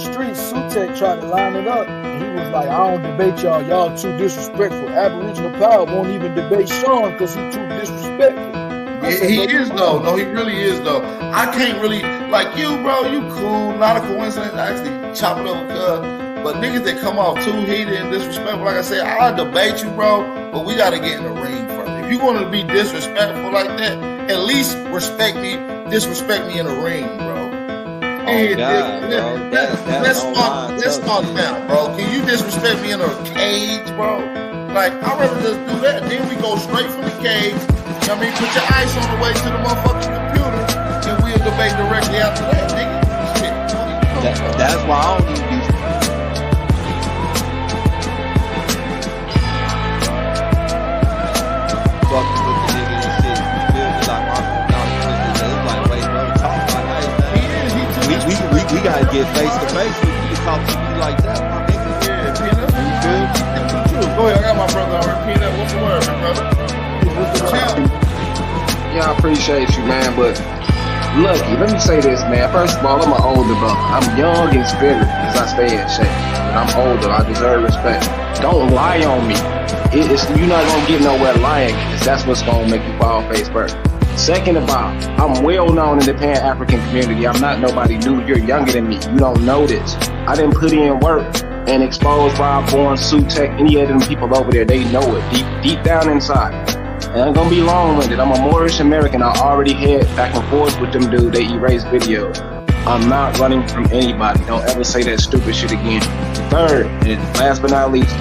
street, Sutek tried to line it up, and he was like, I don't debate y'all. Y'all too disrespectful. Aboriginal power won't even debate Sean because he's too disrespectful. He is though. No, he really is though. I can't really like you, bro. You cool. Not a coincidence. I actually chop it up with but niggas that come off too heated and disrespectful, like I said, I'll debate you, bro. But we gotta get in the ring first. If you want to be disrespectful like that, at least disrespect me in the ring, bro. Let's start now, bro. Can you disrespect me in a cage, bro? Like, I'd rather just do that. Then we go straight from the cage. I mean, put your ice on the way to the motherfucking computer, and we'll debate directly after that, nigga. Shit. That's why I don't even be. Fucking with the nigga and shit. You feel me? Like, it's like, wait, bro, talk like that. We gotta get face to face. We can talk to you like that, my nigga. Yeah, Peanut. You good? Go ahead, I got my brother already. Peanut, what's the word, my brother? Yeah, I appreciate you, man, but lucky, let me say this, man. First of all, I'm an older brother. I'm young in spirit as I stay in shape, but I'm older. I deserve respect. Don't lie on me. You're not gonna get nowhere lying, because that's what's gonna make you fall face first. Second of all, I'm well known in the Pan-African community. I'm not nobody new. You're younger than me. You don't know this. I didn't put in work and expose Rob Bourne, Sutek, any of them people over there. They know it deep down inside. And I'm gonna be long-winded. I'm a Moorish American. I already had back and forth with them dude. They erased videos. I'm not running from anybody. Don't ever say that stupid shit again. Third, and last but not least,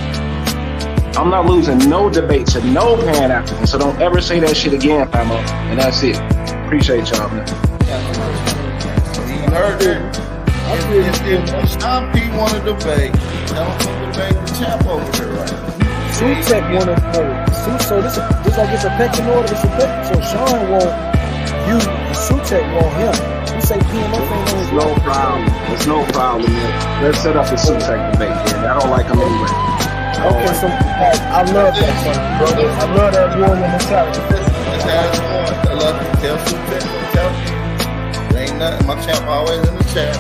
I'm not losing no debate to no Pan-African. So don't ever say that shit again, famo. And that's it. Appreciate y'all, man. He heard that. If Sean P want to debate, tell him to debate the champ over there, right? Sutek wanted so this like it's a pecking order. It's a pecking. So Sean want you, and Sutek want him. You say PMF ain't on his no problem. There's no problem, man. Let's set up a Sutek debate, man. I don't like him anyway. Okay, so I love that, brother. I love that warrior mentality. I love to tell Sutek, tell me. There ain't nothing. My champ always in the chat.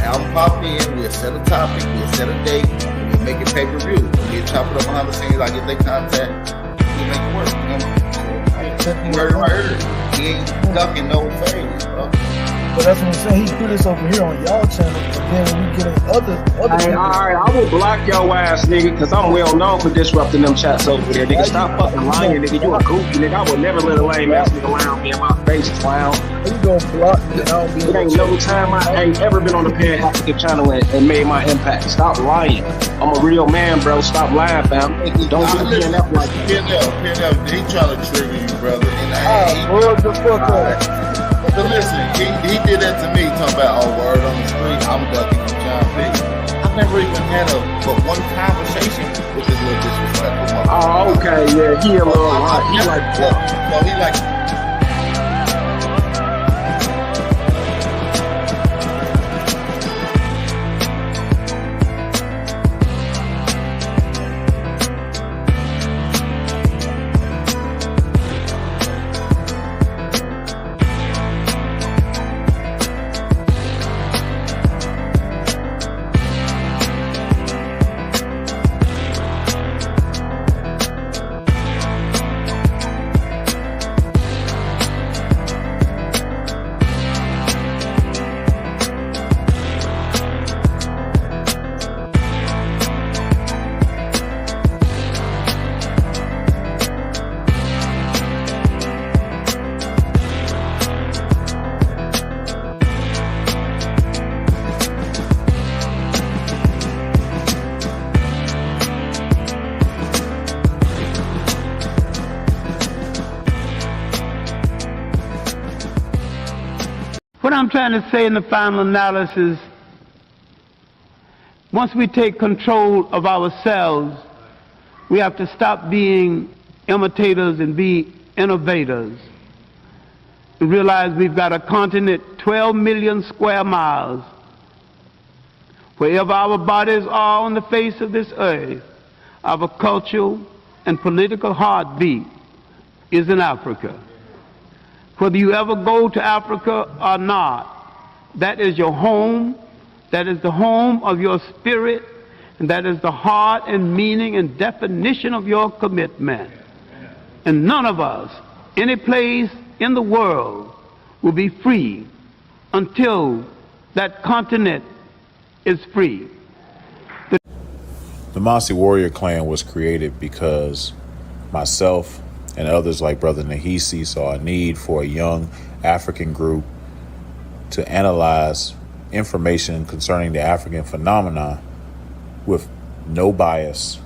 I'll pop in. We'll set a topic. We'll set a date. We'll make it pay-per-view. We'll chop it up behind the scenes. I get their contact. We'll make it work. You heard it right here. He ain't ducking no favors, bro. But that's what I'm saying. He do this over here on y'all channel, and then when we get in other hey, alright, I will block your ass, nigga, because I'm well known for disrupting them chats over there. Nigga, stop fucking lying, nigga. You a goofy, nigga. I would never let a lame ass nigga around me in my face, clown. You gonna block me and I don't be It ain't no time I ain't ever been on the Pan-African channel and made my impact. Stop lying. I'm a real man, bro. Stop lying, fam. Don't do PNF like that. PNF, he trying to trigger you, brother. And the fuck up. But listen, he did that to me, talking about, oh, word on the street, I'm ducking from John P. I've never even had but one conversation with this little disrespectful motherfucker. Oh, okay, yeah, he a little hot. He like that. So he like... What I'm trying to say in the final analysis, once we take control of ourselves, we have to stop being imitators and be innovators. We realize we've got a continent 12 million square miles. Wherever our bodies are on the face of this earth, our cultural and political heartbeat is in Africa. Whether you ever go to Africa or not, that is your home, that is the home of your spirit, and that is the heart and meaning and definition of your commitment. And none of us, any place in the world, will be free until that continent is free. The Mossy Warrior Clan was created because myself and others like Brother Nahisi saw a need for a young African group to analyze information concerning the African phenomenon with no bias,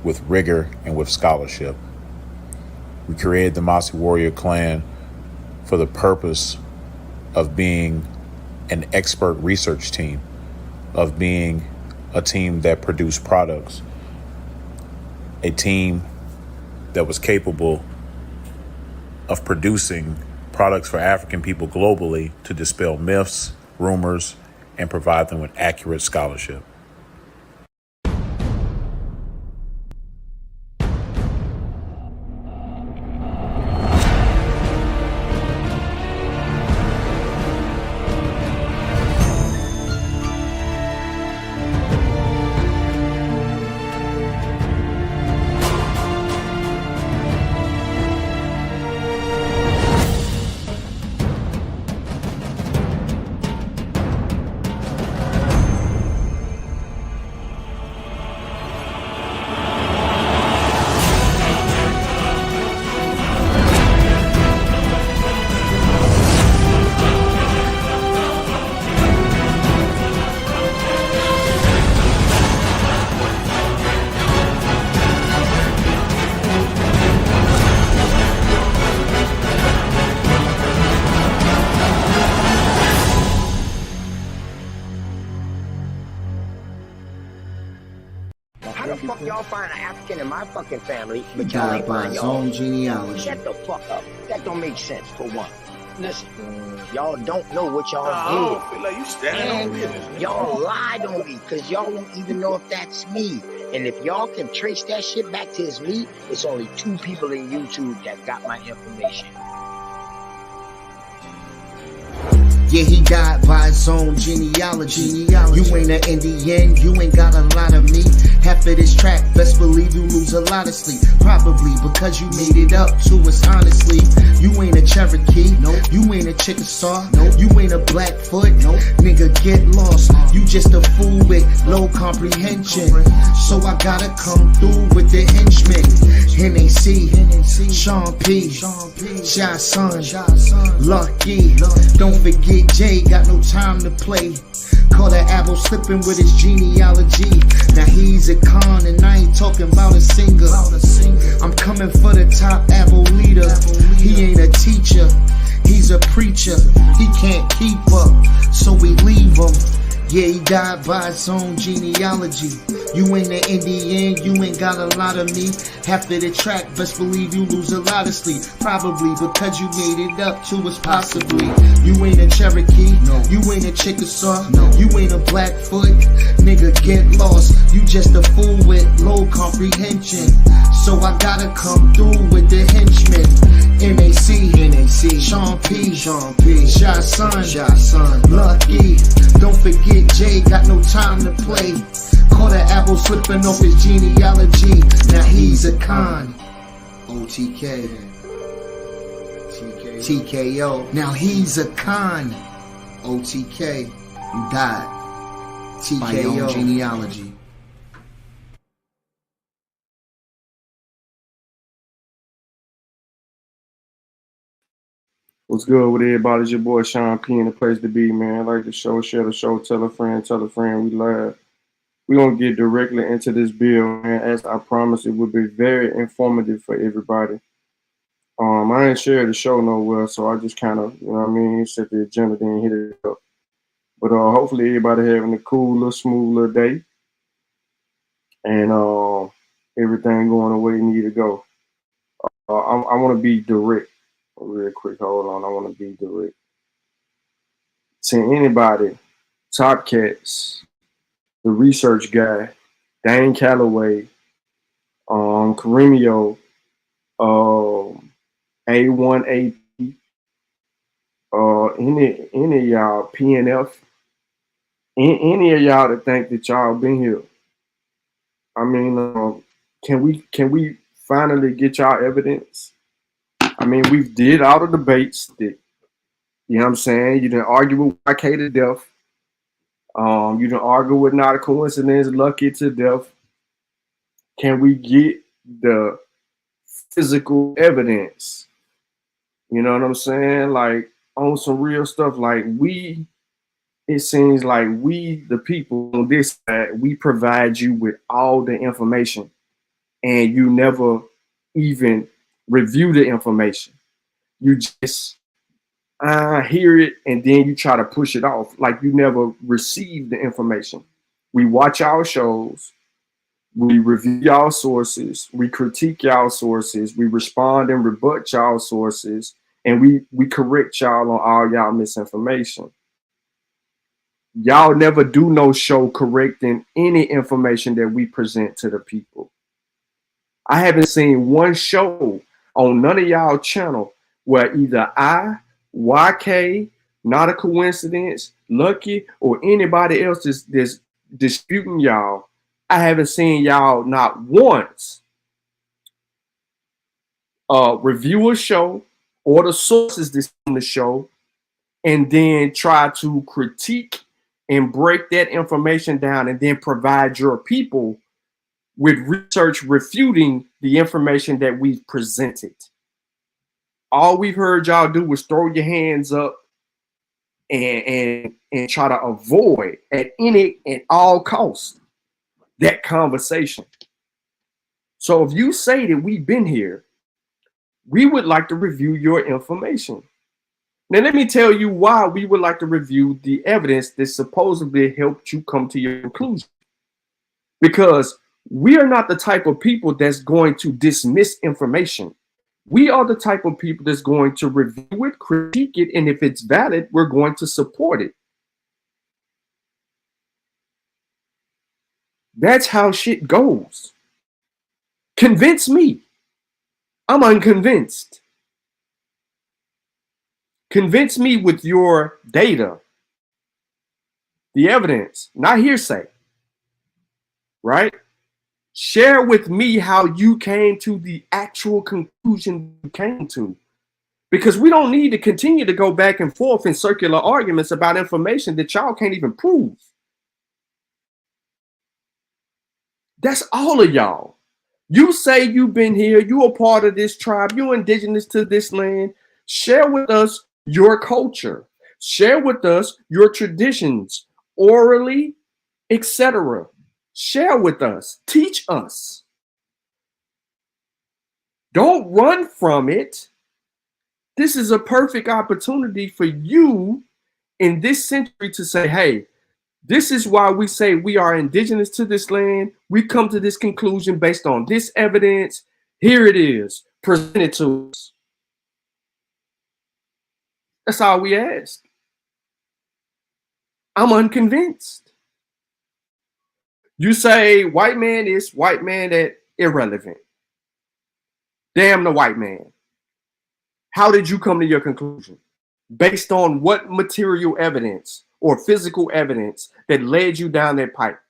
with rigor, and with scholarship. We created the Mossy Warrior Clan for the purpose of being an expert research team, of being a team that produced products, a team that was capable of producing products for African people globally to dispel myths, rumors, and provide them with accurate scholarship. How the fuck y'all find an African in my fucking family, but y'all ain't find your own genealogy? Shut the fuck up. That don't make sense, for one. Listen, y'all don't know what y'all did. I don't feel like you standing on business. Y'all lied on me, because y'all won't even know if that's me. And if y'all can trace that shit back to it's me, it's only 2 people in YouTube that got my information. Yeah, he died by his own genealogy. You ain't an Indian, you ain't got a lot of me. Half of this track, best believe you lose a lot of sleep. Probably because you made it up to us honestly. You ain't a Cherokee, you ain't a Chickasaw, you ain't a Blackfoot, nigga get lost. You just a fool with low comprehension. So I gotta come through with the henchmen. NAC, Sean P, Shy Son, Lucky. Don't forget Jay, got no time to play. Caught an apple slipping with his genealogy. Now he's a con and I ain't talking about a singer. I'm coming for the top apple leader. He ain't a teacher, he's a preacher. He can't keep up, so we leave him. Yeah, he died by his own genealogy. You ain't an Indian, you ain't got a lot of me. Half of the track, best believe you lose a lot of sleep. Probably because you made it up to us possibly. You ain't a Cherokee, you ain't a Chickasaw, you ain't a Blackfoot, nigga get lost. You just a fool with low comprehension. So I gotta come through with the henchmen. NAC, Sean P, Shy Son, Lucky. Don't forget Jay, got no time to play. Caught an apple slipping off his genealogy. Now he's a con. OTK. TKO. Now he's a con. OTK. You died. TKO. Genealogy. What's good with everybody? It's your boy Sean P in the place to be, man. Like the show, share the show, tell a friend, we live. We're going to get directly into this bill, man. As I promised, it would be very informative for everybody. I ain't shared the show nowhere, so I just kind of, you know what I mean, set the agenda, then hit it up. But hopefully everybody having a cool, little smooth little day. And everything going the way it need to go. I want to be direct. Real quick, hold on. I want to be direct. To anybody, Top Cats, the research guy, Dane Calloway, Caremio, A1AP, any of y'all, PNF, Any of y'all that think that y'all been here, I mean, can we finally get y'all evidence? I mean, we did all the debates that, you know what I'm saying? You didn't argue with YK to death. You didn't argue with Not a Coincidence, Lucky to death. Can we get the physical evidence? You know what I'm saying? Like, on some real stuff, like it seems like we, the people on this side, we provide you with all the information and you never even review the information. You just hear it and then you try to push it off like you never received the information. We watch our shows, we review y'all sources, we critique y'all sources, we respond and rebut y'all sources, and we correct y'all on all y'all misinformation. Y'all never do no show correcting any information that we present to the people. I haven't seen one show on none of y'all channel where either I, YK, Not a Coincidence, Lucky, or anybody else is disputing y'all. I haven't seen y'all not once review a show or the sources that's on the show and then try to critique and break that information down and then provide your people with research refuting the information that we've presented. All we've heard y'all do was throw your hands up and try to avoid at all costs that conversation. So if you say that we've been here, we would like to review your information. Now, let me tell you why we would like to review the evidence that supposedly helped you come to your conclusion. Because we are not the type of people that's going to dismiss information. We are the type of people that's going to review it, critique it, and if it's valid, we're going to support it. That's how shit goes. Convince me. I'm unconvinced. Convince me with your data, the evidence, not hearsay, right? Share with me how you came to the actual conclusion you came to. Because we don't need to continue to go back and forth in circular arguments about information that y'all can't even prove. That's all of y'all. You say you've been here, you are part of this tribe, you're indigenous to this land. Share with us your culture. Share with us your traditions, orally, etc. Share with us. Teach us. Don't run from it. This is a perfect opportunity for you in this century to say, hey, this is why we say we are indigenous to this land. We come to this conclusion based on this evidence. Here it is. Present it to us. That's all we ask. I'm unconvinced. You say white man is white man that irrelevant. Damn the white man. How did you come to your conclusion? Based on what material evidence or physical evidence that led you down that pipe?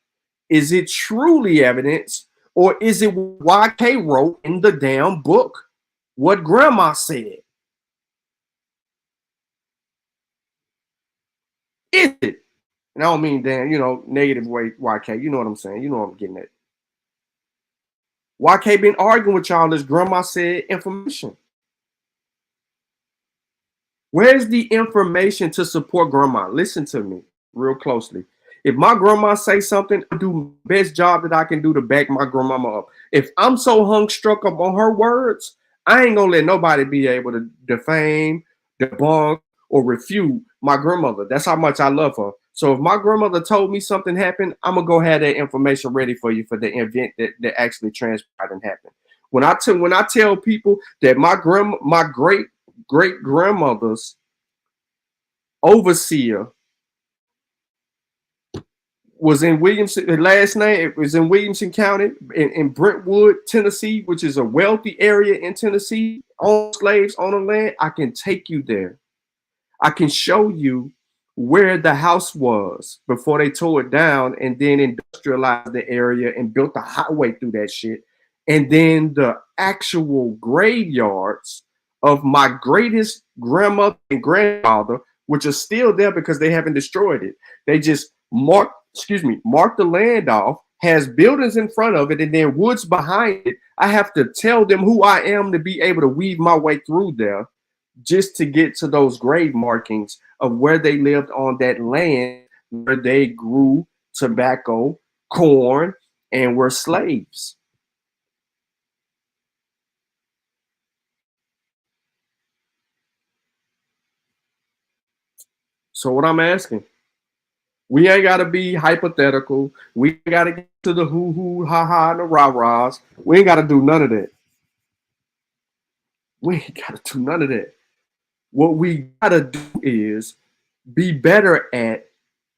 Is it truly evidence, or is it what YK wrote in the damn book? What grandma said? Is it? And I don't mean damn, negative way YK. You know what I'm saying? You know what I'm getting at. YK been arguing with y'all this grandma said information. Where's the information to support grandma? Listen to me real closely. If my grandma say something, I do the best job that I can do to back my grandmama up. If I'm so struck up on her words, I ain't gonna let nobody be able to defame, debunk, or refute my grandmother. That's how much I love her. So if my grandmother told me something happened, I'm gonna go have that information ready for you for the event that actually transpired and happened. When I tell people that my great grandmother's overseer was in Williamson, the last name, it was in Williamson County in Brentwood, Tennessee, which is a wealthy area in Tennessee, owned slaves on the land. I can take you there. I can show you where the house was before they tore it down and then industrialized the area and built a highway through that shit. And then the actual graveyards of my greatest grandmother and grandfather, which are still there because they haven't destroyed it. They just mark the land off, has buildings in front of it and then woods behind it. I have to tell them who I am to be able to weave my way through there just to get to those grave markings of where they lived on that land where they grew tobacco, corn, and were slaves. So what I'm asking, we ain't got to be hypothetical. We ain't got to get to the hoo-hoo, ha-ha, and the rah-rahs. We ain't got to do none of that. We ain't got to do none of that. What we got to do is be better at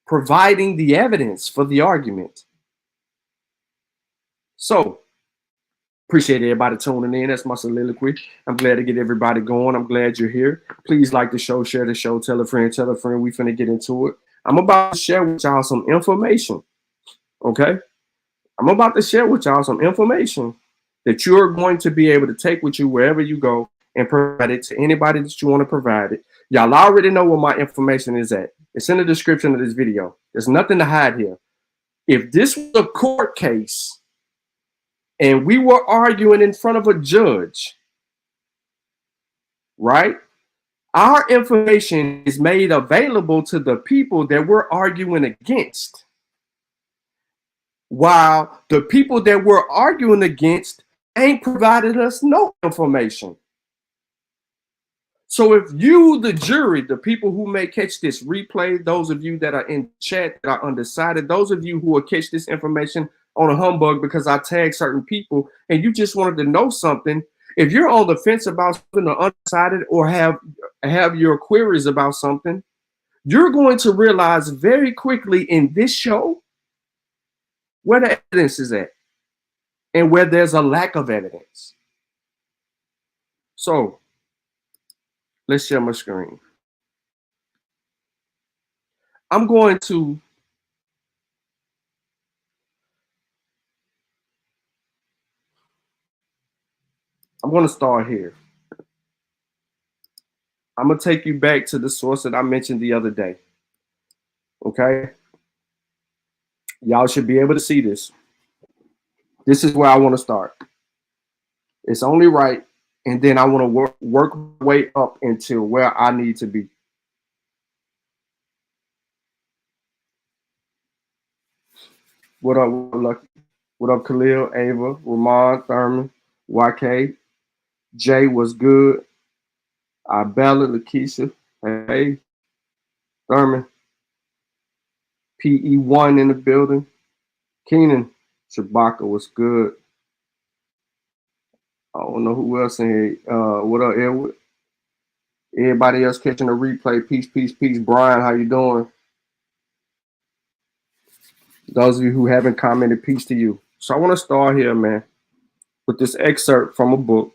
providing the evidence for the argument. So, appreciate everybody tuning in. That's my soliloquy. I'm glad to get everybody going. I'm glad you're here. Please like the show, share the show, tell a friend, tell a friend. We finna get into it. I'm about to share with y'all some information, okay? I'm about to share with y'all some information that you're going to be able to take with you wherever you go and provide it to anybody that you want to provide it. Y'all already know where my information is at. It's in the description of this video. There's nothing to hide here. If this was a court case and we were arguing in front of a judge, right? Our information is made available to the people that we're arguing against, while the people that we're arguing against ain't provided us no information. So if you, the jury, the people who may catch this replay, those of you that are in chat that are undecided, those of you who will catch this information on a humbug because I tag certain people and you just wanted to know something, if you're on the fence about something or undecided or have your queries about something, you're going to realize very quickly in this show where the evidence is at and where there's a lack of evidence. So let's share my screen. I'm going to start here. I'm going to take you back to the source that I mentioned the other day. Okay? Y'all should be able to see this. This is where I want to start. It's only right. And then I want to work my way up into where I need to be. What up, Lucky? What up, Khalil, Ava, Ramon, Thurman, YK, Jay was good. Bella, Lakeisha, hey, Thurman, PE1 in the building. Keenan, Chewbacca was good. I don't know who else in here. What up, Edward? Everybody else catching the replay. Peace, peace, peace. Brian, how you doing? Those of you who haven't commented, peace to you. So I want to start here, man, with this excerpt from a book.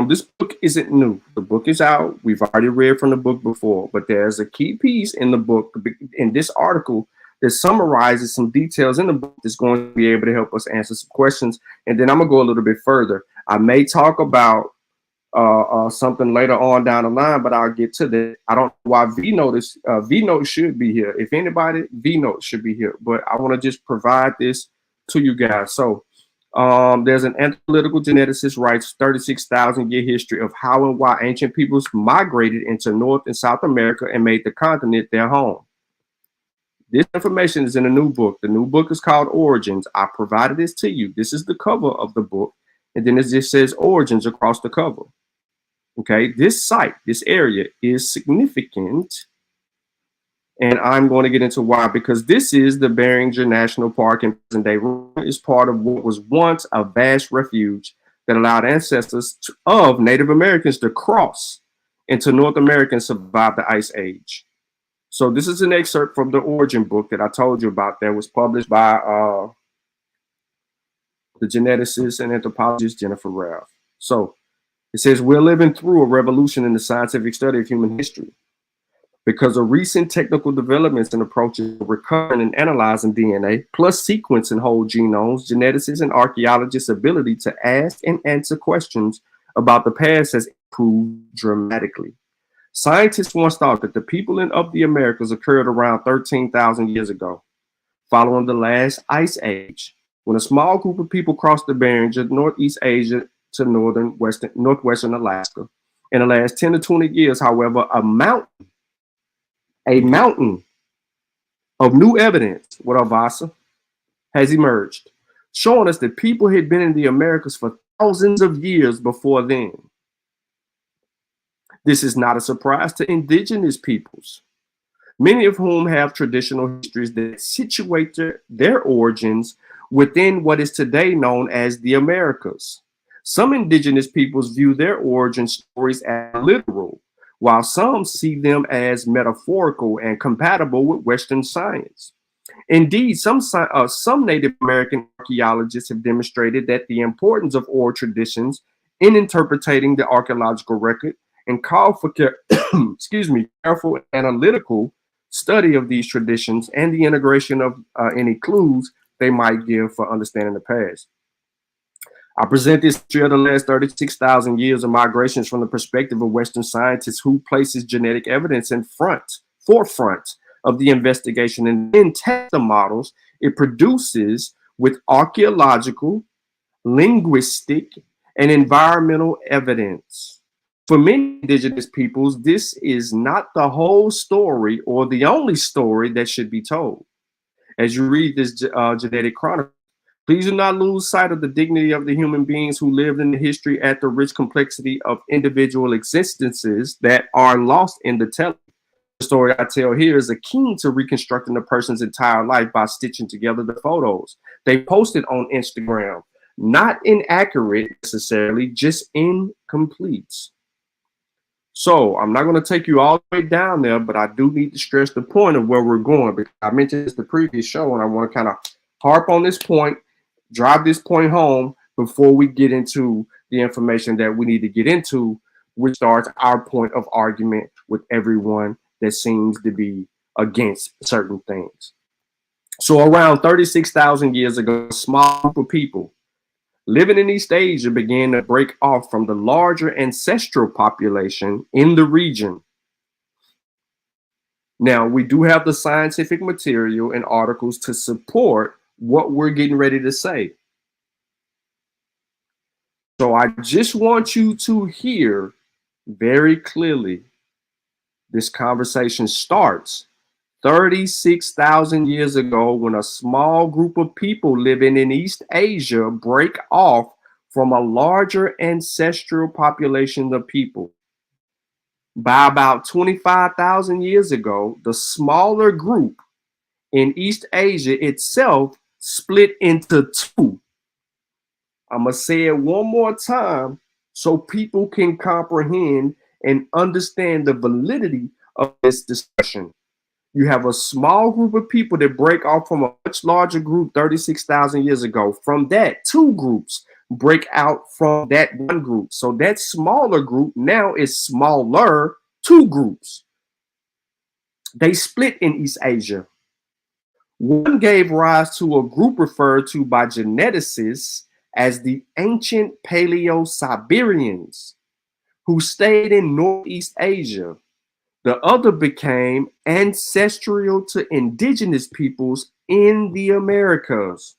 This book isn't new. The book is out. We've already read from the book before, but there's a key piece in the book, in this article, that summarizes some details in the book that's going to be able to help us answer some questions. And then I'm going to go a little bit further. I may talk about something later on down the line, but I'll get to that. I don't know why V-Note should be here. If anybody, V-Note should be here, but I want to just provide this to you guys. So there's an analytical geneticist writes 36,000-year history of how and why ancient peoples migrated into North and South America and made the continent their home. This information is in a new book. The new book is called Origins. I provided this to you. This is the cover of the book. And then it just says Origins across the cover. Okay, this site, this area is significant. And I'm going to get into why, because this is the Beringer National Park in present day. Is part of what was once a vast refuge that allowed ancestors of Native Americans to cross into North America and survive the Ice Age. So this is an excerpt from the Origin book that I told you about that was published by the geneticist and anthropologist Jennifer Ralph. So it says, we're living through a revolution in the scientific study of human history. Because of recent technical developments and approaches to recovering and analyzing DNA, plus sequencing whole genomes, geneticists and archaeologists' ability to ask and answer questions about the past has improved dramatically. Scientists once thought that the people of the Americas occurred around 13,000 years ago, following the last ice age, when a small group of people crossed the Barrens of Northeast Asia to northwestern Alaska. In the last 10 to 20 years, however, a mountain of new evidence with Avasa has emerged, showing us that people had been in the Americas for thousands of years before then. This is not a surprise to indigenous peoples, many of whom have traditional histories that situate their origins within what is today known as the Americas. Some indigenous peoples view their origin stories as literal, while some see them as metaphorical and compatible with Western science. Indeed, some Native American archaeologists have demonstrated that the importance of oral traditions in interpreting the archaeological record and call for careful analytical study of these traditions and the integration of any clues they might give for understanding the past. I present this history of the last 36,000 years of migrations from the perspective of Western scientists who places genetic evidence in forefront of the investigation and then test the models it produces with archaeological, linguistic, and environmental evidence. For many indigenous peoples, this is not the whole story or the only story that should be told. As you read this genetic chronicle, please do not lose sight of the dignity of the human beings who lived in the history at the rich complexity of individual existences that are lost in the telling. The story I tell here is akin to reconstructing a person's entire life by stitching together the photos they posted on Instagram. Not inaccurate necessarily, just incomplete. So I'm not going to take you all the way down there, but I do need to stress the point of where we're going, because I mentioned this the previous show, and I want to kind of harp on this point, drive this point home before we get into the information that we need to get into, which starts our point of argument with everyone that seems to be against certain things. So around 36,000 years ago, a small group of people living in East Asia began to break off from the larger ancestral population in the region. Now, we do have the scientific material and articles to support what we're getting ready to say. So I just want you to hear very clearly, this conversation starts 36,000 years ago when a small group of people living in East Asia break off from a larger ancestral population of people. By about 25,000 years ago, the smaller group in East Asia itself split into two. I'm going to say it one more time so people can comprehend and understand the validity of this discussion. You have a small group of people that break off from a much larger group 36,000 years ago. From that, two groups break out from that one group. So that smaller group now is smaller, two groups. They split in East Asia. One gave rise to a group referred to by geneticists as the ancient Paleo-Siberians, who stayed in Northeast Asia. The other became ancestral to indigenous peoples in the Americas.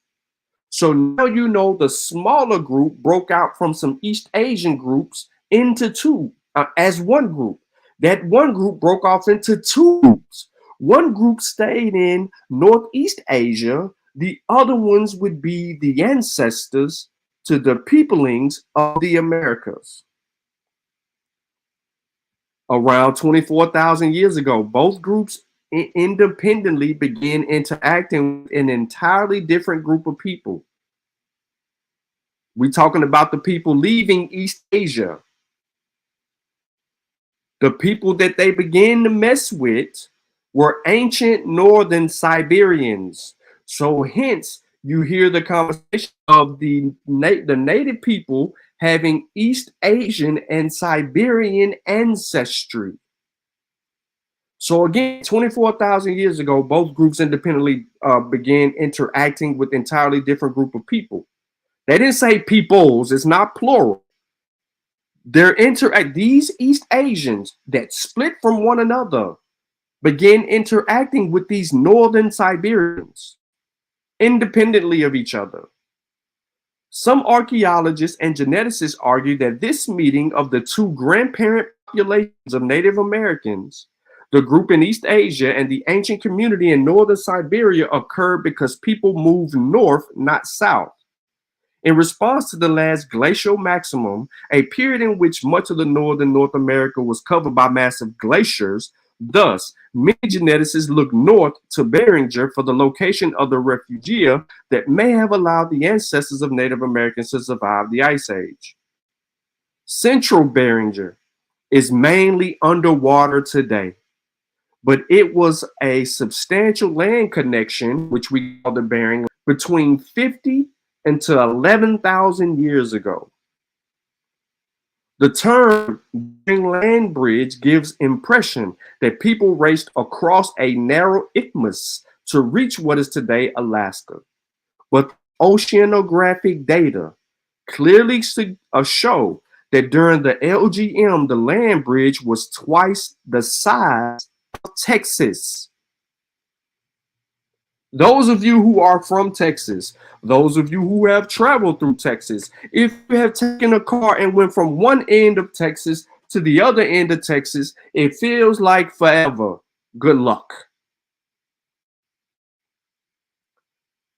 So now you know the smaller group broke out from some East Asian groups into two as one group. That one group broke off into two groups. One group stayed in Northeast Asia. The other ones would be the ancestors to the peoplings of the Americas. Around 24,000 years ago, both groups independently began interacting with an entirely different group of people. We're talking about the people leaving East Asia. The people that they began to mess with were ancient Northern Siberians. So hence, you hear the conversation of the native people having East Asian and Siberian ancestry. So again, 24,000 years ago, both groups independently began interacting with entirely different group of people. They didn't say peoples, it's not plural. These East Asians that split from one another began interacting with these Northern Siberians independently of each other. Some archaeologists and geneticists argue that this meeting of the two grandparent populations of Native Americans, the group in East Asia and the ancient community in Northern Siberia, occurred because people moved north, not south. In response to the last glacial maximum, a period in which much of the northern North America was covered by massive glaciers, thus, many geneticists look north to Beringer for the location of the refugia that may have allowed the ancestors of Native Americans to survive the Ice Age. Central Beringer is mainly underwater today, but it was a substantial land connection, which we call the Bering, between 50 and to 11,000 years ago. The term Bering Land Bridge gives impression that people raced across a narrow isthmus to reach what is today Alaska. But oceanographic data clearly show that during the LGM, the land bridge was twice the size of Texas. Those of you who are from Texas, those of you who have traveled through Texas, if you have taken a car and went from one end of Texas to the other end of Texas, it feels like forever. Good luck.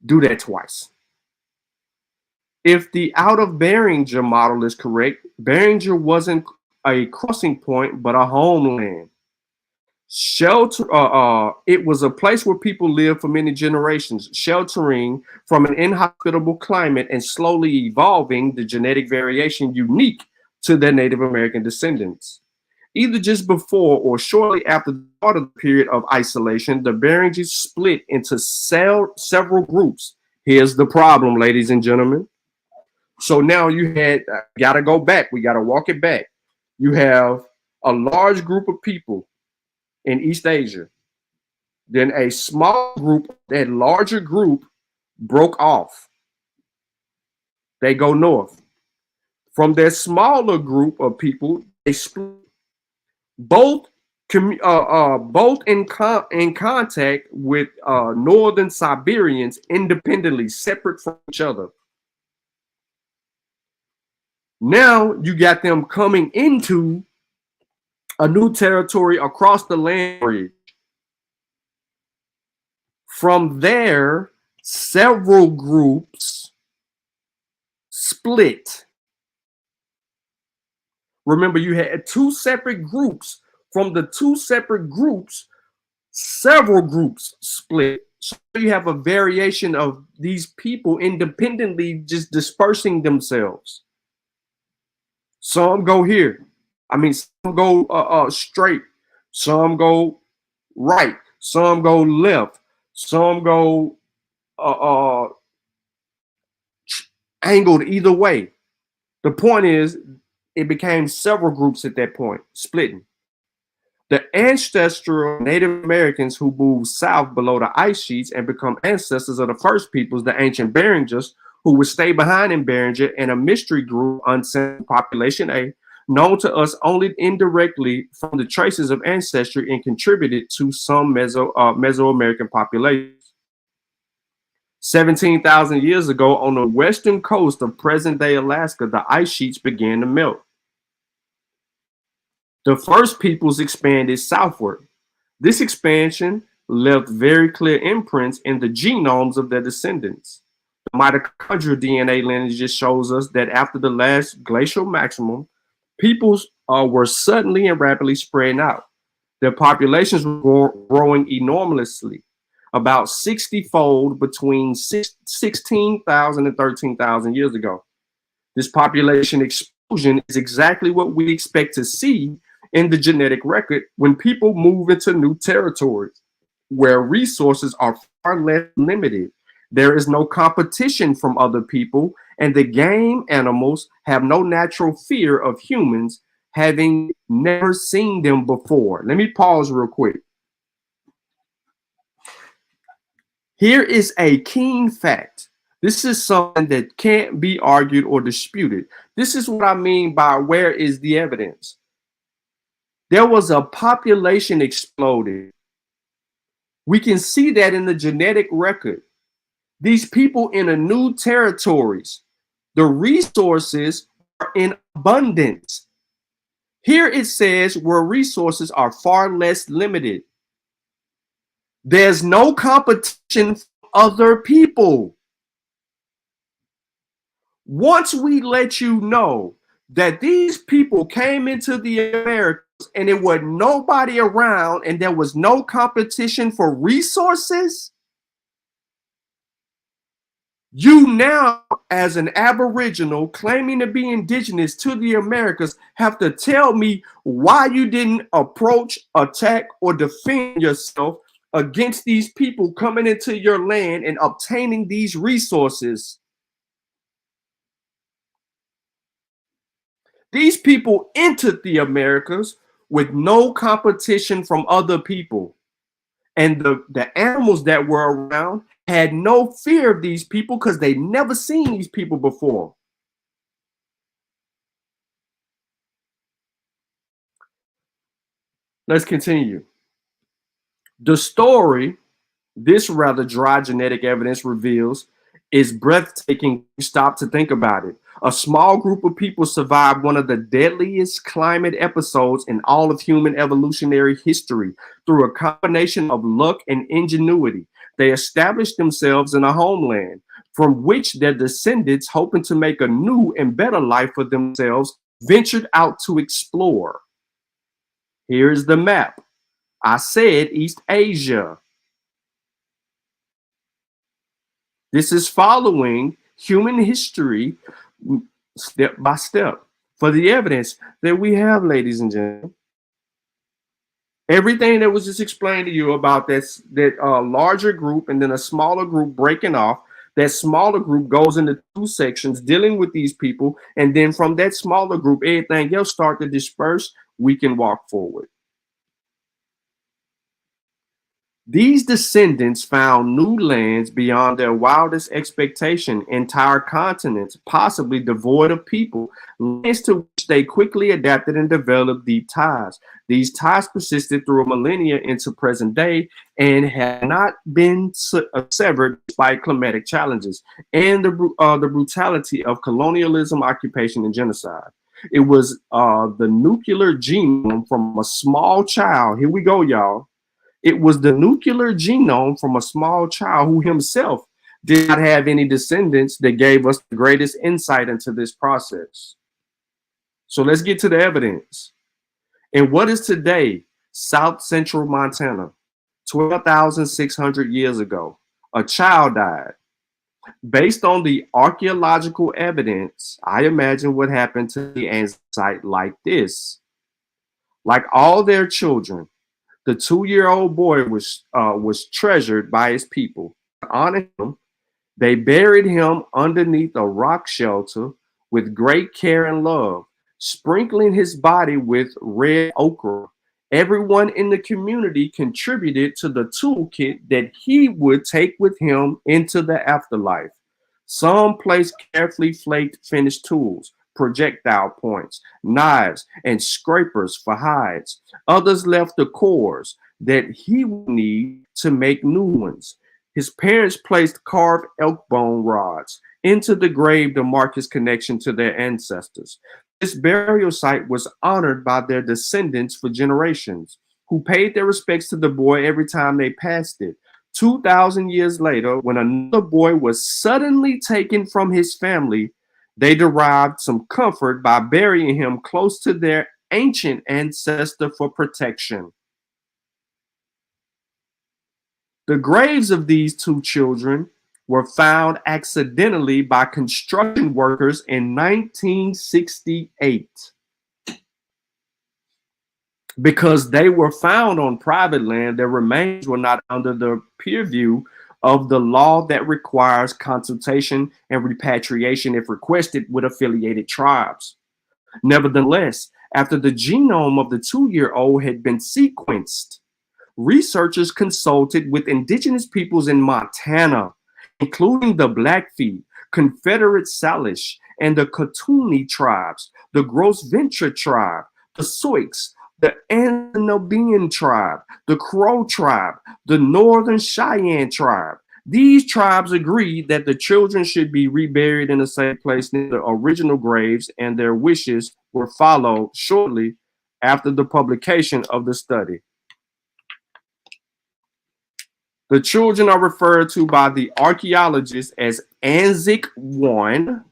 Do that twice. If the out of Beringer model is correct, Beringer wasn't a crossing point, but a homeland. Shelter. It was a place where people lived for many generations, sheltering from an inhospitable climate and slowly evolving the genetic variation unique to their Native American descendants. Either just before or shortly after the start of the period of isolation, the Beringers split into several groups. Here's the problem, ladies and gentlemen. So now you had, got to go back. We got to walk it back. You have a large group of people in East Asia. Then a small group, that larger group broke off. They go north. From their smaller group of people, they split. Both in contact with Northern Siberians independently, separate from each other. Now you got them coming into a new territory across the land bridge. From there, several groups split. Remember, you had two separate groups. From the two separate groups, several groups split. So you have a variation of these people independently just dispersing themselves. Some go here. Some go straight. Some go right. Some go left. Some go angled either way. The point is, it became several groups at that point, splitting. The ancestral Native Americans who moved south below the ice sheets and become ancestors of the first peoples, the ancient Beringers, who would stay behind in Beringer, and a mystery group, unseen population A, known to us only indirectly from the traces of ancestry and contributed to some Mesoamerican populations. 17,000 years ago, on the western coast of present-day Alaska, the ice sheets began to melt. The first peoples expanded southward. This expansion left very clear imprints in the genomes of their descendants. The mitochondrial DNA lineage just shows us that after the last glacial maximum, peoples were suddenly and rapidly spreading out. Their populations were growing enormously, about 60-fold between 16,000 and 13,000 years ago. This population explosion is exactly what we expect to see in the genetic record when people move into new territories where resources are far less limited. There is no competition from other people, and the game animals have no natural fear of humans, having never seen them before. Let me pause real quick. Here is a keen fact. This is something that can't be argued or disputed. This is what I mean by where is the evidence? There was a population exploding. We can see that in the genetic record. These people in the new territories, the resources are in abundance. Here it says where resources are far less limited. There's no competition from other people. Once we let you know that these people came into the Americas and there was nobody around and there was no competition for resources, you now, as an Aboriginal claiming to be indigenous to the Americas, have to tell me why you didn't approach, attack, or defend yourself against these people coming into your land and obtaining these resources. These people entered the Americas with no competition from other people. And the animals that were around had no fear of these people because they never seen these people before. Let's continue. The story this rather dry genetic evidence reveals is breathtaking. You stop to think about it. A small group of people survived one of the deadliest climate episodes in all of human evolutionary history through a combination of luck and ingenuity. They established themselves in a homeland from which their descendants, hoping to make a new and better life for themselves, ventured out to explore. Here's the map. I said East Asia. This is following human history step by step. For the evidence that we have, ladies and gentlemen, everything that was just explained to you about that larger group and then a smaller group breaking off, that smaller group goes into two sections dealing with these people, and then from that smaller group, everything else start to disperse. We can walk forward. These descendants found new lands beyond their wildest expectation, entire continents, possibly devoid of people, lands to which they quickly adapted and developed deep ties. These ties persisted through a millennia into present day and have not been severed despite climatic challenges and the brutality of colonialism, occupation, and genocide. It was the nuclear genome from a small child. Here we go, y'all. It was the nuclear genome from a small child who himself did not have any descendants that gave us the greatest insight into this process. So let's get to the evidence. In what is today South Central Montana, 12,600 years ago, a child died. Based on the archaeological evidence, I imagine what happened to the site like this. Like all their children, the 2-year-old boy was treasured by his people. To honor him, they buried him underneath a rock shelter with great care and love, sprinkling his body with red ochre. Everyone in the community contributed to the toolkit that he would take with him into the afterlife. Some placed carefully flaked finished tools, projectile points, knives, and scrapers for hides. Others left the cores that he would need to make new ones. His parents placed carved elk bone rods into the grave to mark his connection to their ancestors. This burial site was honored by their descendants for generations, who paid their respects to the boy every time they passed it. 2,000 years later, when another boy was suddenly taken from his family, they derived some comfort by burying him close to their ancient ancestor for protection. The graves of these two children were found accidentally by construction workers in 1968. Because they were found on private land, their remains were not under the purview of the law that requires consultation and repatriation if requested with affiliated tribes. Nevertheless, after the genome of the 2-year-old had been sequenced, researchers consulted with indigenous peoples in Montana, including the Blackfeet, Confederate Salish, and the Cotoonee tribes, the Gros Ventre tribe, the Sioux, the Ananobian tribe, the Crow tribe, the Northern Cheyenne tribe. These tribes agreed that the children should be reburied in a safe place near the original graves, and their wishes were followed shortly after the publication of the study. The children are referred to by the archaeologists as Anzac 1.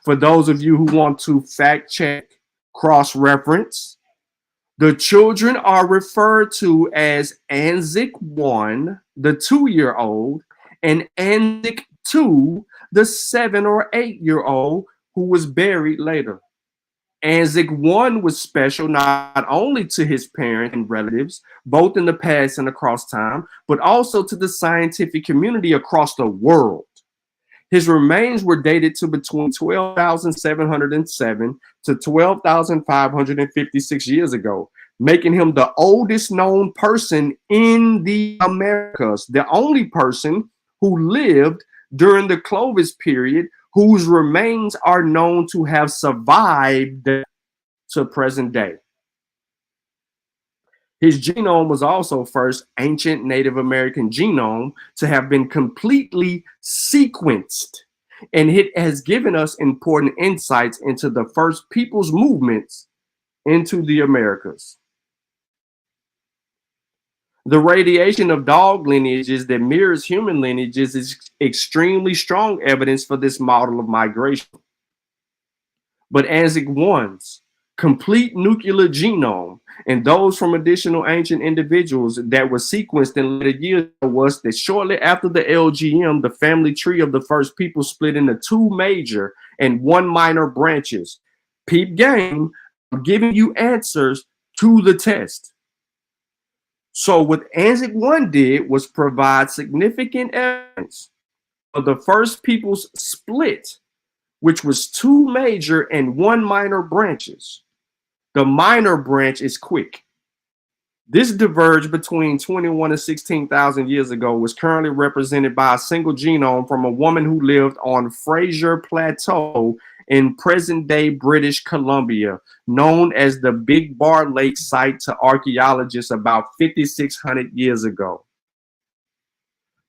For those of you who want to fact check, cross-reference, the children are referred to as Anzac 1, the 2-year-old, and Anzac 2, the 7 or 8-year-old, who was buried later. Anzac 1 was special not only to his parents and relatives, both in the past and across time, but also to the scientific community across the world. His remains were dated to between 12,707 to 12,556 years ago, making him the oldest known person in the Americas, the only person who lived during the Clovis period, whose remains are known to have survived to present day. His genome was also first ancient Native American genome to have been completely sequenced, and it has given us important insights into the first people's movements into the Americas. The radiation of dog lineages that mirrors human lineages is extremely strong evidence for this model of migration. But Anzac 1's complete nuclear genome and those from additional ancient individuals that were sequenced in later years was that shortly after the LGM, the family tree of the first people split into 2 major and 1 minor branches. Peep game, I'm giving you answers to the test. So what Anzac 1 did was provide significant evidence of the first people's split, which was 2 major and 1 minor branches. The minor branch is quick. This diverged between 21 and 16,000 years ago was currently represented by a single genome from a woman who lived on Fraser Plateau in present-day British Columbia, known as the Big Bar Lake site to archaeologists about 5,600 years ago.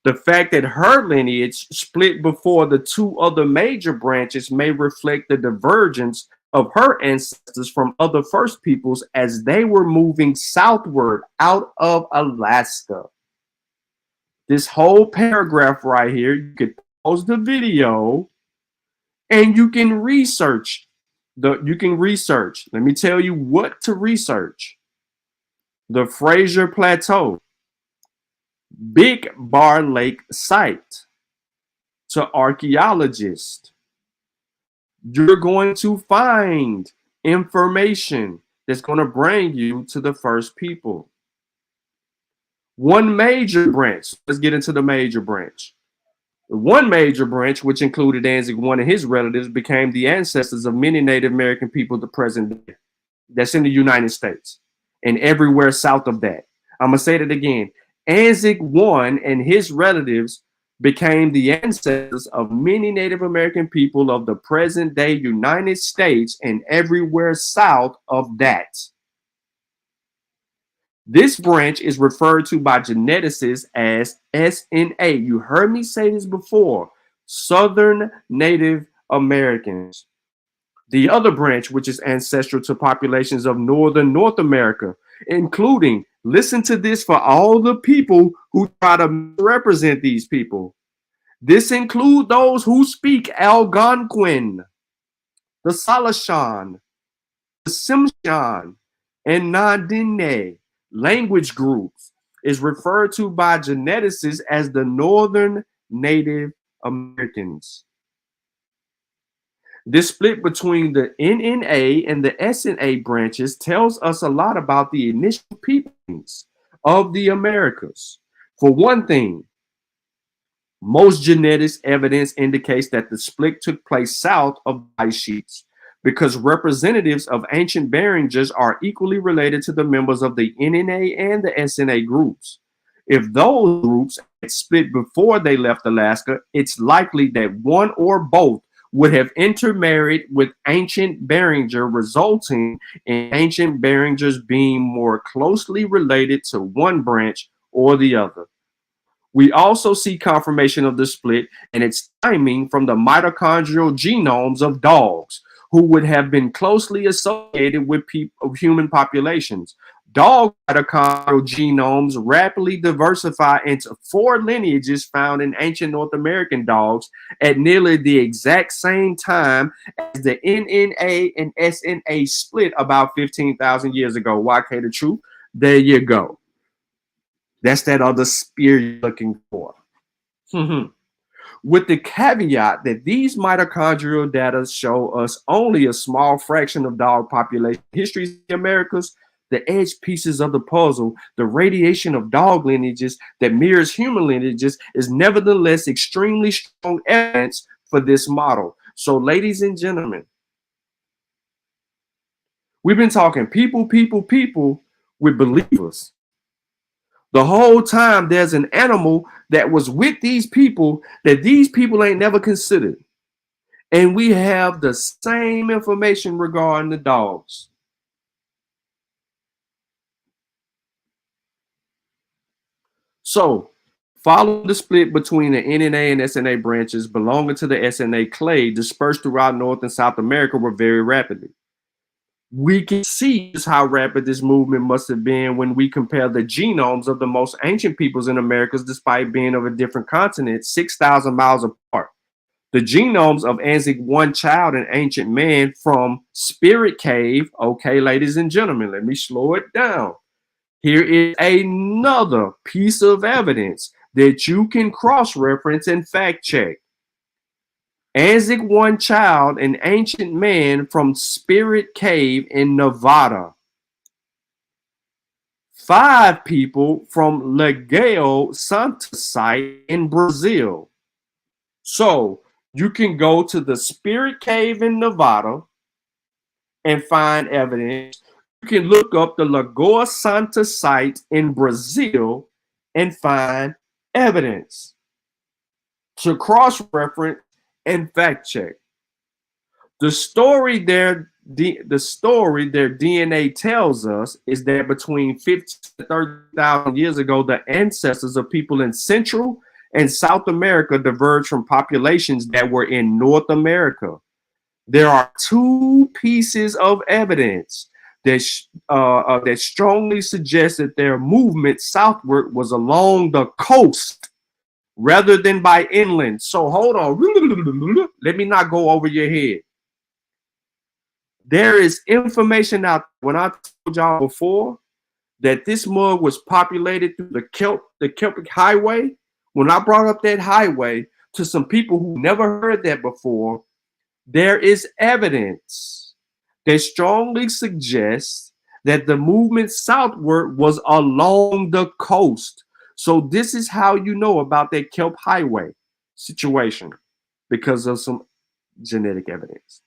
The fact that her lineage split before the 2 other major branches may reflect the divergence of her ancestors from other first peoples as they were moving southward out of Alaska. This whole paragraph right here, you could pause the video and you can research. Let me tell you what to research. The Fraser Plateau, Big Bar Lake site to archaeologists. You're going to find information that's going to bring you to the first people. 1 major branch. Let's get into the major branch. 1 major branch, which included Anzac 1 and his relatives, became the ancestors of many Native American people of the present day. That's in the United States and everywhere south of that. I'm going to say that again. Anzac 1 and his relatives became the ancestors of many Native American people of the present day United States and everywhere south of that. This branch is referred to by geneticists as SNA. You heard me say this before, Southern Native Americans. The other branch, which is ancestral to populations of Northern North America, including, listen to this for all the people who try to represent these people. This includes those who speak Algonquin, the Salishan, the Tsimshian, and Nandine language groups is referred to by geneticists as the Northern Native Americans. This split between the NNA and the SNA branches tells us a lot about the initial peoples of the Americas. For one thing, most genetics evidence indicates that the split took place south of the ice sheets. because representatives of ancient Beringers are equally related to the members of the NNA and the SNA groups. If those groups had split before they left Alaska, it's likely that one or both would have intermarried with ancient Beringer, resulting in ancient Beringers being more closely related to one branch or the other. We also see confirmation of the split and its timing from the mitochondrial genomes of dogs, who would have been closely associated with human populations. Dog mitochondrial genomes rapidly diversify into 4 lineages found in ancient North American dogs at nearly the exact same time as the NNA and SNA split about 15,000 years ago. YK the truth? There you go. That's that other spear you're looking for. With the caveat that these mitochondrial data show us only a small fraction of dog population histories in the Americas, the edge pieces of the puzzle, the radiation of dog lineages that mirrors human lineages, is nevertheless extremely strong evidence for this model. So, ladies and gentlemen, we've been talking people with believers. The whole time there's an animal that was with these people that these people ain't never considered. And we have the same information regarding the dogs. So, following the split between the NNA and SNA branches belonging to the SNA clade dispersed throughout North and South America were very rapidly. We can see just how rapid this movement must have been when we compare the genomes of the most ancient peoples in Americas, despite being of a different continent, 6,000 miles apart. The genomes of Anzic One Child and Ancient Man from Spirit Cave. Okay, ladies and gentlemen, let me slow it down. Here is another piece of evidence that you can cross-reference and fact-check. Anzic One Child, an Ancient Man from Spirit Cave in Nevada. 5 people from Lagoa Santa site in Brazil. So you can go to the Spirit Cave in Nevada and find evidence. You can look up the Lagoa Santa site in Brazil and find evidence to cross-reference and fact-check. The story their DNA tells us is that between 50 to 30,000 years ago, the ancestors of people in Central and South America diverged from populations that were in North America. There are 2 pieces of evidence that strongly suggest that their movement southward was along the coast rather than by inland. So hold on. Let me not go over your head. There is information out when I told y'all before that this mug was populated through the Celtic Highway. When I brought up that highway to some people who never heard that before, there is evidence that strongly suggests that the movement southward was along the coast. So this is how you know about that Kelp Highway situation, because of some genetic evidence.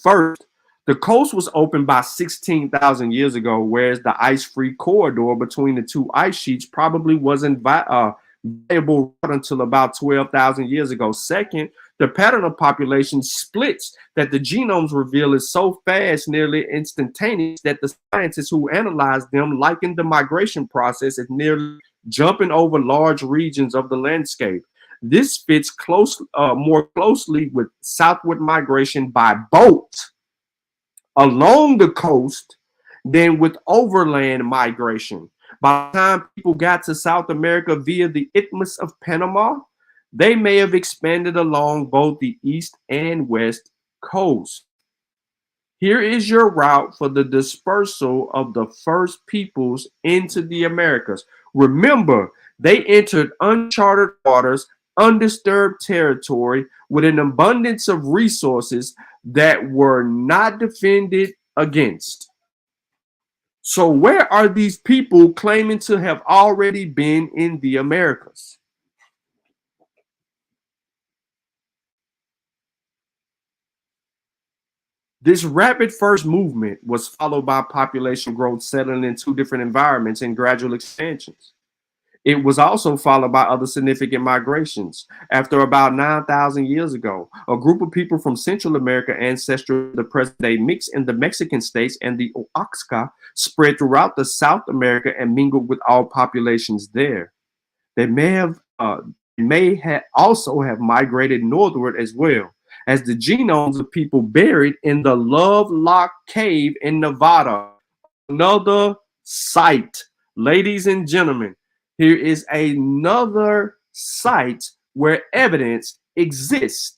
First, the coast was opened by 16,000 years ago, whereas the ice-free corridor between the 2 ice sheets probably wasn't viable until about 12,000 years ago. Second, the pattern of population splits that the genomes reveal is so fast, nearly instantaneous, that the scientists who analyzed them likened the migration process as nearly jumping over large regions of the landscape. This fits more closely with southward migration by boat along the coast than with overland migration. By the time people got to South America via the Isthmus of Panama, they may have expanded along both the east and west coast. Here is your route for the dispersal of the first peoples into the Americas. Remember, they entered uncharted waters, undisturbed territory with an abundance of resources that were not defended against. So where are these people claiming to have already been in the Americas? This rapid first movement was followed by population growth settling in two different environments and gradual expansions. It was also followed by other significant migrations. After about 9,000 years ago, a group of people from Central America, ancestral to the present day, mixed in the Mexican states and the Oaxaca, spread throughout the South America and mingled with all populations there. They may also have migrated northward as well, as the genomes of people buried in the Love Lock Cave in Nevada. Another site, ladies and gentlemen. Here is another site where evidence exists.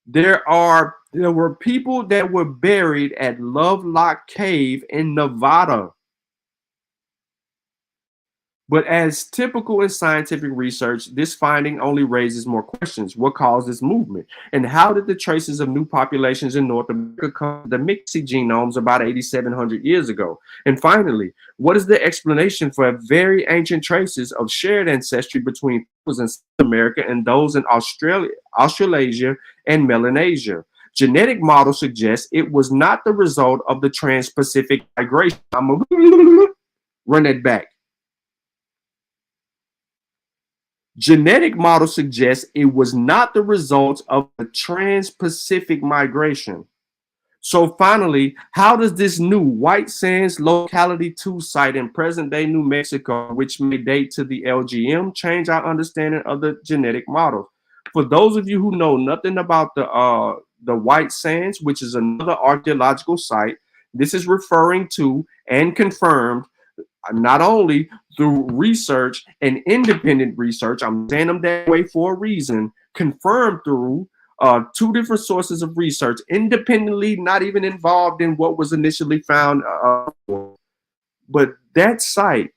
There were people that were buried at Lovelock Cave in Nevada. But as typical in scientific research, this finding only raises more questions. What caused this movement? And how did the traces of new populations in North America come to the mixed genomes about 8,700 years ago? And finally, what is the explanation for very ancient traces of shared ancestry between peoples in South America and those in Australasia and Melanesia? Genetic models suggest it was not the result of the Trans-Pacific migration. I'm going to run that back. Genetic models suggest it was not the result of the Trans-Pacific migration. So finally, how does this new White Sands Locality 2 site in present-day New Mexico, which may date to the LGM, change our understanding of the genetic models? For those of you who know nothing about the White Sands, which is another archaeological site, this is referring to and confirmed not only through research and independent research, I'm saying them that way for a reason, confirmed through two different sources of research, independently, not even involved in what was initially found. But that site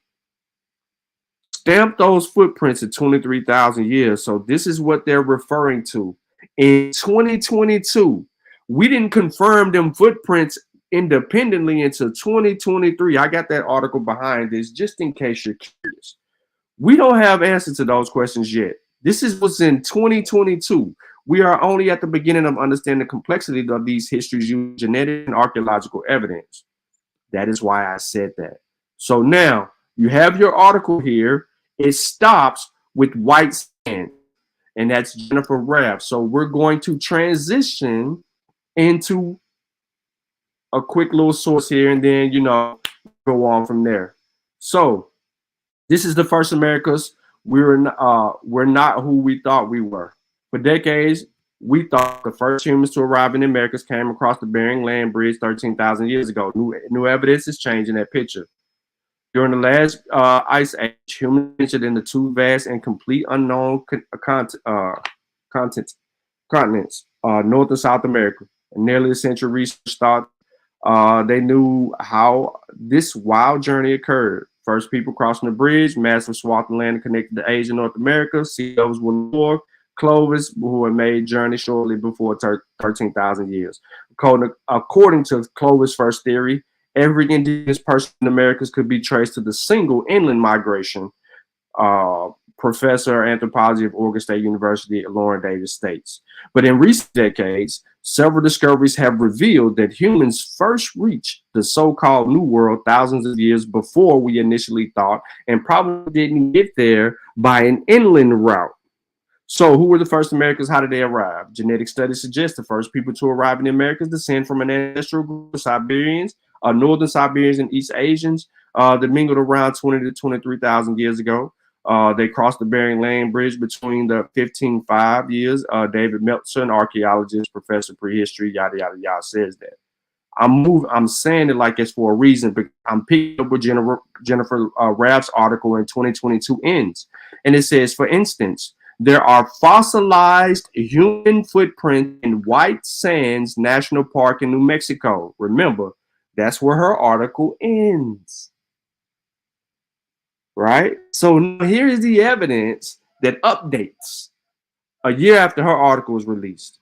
stamped those footprints at 23,000 years. So this is what they're referring to. In 2022, we didn't confirm them footprints independently until 2023. I got that article behind this just in case you're curious. We don't have answers to those questions yet. This is what's in 2022. We are only at the beginning of understanding the complexity of these histories using genetic and archaeological evidence. That is why I said that. So now you have your article here. It stops with White Sand, and that's Jennifer Raff. So we're going to transition into a quick little source here, and then, go on from there. So this is the first Americas. We're not who we thought we were. For decades, we thought the first humans to arrive in the Americas came across the Bering Land Bridge 13,000 years ago. New evidence is changing that picture. During the last ice age, humans ventured into two vast and complete unknown continents, North and South America. And nearly a century research thought they knew how this wild journey occurred. First people crossing the bridge, massive swath of land connected to Asia, North America. Seals were north. Clovis, who had made journey shortly before 13,000 years. According to Clovis' first theory, every indigenous person in the Americas could be traced to the single inland migration. Professor of anthropology of Oregon State University, Lauren Davis states. But in recent decades, several discoveries have revealed that humans first reached the so-called New World thousands of years before we initially thought, and probably didn't get there by an inland route. So who were the first Americans? How did they arrive? Genetic studies suggest the first people to arrive in the Americas descend from an ancestral group of Siberians, Northern Siberians and East Asians that mingled around 20 to 23,000 years ago. They crossed the Bering Land Bridge between the 1505 years. David Meltzer, an archaeologist, professor of prehistory, yada, yada, yada, says that. I'm saying it like it's for a reason, but I'm picking up with Jennifer Raff's article in 2022 ends. And it says, for instance, there are fossilized human footprints in White Sands National Park in New Mexico. Remember, that's where her article ends. Right? So now here is the evidence that updates a year after her article was released.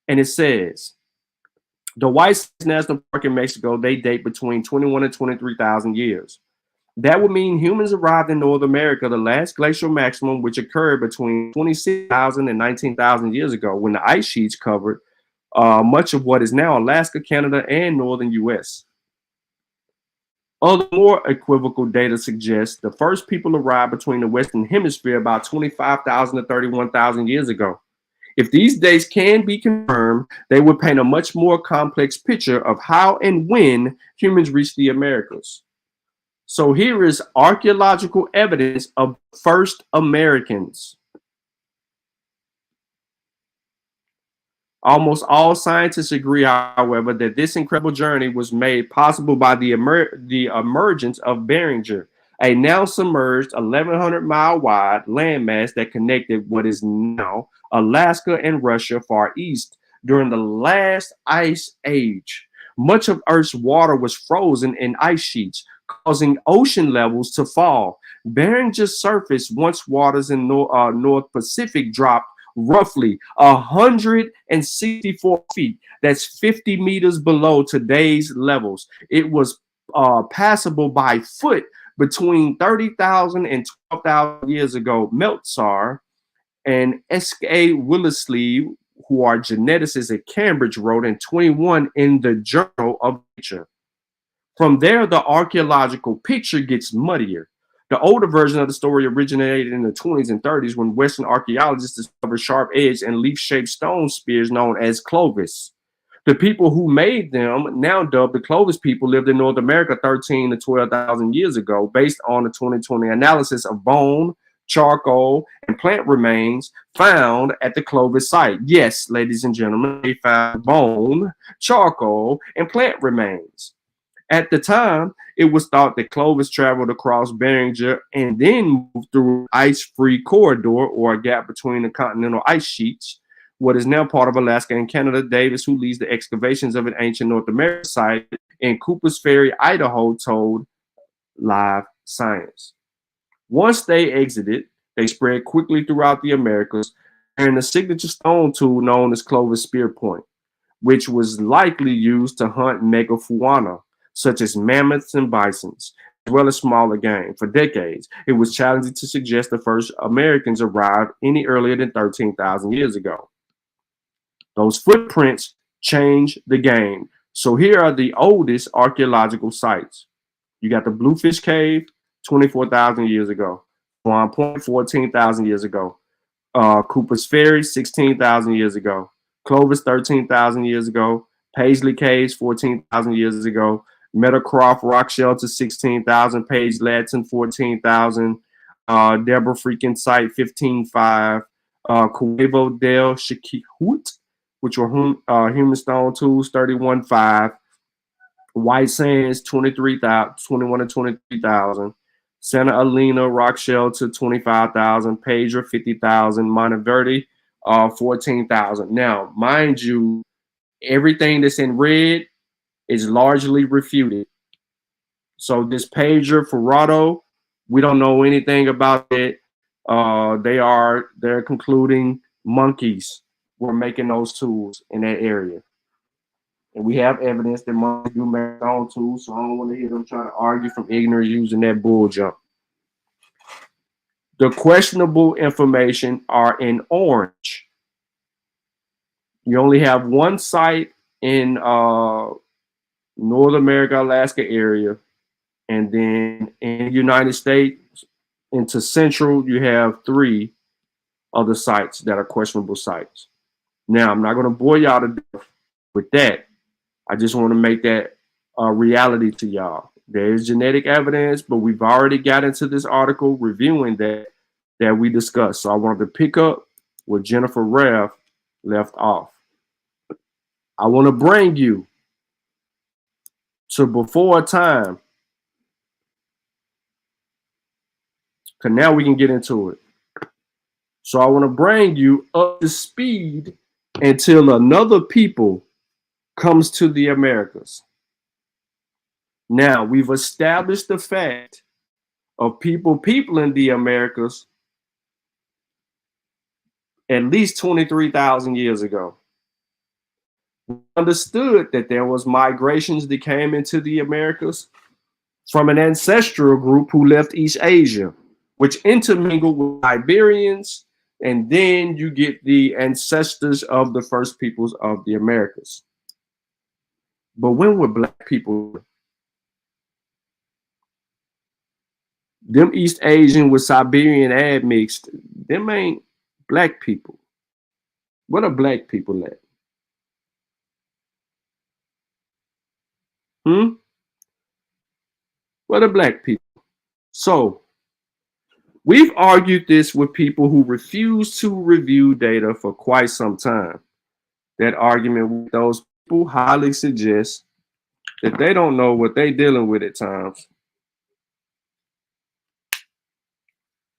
And it says, the White Sands National Park in Mexico, they date between 21 and 23,000 years. That would mean humans arrived in North America, the last glacial maximum, which occurred between 26,000 and 19,000 years ago, when the ice sheets covered much of what is now Alaska, Canada, and northern U.S. Other more equivocal data suggests the first people arrived between the Western Hemisphere about 25,000 to 31,000 years ago. If these dates can be confirmed, they would paint a much more complex picture of how and when humans reached the Americas. So here is archaeological evidence of first Americans. Almost all scientists agree, however, that this incredible journey was made possible by the emergence of Beringer, a now submerged 1,100-mile wide landmass that connected what is now Alaska and Russia far east during the last ice age. Much of Earth's water was frozen in ice sheets, causing ocean levels to fall. Beringer's surface, once waters in North Pacific, dropped roughly 164 feet. That's 50 meters below today's levels. It was passable by foot between 30,000 and 12,000 years ago. Meltzar and S.K. Willersleeve, who are geneticists at Cambridge, wrote in 21 in the Journal of Nature. From there, the archaeological picture gets muddier. The older version of the story originated in the 20s and 30s when Western archaeologists discovered sharp-edged and leaf-shaped stone spears known as Clovis. The people who made them, now dubbed the Clovis people, lived in North America 13 to 12,000 years ago, based on the 2020 analysis of bone, charcoal, and plant remains found at the Clovis site. Yes, ladies and gentlemen, they found bone, charcoal, and plant remains. At the time, it was thought that Clovis traveled across Beringer and then moved through an ice-free corridor, or a gap between the continental ice sheets, what is now part of Alaska and Canada. Davis, who leads the excavations of an ancient North American site in Cooper's Ferry, Idaho, told Live Science. Once they exited, they spread quickly throughout the Americas, carrying a signature stone tool known as Clovis Spear Point, which was likely used to hunt megafauna, such as mammoths and bisons, as well as smaller game. For decades, it was challenging to suggest the first Americans arrived any earlier than 13,000 years ago. Those footprints changed the game. So here are the oldest archaeological sites. You got the Bluefish Cave, 24,000 years ago. Swan Point, 14,000 years ago. Cooper's Ferry, 16,000 years ago. Clovis, 13,000 years ago. Paisley Caves, 14,000 years ago. Meadowcroft Rock Shelter, 16,000. Page Ladson, 14,000. Deborah Freaking Site, 15,500. Cuevo del Chiquihut, which were human stone tools, 31,500. White Sands, 23,000, 21 to 23,000. Santa Elena Rock Shelter, 25,000. Pedra, 50,000. Monteverde, 14,000. Now, mind you, everything that's in red is largely refuted. So this Pedra Ferrado, we don't know anything about it. They're concluding monkeys were making those tools in that area. And we have evidence that monkeys do make their own tools, so I don't want to hear them try to argue from ignorance using that bull jump. The questionable information are in orange. You only have one site in North America, Alaska area, and then in the United States into Central, you have 3 other sites that are questionable sites. Now, I'm not going to bore y'all to death with that. I just want to make that a reality to y'all. There is genetic evidence, but we've already got into this article reviewing that we discussed. So I wanted to pick up where Jennifer Rev left off. I want to bring you to before time, because now we can get into it. So I want to bring you up to speed until another people comes to the Americas. Now, we've established the fact of people in the Americas at least 23,000 years ago. We understood that there was migrations that came into the Americas from an ancestral group who left East Asia, which intermingled with Iberians, And then you get the ancestors of the first peoples of the Americas. But when were black people? Them East Asian with Siberian admixed, them ain't black people. What are black people at? What are black people? So we've argued this with people who refuse to review data for quite some time. That argument with those people highly suggests that they don't know what they're dealing with at times.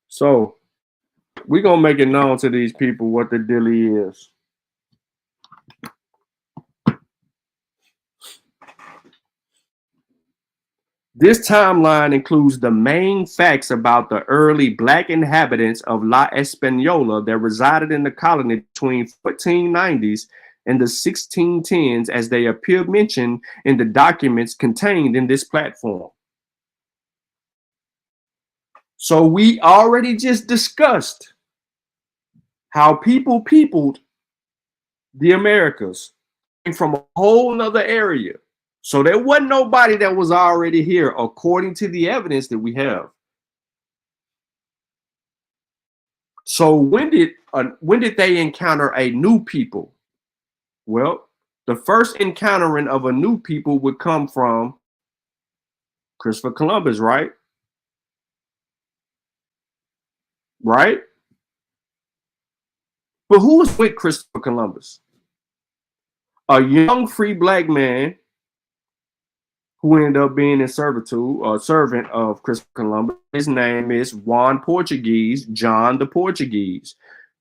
So we're going to make it known to these people what the deal is. This timeline includes the main facts about the early black inhabitants of La Española that resided in the colony between 1490s and the 1610s as they appear mentioned in the documents contained in this platform. So we already just discussed how people peopled the Americas from a whole nother area. So there wasn't nobody that was already here, according to the evidence that we have. So when did they encounter a new people? Well, the first encountering of a new people would come from Christopher Columbus, right? Right? But who was with Christopher Columbus? A young free black man who ended up being in servitude or servant of Christopher Columbus. His name is John the Portuguese.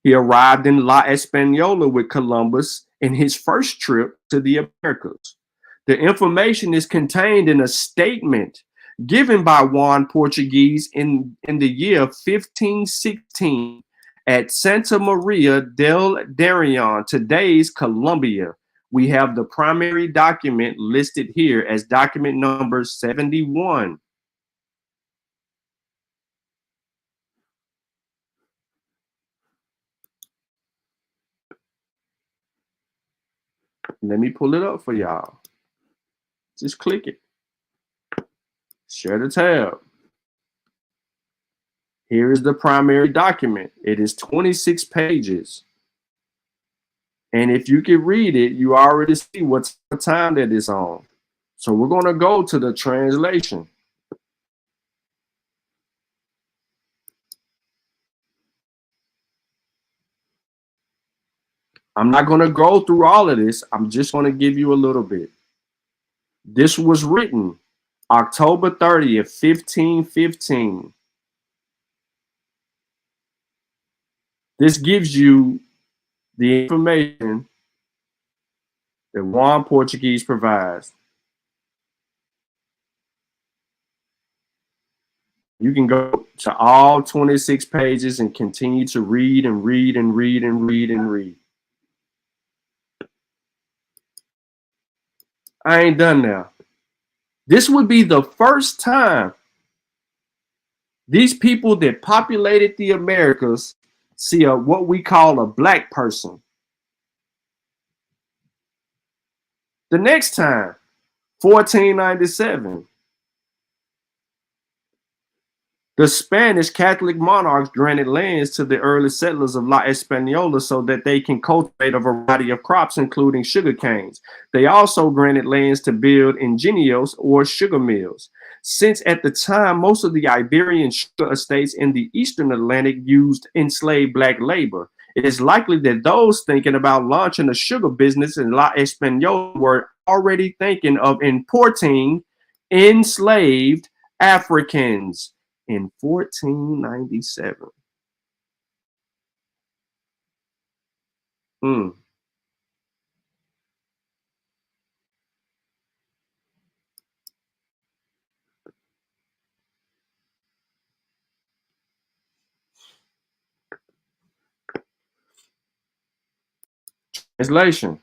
He arrived in La Española with Columbus in his first trip to the Americas. The information is contained in a statement given by Juan Portuguese in the year 1516 at Santa Maria del Darien, today's Colombia. We have the primary document listed here as document number 71. Let me pull it up for y'all. Just click it. Share the tab. Here is the primary document. It is 26 pages. And if you can read it, you already see what time that it's on. So we're going to go to the translation. I'm not going to go through all of this. I'm just going to give you a little bit. This was written October 30th, 1515. This gives you the information that Juan Portuguese provides. You can go to all 26 pages and continue to read and read and read and read and read. I ain't done now. This would be the first time these people that populated the Americas see what we call a black person. The next time, 1497, the Spanish Catholic monarchs granted lands to the early settlers of La Española so that they can cultivate a variety of crops, including sugar canes. They also granted lands to build ingenios or sugar mills. Since at the time, most of the Iberian sugar estates in the Eastern Atlantic used enslaved black labor, it is likely that those thinking about launching a sugar business in La Española were already thinking of importing enslaved Africans in 1497. Translation.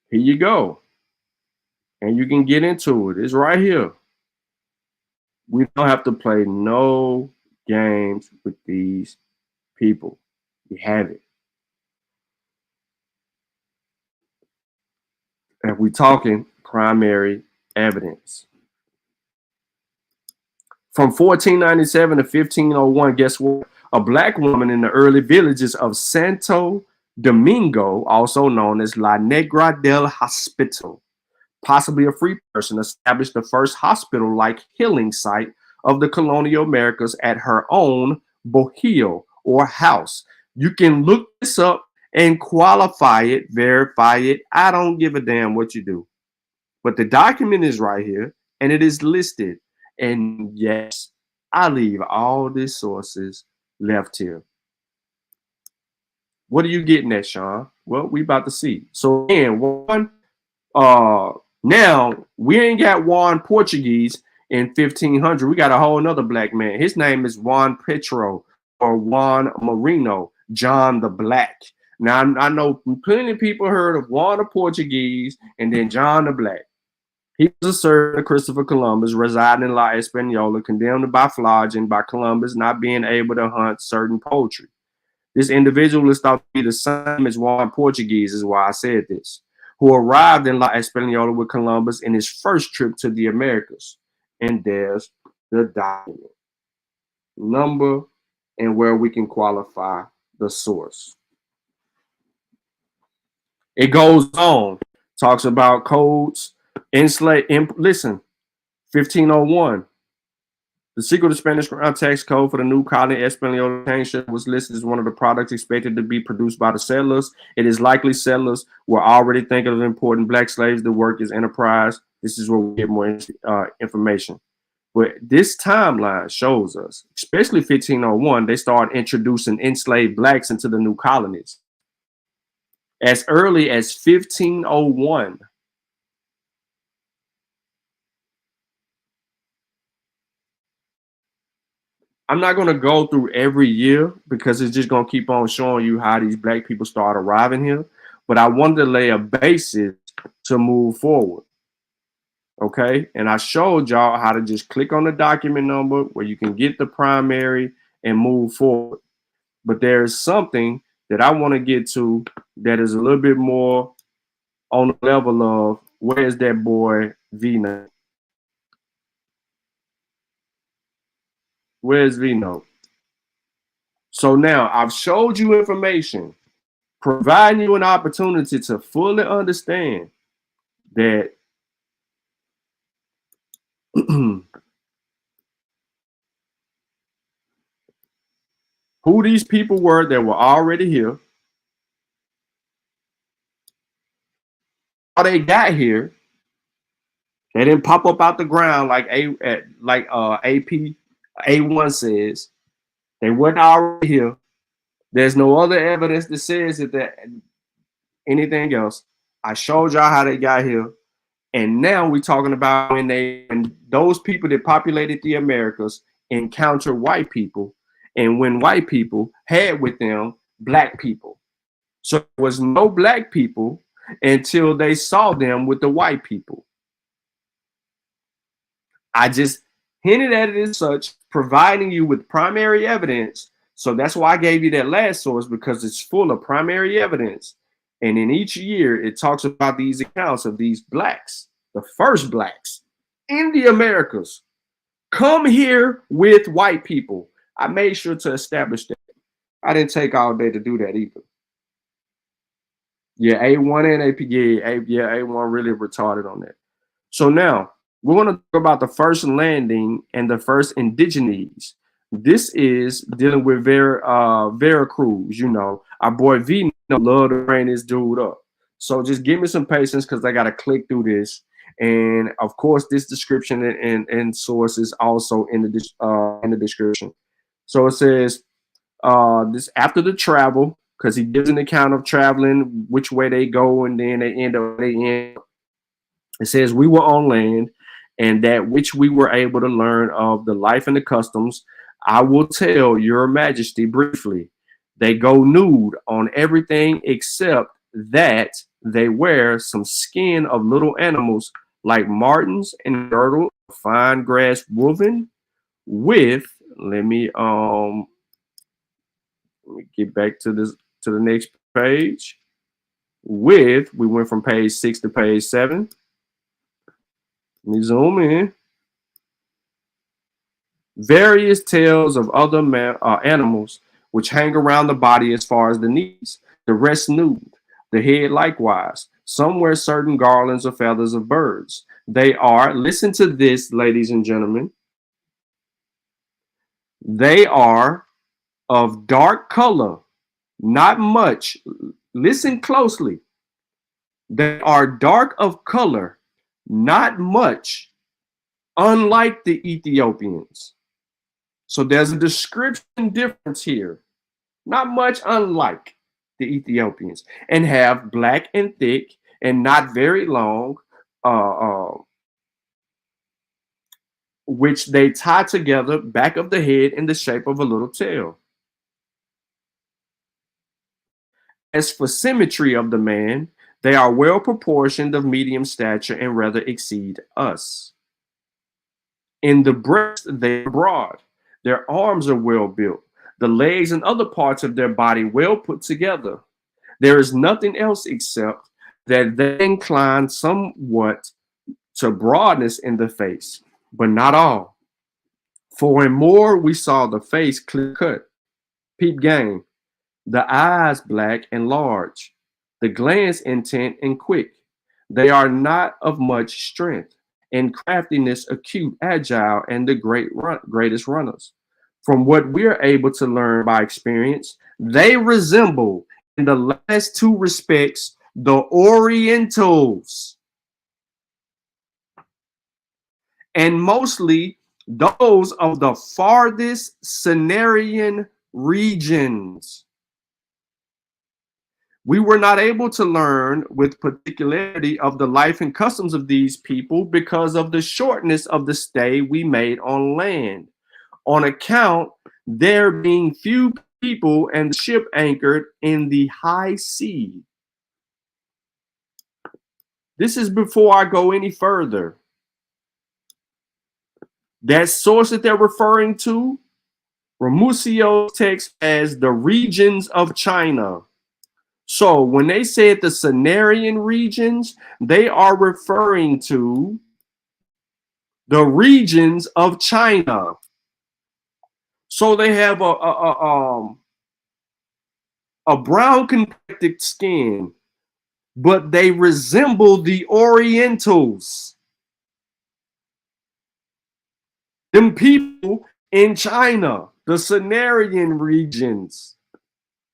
Here you go. And you can get into it. It's right here. We don't have to play no games with these people. You have it. And we're talking primary evidence. From 1497 to 1501, guess what? A black woman in the early villages of Santo Domingo, also known as La Negra del Hospital, possibly a free person, established the first hospital-like healing site of the colonial Americas at her own bohío or house. You can look this up and qualify it, verify it. I don't give a damn what you do. But the document is right here and it is listed. And yes, I leave all these sources left here. What are you getting at, Sean? Well, we about to see. So again, now we ain't got Juan Portuguese in 1500. We got a whole another black man. His name is Juan Petro or Juan Marino, John the Black. Now I know plenty of people heard of Juan the Portuguese and then John the Black. He was a servant of Christopher Columbus, residing in La Española, condemned by flogging by Columbus not being able to hunt certain poultry. This individual is thought to be the same as Juan Portuguese, is why I said this, who arrived in La Española with Columbus in his first trip to the Americas. And there's the document number and where we can qualify the source. It goes on, talks about codes, listen, 1501. The secret of Spanish Crown tax code for the new colony Española was listed as one of the products expected to be produced by the settlers. It is likely settlers were already thinking of importing black slaves to work as enterprise. This is where we get more information. But this timeline shows us, especially 1501, they start introducing enslaved blacks into the new colonies. As early as 1501, I'm not going to go through every year because it's just going to keep on showing you how these black people start arriving here. But I wanted to lay a basis to move forward. Okay. And I showed y'all how to just click on the document number where you can get the primary and move forward. But there's something that I want to get to that is a little bit more on the level of where's that boy V-Note? Where's V-Note? So now I've showed you information, providing you an opportunity to fully understand that who these people were that were already here, how they got here. They didn't pop up out the ground like A1 says. They weren't already here. There's no other evidence that says that anything else. I showed y'all how they got here. And now we're talking about when those people that populated the Americas encountered white people, and when white people had with them black people. So there was no black people until they saw them with the white people. I just hinted at it as such, providing you with primary evidence. So that's why I gave you that last source, because it's full of primary evidence. And in each year, it talks about these accounts of these blacks, the first blacks in the Americas, come here with white people. I made sure to establish that. I didn't take all day to do that either. Yeah, A1 and AP, yeah, A1 really retarded on that. So now we're going to talk about the first landing and the first indigenes. This is dealing with Veracruz. You know, our boy V love to bring this dude up. So just give me some patience because I got to click through this. And of course, this description and source is also in the description. So it says this after the travel, because he gives an account of traveling, which way they go, and then they end up. It says we were on land, and that which we were able to learn of the life and the customs, I will tell your majesty briefly. They go nude on everything except that they wear some skin of little animals like martens and girdle of fine grass woven with let me get back to the next page. We went from page 6 to page 7. Let me zoom in. Various tails of other animals which hang around the body as far as the knees, the rest nude, the head likewise. Some wear certain garlands or feathers of birds. They are, listen to this, ladies and gentlemen, they are of dark color, not much. Listen closely. They are dark of color, not much, unlike the Ethiopians. So there's a description difference here. Not much unlike the Ethiopians, and have black and thick and not very long, which they tie together back of the head in the shape of a little tail. As for symmetry of the man, they are well proportioned, of medium stature, and rather exceed us. In the breast they are broad, their arms are well built, the legs and other parts of their body well put together. There is nothing else except that they incline somewhat to broadness in the face, but not all. For in more we saw the face clear cut, peep game, the eyes black and large, the glance intent and quick. They are not of much strength, and craftiness acute, agile, and the greatest runners. From what we are able to learn by experience, they resemble in the last two respects the Orientals, and mostly those of the farthest Cenarian regions. We were not able to learn with particularity of the life and customs of these people because of the shortness of the stay we made on land, on account there being few people and the ship anchored in the high sea. This is before I go any further. That source that they're referring to, Ramusio's text, as the regions of China. So when they said the Cenarian regions, they are referring to the regions of China. So they have a brown complected skin, but they resemble the Orientals. Them people in China, the Cenarian regions.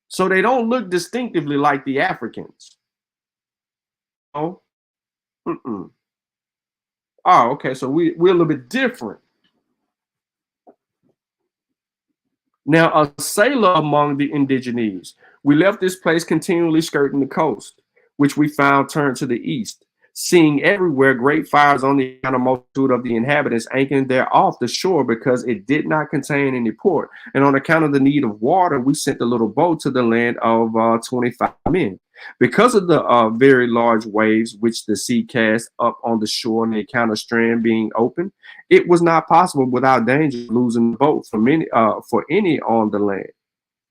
So they don't look distinctively like the Africans. Oh, oh, okay. So we're a little bit different. Now, a sailor among the indigenes, we left this place continually skirting the coast, which we found turned to the east, seeing everywhere great fires on the account of multitude of the inhabitants anchoring there off the shore, because it did not contain any port. And on account of the need of water, we sent the little boat to the land of 25 men. Because of the very large waves which the sea cast up on the shore, and the account of strand being open, it was not possible without danger of losing the boat for any on the land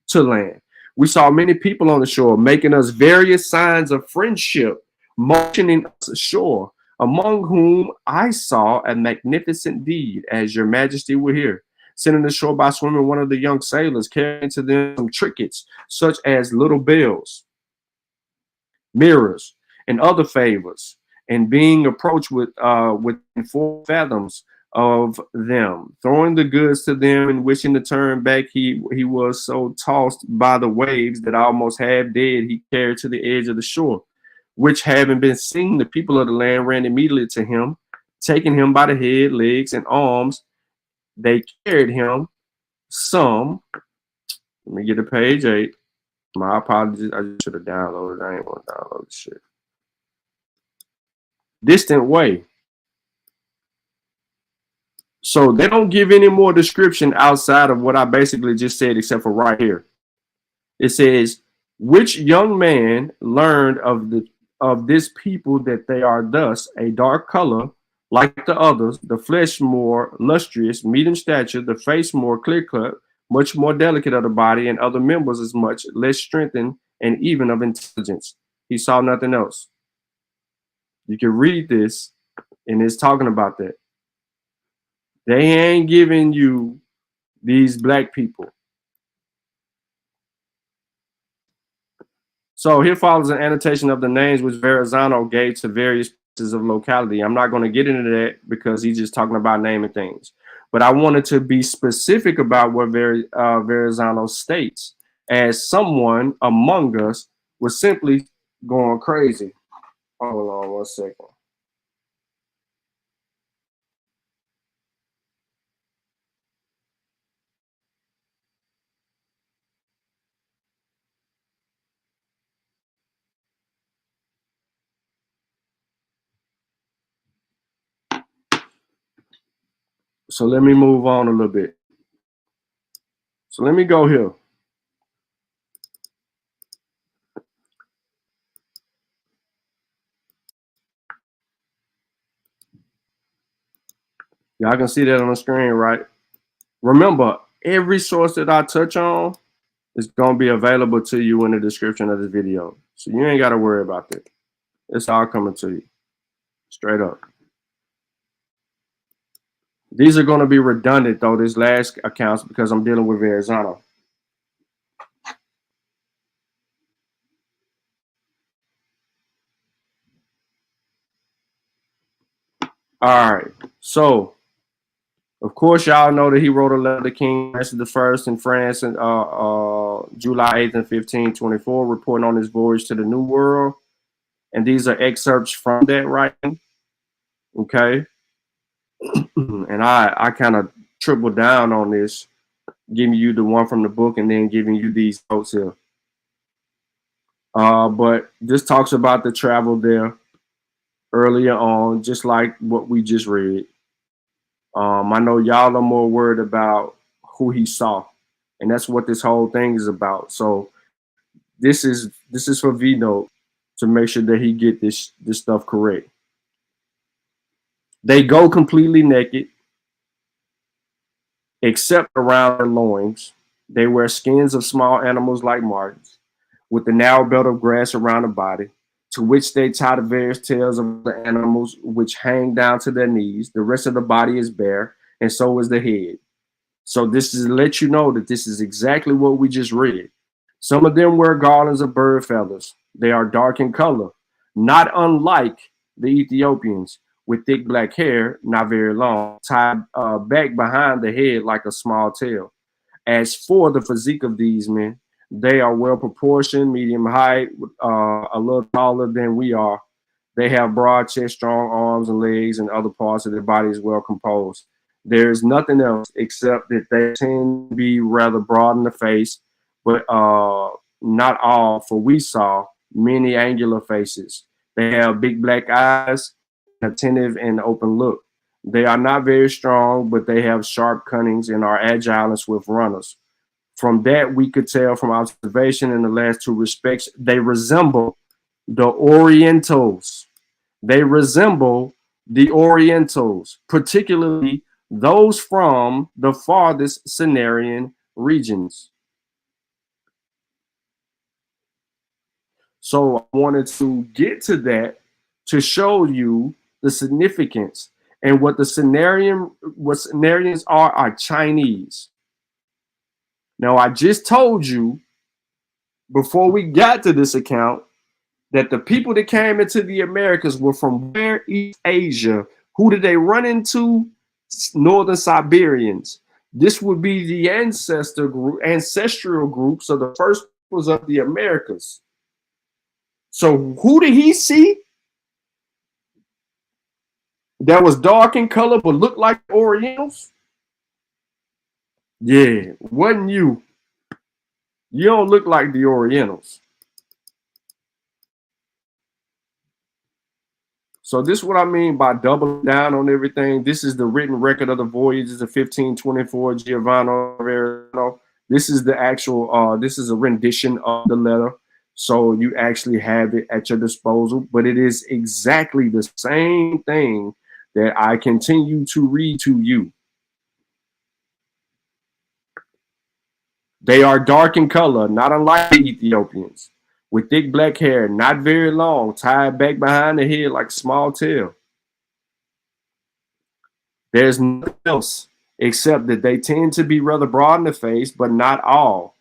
to land. We saw many people on the shore, making us various signs of friendship, motioning us ashore, among whom I saw a magnificent deed, as your majesty will hear. Sending ashore by swimming one of the young sailors, carrying to them some trinkets, such as little bells, mirrors, and other favors, and being approached within 4 fathoms of them, throwing the goods to them, and wishing to turn back, he was so tossed by the waves that almost half dead he carried to the edge of the shore, which having been seen, the people of the land ran immediately to him, taking him by the head, legs, and arms. They carried him some. Let me get to page 8. My apologies. I just should have downloaded. I ain't want to download this shit. Distant way. So they don't give any more description outside of what I basically just said, except for right here. It says, which young man learned of this people that they are thus a dark color, Like the others, the flesh more lustrous, medium stature, the face more clear-cut, much more delicate of the body, and other members as much less strengthened and even of intelligence. He saw nothing else. You can read this, and it's talking about that. They ain't giving you these black people. So here follows an annotation of the names which Verrazano gave to various places of locality. I'm not going to get into that because he's just talking about naming things. But I wanted to be specific about what Verrazano states, as someone among us was simply going crazy. Hold on 1 second. So let me move on a little bit. So let me go here. Y'all can see that on the screen, right? Remember, every source that I touch on is going to be available to you in the description of this video. So you ain't got to worry about that. It's all coming to you. Straight up. These are going to be redundant, though, this last accounts, because I'm dealing with Verrazano. All right. So, of course, y'all know that he wrote a letter to King Francis I in France in July 8th and 1524, reporting on his voyage to the New World. And these are excerpts from that writing. Okay. And I kind of tripled down on this, giving you the one from the book and then giving you these notes here. But this talks about the travel there earlier on, just like what we just read. I know y'all are more worried about who he saw, and that's what this whole thing is about. So this is for Vino to make sure that he get this stuff correct. They go completely naked, except around their loins. They wear skins of small animals like martens, with the narrow belt of grass around the body, to which they tie the various tails of the animals, which hang down to their knees. The rest of the body is bare, and so is the head. So this is to let you know that this is exactly what we just read. Some of them wear garlands of bird feathers. They are dark in color, not unlike the Ethiopians, with thick black hair, not very long, tied back behind the head like a small tail. As for the physique of these men, they are well proportioned, medium height, a little taller than we are. They have broad chest, strong arms and legs, and other parts of their body is well composed. There's nothing else except that they tend to be rather broad in the face, but not all, for we saw many angular faces. They have big black eyes, attentive and open look. They are not very strong, but they have sharp cunnings and are agile and swift runners. From that, we could tell from observation in the last two respects, they resemble the Orientals. They resemble the Orientals, particularly those from the farthest Cenarian regions. So I wanted to get to that to show you the significance and what Cenarians are Chinese. Now, I just told you before we got to this account that the people that came into the Americas were from where? East Asia. Who did they run into? Northern Siberians. This would be the ancestral groups of the first peoples of the Americas. So who did he see that was dark in color but looked like Orientals? Yeah, wasn't you. You don't look like the Orientals. So this is what I mean by doubling down on everything. This is the written record of the voyages of 1524, Giovanni Verrazano. This is the actual, this is a rendition of the letter. So you actually have it at your disposal, but it is exactly the same thing that I continue to read to you. They are dark in color, not unlike the Ethiopians, with thick black hair, not very long, tied back behind the head like a small tail. There's nothing else except that they tend to be rather broad in the face, but not all.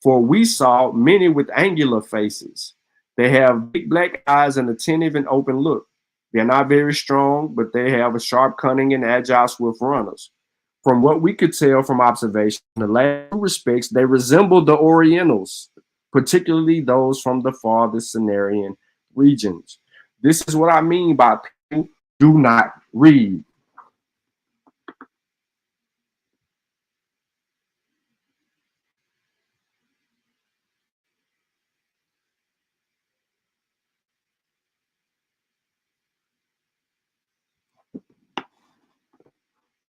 For we saw many with angular faces. They have big black eyes and attentive and open look. They're not very strong, but they have a sharp, cunning, and agile, swift runners. From what we could tell from observation, in the last two respects, they resemble the Orientals, particularly those from the farthest Scenarian regions. This is what I mean by people do not read.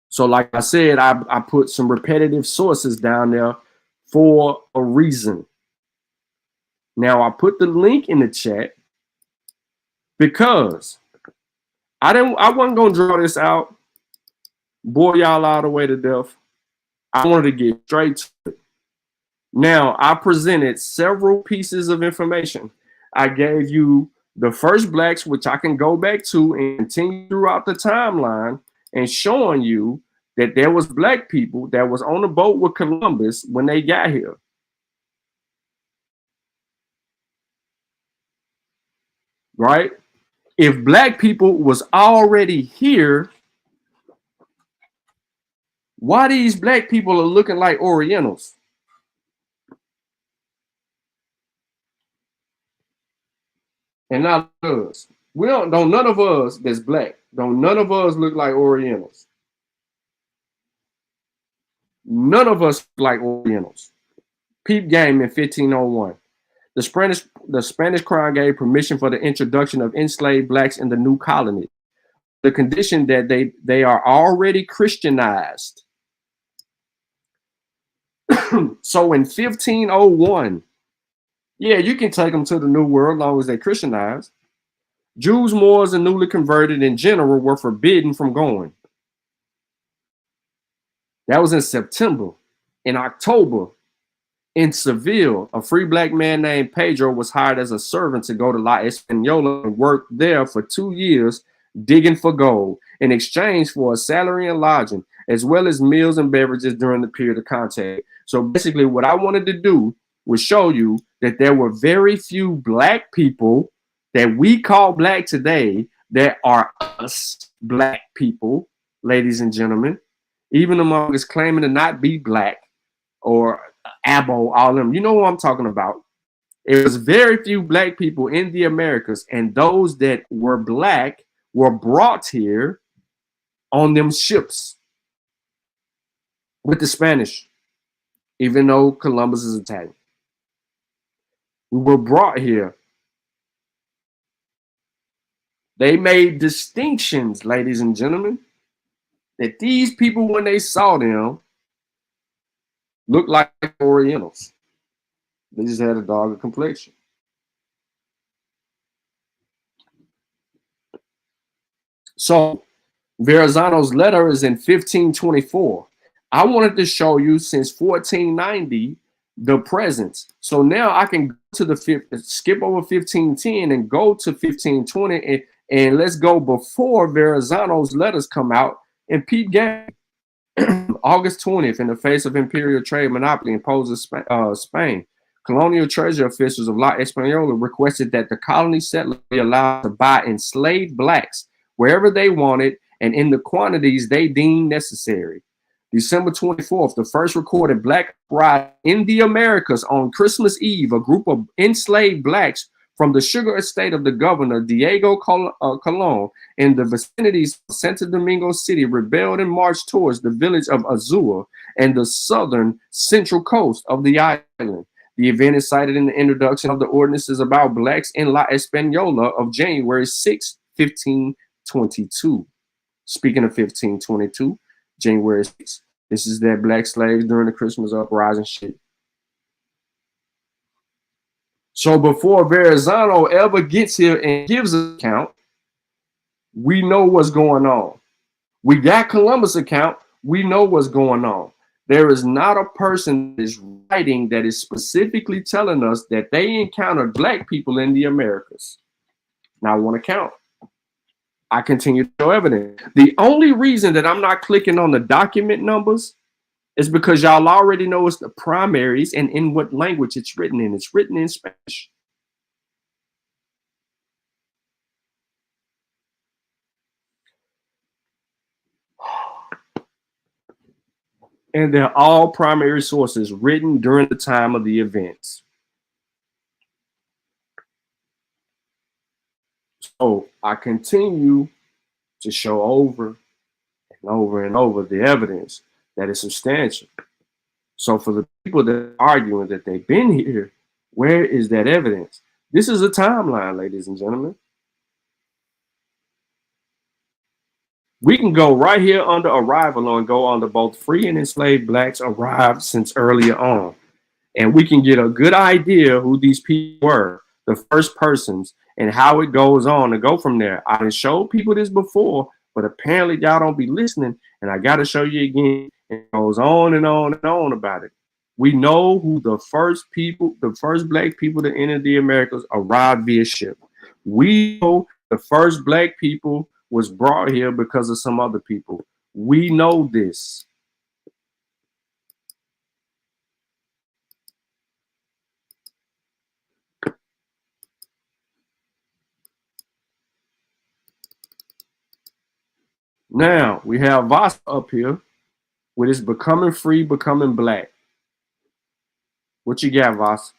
So like I said, I put some repetitive sources down there for a reason. Now I put the link in the chat because I wasn't gonna draw this out, bore y'all all the way to death. I wanted to get straight to it. Now I presented several pieces of information. I gave you the first blacks, which I can go back to and continue throughout the timeline and showing you that there was black people that was on the boat with Columbus when they got here. Right? If black people was already here, why these black people are looking like Orientals? And not us. We don't none of us that's black. Don't none of us look like Orientals. None of us look like Orientals. Peep game in 1501. The Spanish crown gave permission for the introduction of enslaved blacks in the new colony. The condition that they are already Christianized. So in 1501, yeah, you can take them to the New World as long as they're Christianized. Jews, Moors, and newly converted in general were forbidden from going. That was in September. In October, in Seville, a free black man named Pedro was hired as a servant to go to La Española and work there for 2 years digging for gold in exchange for a salary and lodging, as well as meals and beverages during the period of contact. So basically what I wanted to do was show you that there were very few black people that we call black today that are us black people, ladies and gentlemen, even among us claiming to not be black or Abo, all of them. You know what I'm talking about. It was very few black people in the Americas, and those that were black were brought here on them ships with the Spanish, even though Columbus is Italian. We were brought here. They made distinctions, ladies and gentlemen, that these people, when they saw them, looked like Orientals. They just had a darker complexion. So Verrazano's letter is in 1524. I wanted to show you since 1490 the presence. So now I can go to the skip over 1510 and go to 1520 and let's go before Verrazano's letters come out and peep game. August 20th, in the face of imperial trade monopoly imposed on Spain, colonial treasury officials of La Española requested that the colony settlers be allowed to buy enslaved blacks wherever they wanted and in the quantities they deemed necessary. December 24th, the first recorded black ride in the Americas on Christmas Eve, a group of enslaved blacks from the sugar estate of the governor, Diego Colon, in the vicinities of Santo Domingo City, rebelled and marched towards the village of Azua and the southern central coast of the island. The event is cited in the introduction of the ordinances about blacks in La Española of January 6, 1522. Speaking of 1522, January 6th. This is that black slaves during the Christmas uprising shit. So before Verrazano ever gets here and gives an account, We know what's going on. We got Columbus account. We know what's going on. There is not a person that is writing that is specifically telling us that they encountered black people in the Americas. Now I want to count. I continue to show evidence. The only reason that I'm not clicking on the document numbers is because y'all already know it's the primaries and in what language it's written in. It's written in Spanish. And they're all primary sources written during the time of the events. So I continue to show over and over and over the evidence that is substantial. So for the people that are arguing that they've been here, where is that evidence? This is a timeline, ladies and gentlemen. We can go right here under arrival and go under both free and enslaved blacks arrived since earlier on. And we can get a good idea who these people were, the first persons, and how it goes on and go from there. I done showed people this before, but apparently y'all don't be listening, and I got to show you again. It goes on and on and on about it. We know who the first people, the first black people to enter the Americas arrived via ship. We know the first black people was brought here because of some other people. We know this. Now we have Voss up here with his becoming free, becoming black. What you got, Voss?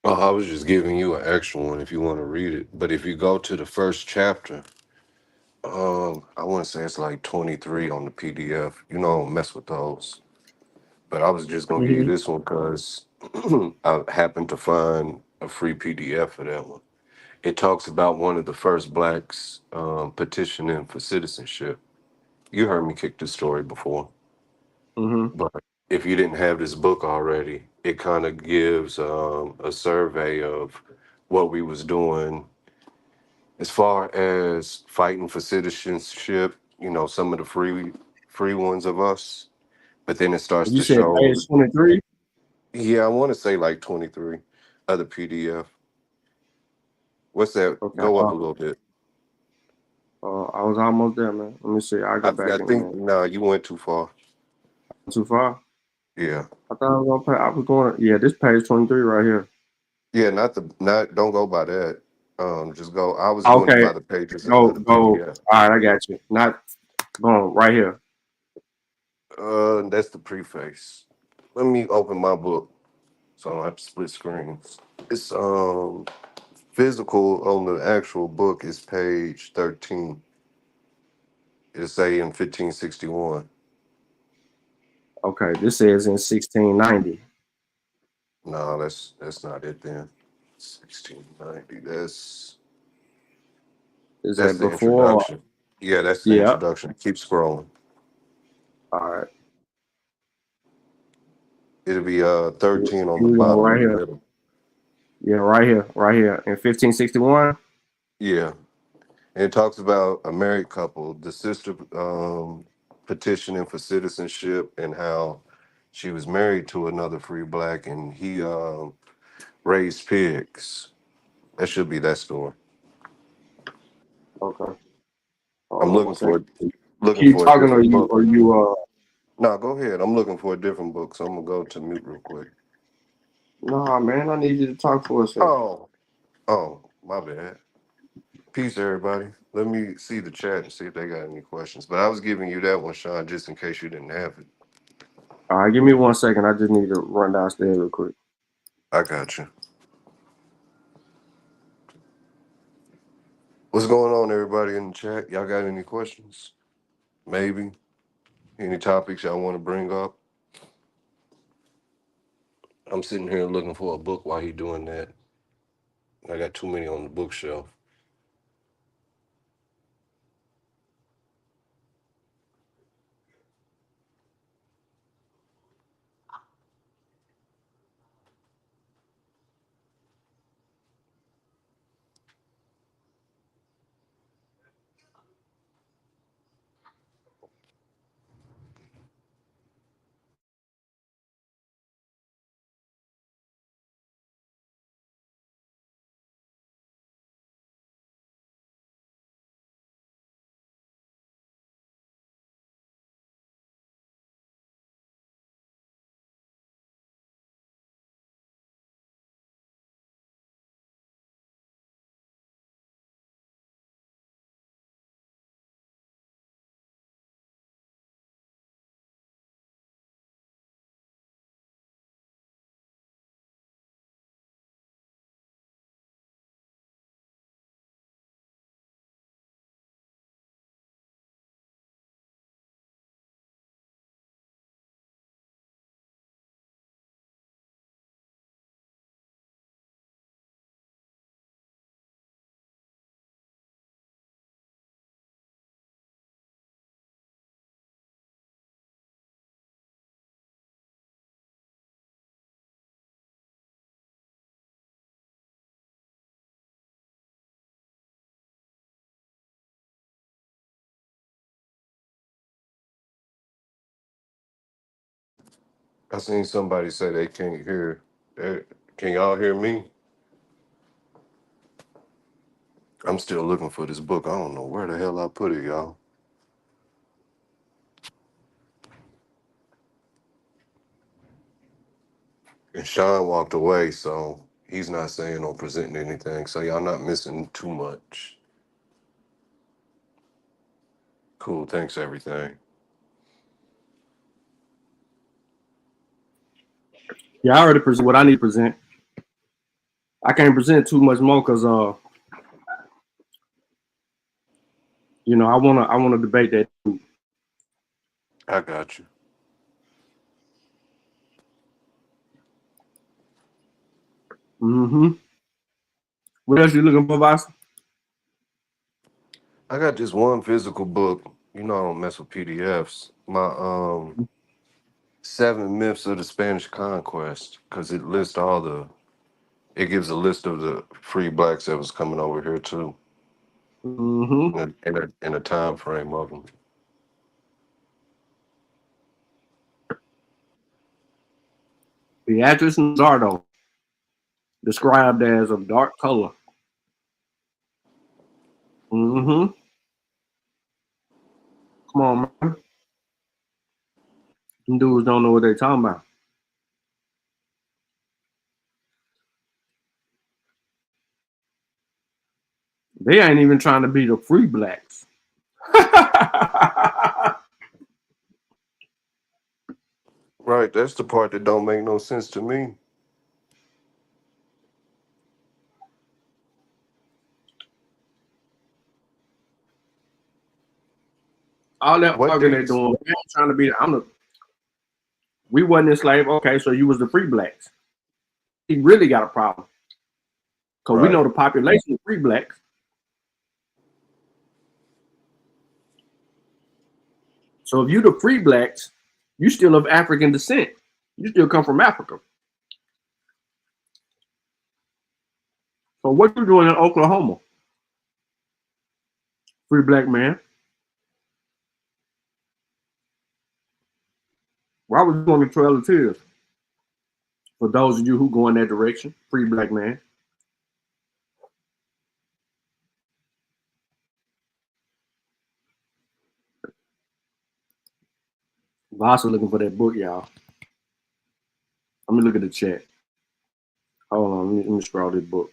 Oh, I was just giving you an extra one if you want to read it. But if you go to the first chapter, I want to say it's like 23 on the PDF. You know, I don't mess with those. But I was just gonna give you this one because I happened to find a free PDF for that one. It talks about one of the first blacks petitioning for citizenship. You heard me kick this story before, but if you didn't have this book already, it kind of gives a survey of what we was doing as far as fighting for citizenship. You know, some of the free ones of us, but then it starts You to said show. page 23? Yeah, I want to say like 23 other PDF. What's that? Okay. Go up a little bit. I was almost there, man. Let me see. I'll go back I in a think minute. no, you went too far. Too far? Yeah. I thought I was going yeah, this page 23 right here. Yeah, not don't go by that. Just go. I was doing it Okay. by the pages of Go. the All PDF. right, I got you. Not boom, right here. That's the preface. Let me open my book so I don't have to split screens. It's physical on the actual book is page 13. It'll say in 1561. Okay, this says in 1690. No, that's not it then. 1690. Is That's that the before? introduction. Yeah, that's the Yeah. introduction. Keep scrolling. All right. It'll be 13 on the You go bottom right in the here. middle. Yeah, right here. Right here. In 1561. Yeah. And it talks about a married couple, the sister petitioning for citizenship and how she was married to another free black and he raised pigs. That should be that story. Okay. I'm Hold on one second. looking Keep for a talking or different you book. No, go ahead. I'm looking for a different book, so I'm gonna go to mute real quick. nah, man, I need you to talk for a second. Oh, my bad. Peace, everybody. Let me see the chat and see if they got any questions. But I was giving you that one, Sean, just in case you didn't have it. All right, give me 1 second. I just need to run downstairs real quick. I got you. What's going on, everybody in the chat? Y'all got any questions? Maybe any topics y'all want to bring up? I'm sitting here looking for a book while he doing that. I got too many on the bookshelf. I seen somebody say they can't hear. Can y'all hear me? I'm still looking for this book. I don't know where the hell I put it, y'all. And Sean walked away, so he's not saying or presenting anything. So y'all not missing too much. Cool. Thanks, everything. Yeah, I already present what I need to present. I can't present too much more because you know, I wanna debate that. I got you. Mm-hmm. What else you looking for, Boss? I got this one physical book. You know I don't mess with PDFs. My 7 Myths of the Spanish Conquest, because it gives a list of the free blacks that was coming over here too, Mm-hmm. in a time frame of them. Beatrice Nazardo, described as of dark color. Mm-hmm. Come on, man. Them dudes don't know what they're talking about. They ain't even trying to be the free blacks. Right, that's the part that don't make no sense to me. All that What arguing they dates? doing, they ain't trying to be. We wasn't enslaved. Okay, so you was the free blacks. He really got a problem because we know Right, the population of free blacks. So if you the free blacks, you still of African descent. You still come from Africa. So what you doing in Oklahoma, free black man? Why was you on the Trail of Tears? For those of you who go in that direction, free black man. Vasa looking for that book, y'all. Let me look at the chat. Hold on, let me scroll this book.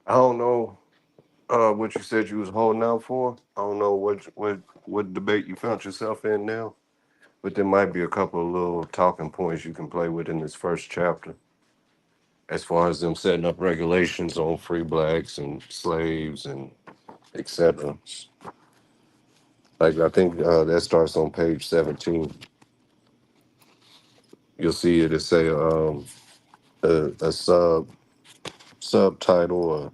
I don't know what you said you was holding out for. I don't know what debate you found yourself in now, but there might be a couple of little talking points you can play with in this first chapter, as far as them setting up regulations on free blacks and slaves and etc. Like I think that starts on page 17. You'll see it say a subtitle or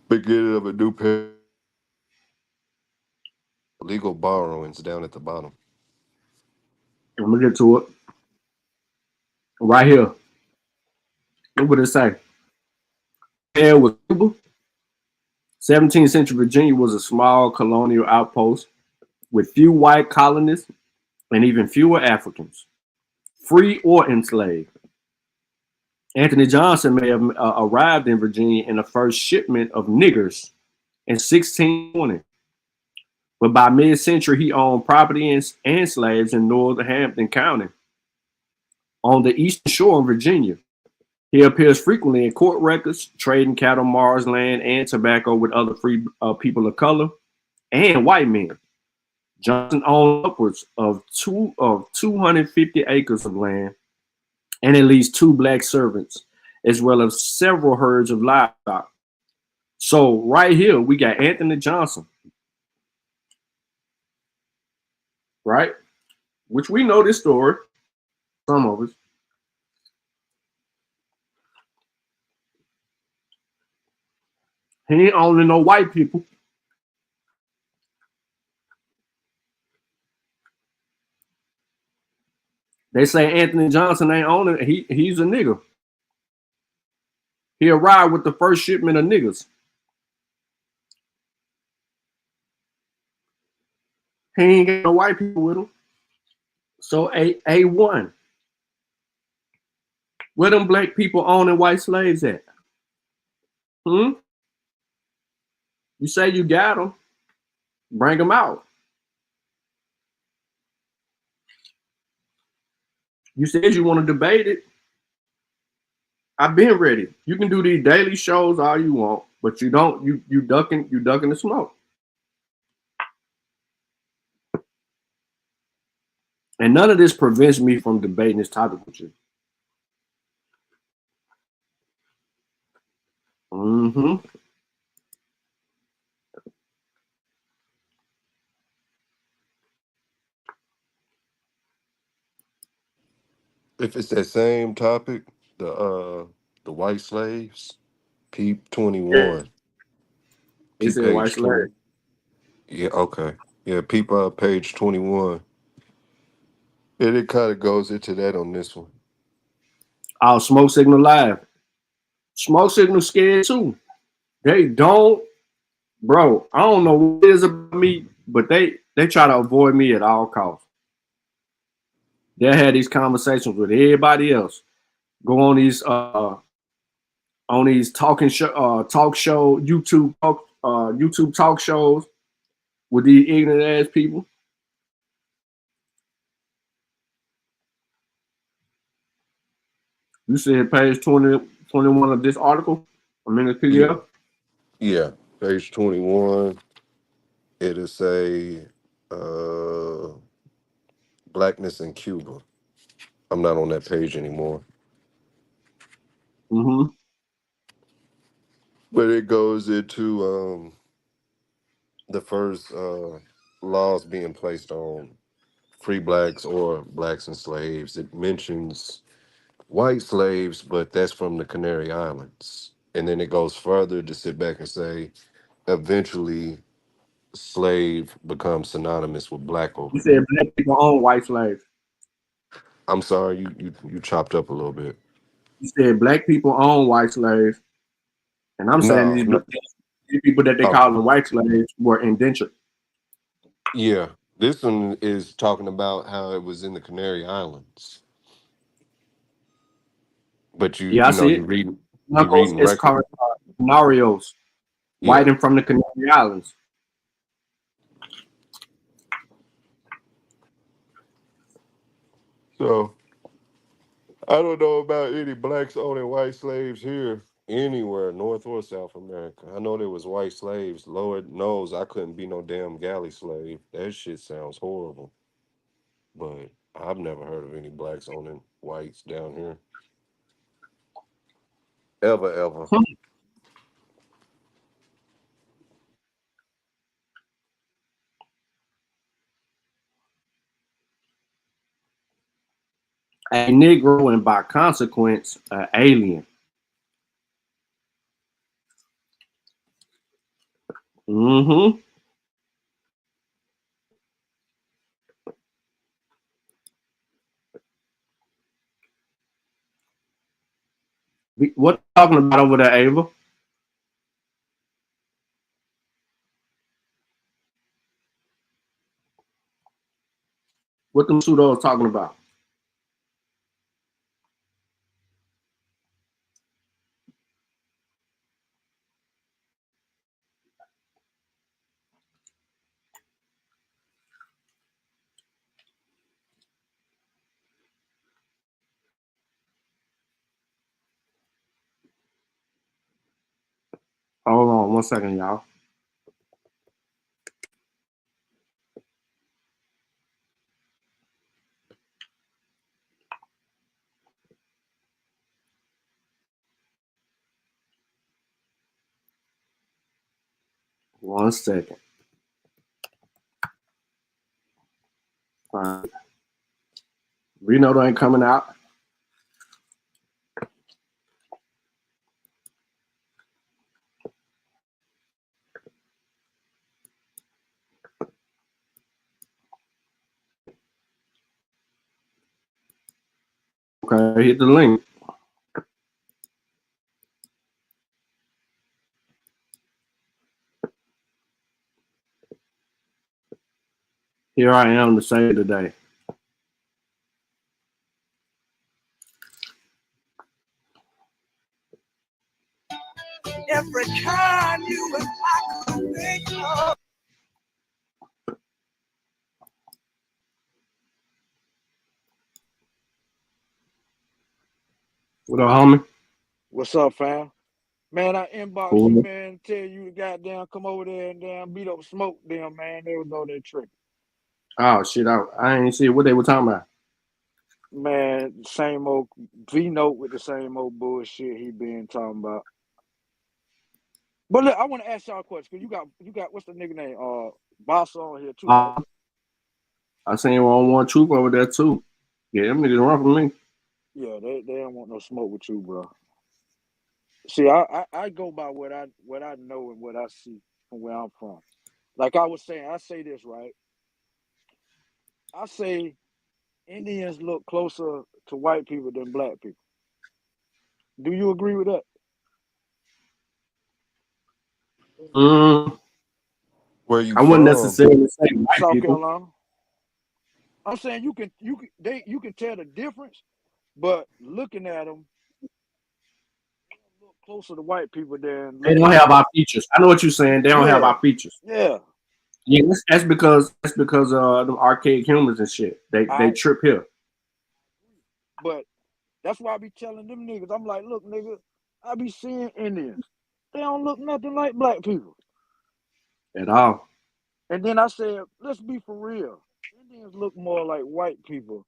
beginning of a new page. Legal borrowings down at the bottom. I'm gonna get to it right here. Look what it say. There was Cuba. 17th century Virginia was a small colonial outpost with few white colonists and even fewer Africans, free or enslaved. Anthony Johnson may have arrived in Virginia in the first shipment of niggers in 1620. But by mid-century, he owned property and slaves in Northampton County on the eastern shore of Virginia. He appears frequently in court records, trading cattle, Mars land, and tobacco with other free people of color and white men. Johnson owned upwards of 250 acres of land and at least 2 black servants, as well as several herds of livestock. So right here, we got Anthony Johnson, right? Which we know this story, some of us. He ain't owning no white people. They say Anthony Johnson ain't owning it. He's a nigger. He arrived with the first shipment of niggers. He ain't got no white people with him. So A1. Where them black people owning white slaves at? You say you got them. Bring them out. You said you want to debate it. I've been ready. You can do these daily shows all you want, but you don't. You ducking the smoke. And none of this prevents me from debating this topic with you. If it's that same topic, the white slaves, peep Yeah. 21, They peep said white page slave. 20. Yeah, okay. Yeah, peep page 21. And it kind of goes into that on this one. Our smoke signal live. Smoke signal scared too. They don't, bro. I don't know what it is about me, but they try to avoid me at all costs. They had these conversations with everybody else. Go on these talk show YouTube talk shows with these ignorant ass people. You said page 20, 21 of this article. I'm in the Yeah. PDF. Yeah. Page 21. It'll say blackness in Cuba. I'm not on that page anymore. But it goes into the first laws being placed on free blacks or blacks and slaves. It mentions white slaves, but that's from the Canary Islands. And then it goes further to sit back and say, eventually, slave becomes synonymous with black over You said here. black people own white slaves. I'm sorry, you chopped up a little bit. You said black people own white slaves, and I'm saying No, no. these people that they Oh, call them white slaves were indentured. yeah. This one is talking about how it was in the Canary Islands. But Yeah, I see it. you Knuckles reading is record. called Canarios, Yeah. white and from the Canary Islands. So I don't know about any blacks owning white slaves here anywhere, North or South America. I know there was white slaves. Lord knows I couldn't be no damn galley slave. That shit sounds horrible. But I've never heard of any blacks owning whites down here. Ever, ever. A Negro and by consequence, an alien. What talking about over there, Ava? What them pseudos talking about? Hold on 1 second, y'all. One second. Fine. Reno ain't coming out. Okay, hit the link. Here I am to say it today. Every time you and I could make love. What up, homie? What's up, fam? Man, I inboxed Cool. you, man, tell you to goddamn come over there and damn beat up smoke them, man. They was on there tripping. Oh shit, I ain't see what they were talking about. Man, same old V-Note with the same old bullshit he been talking about. But look, I want to ask y'all a question, because you got what's the nigga name? Boss on here too, right? I seen on One Truth over there too. Yeah, them niggas run from me. Yeah, they don't want no smoke with you, bro. See, I go by what I know and what I see from where I'm from. Like I was saying, I say this, right? I say Indians look closer to white people than black people. Do you agree with that? Where you I wouldn't from? necessarily say white South people. Carolina. I'm saying you can tell the difference, but looking at them, they look closer to white people than They don't have our features. I know what you're saying. They don't have our features. Yeah. Yeah, that's because the archaic humans and shit. They trip here. But that's why I be telling them niggas, I'm like, look, nigga, I be seeing Indians. They don't look nothing like black people. At all. And then I said, let's be for real. Indians look more like white people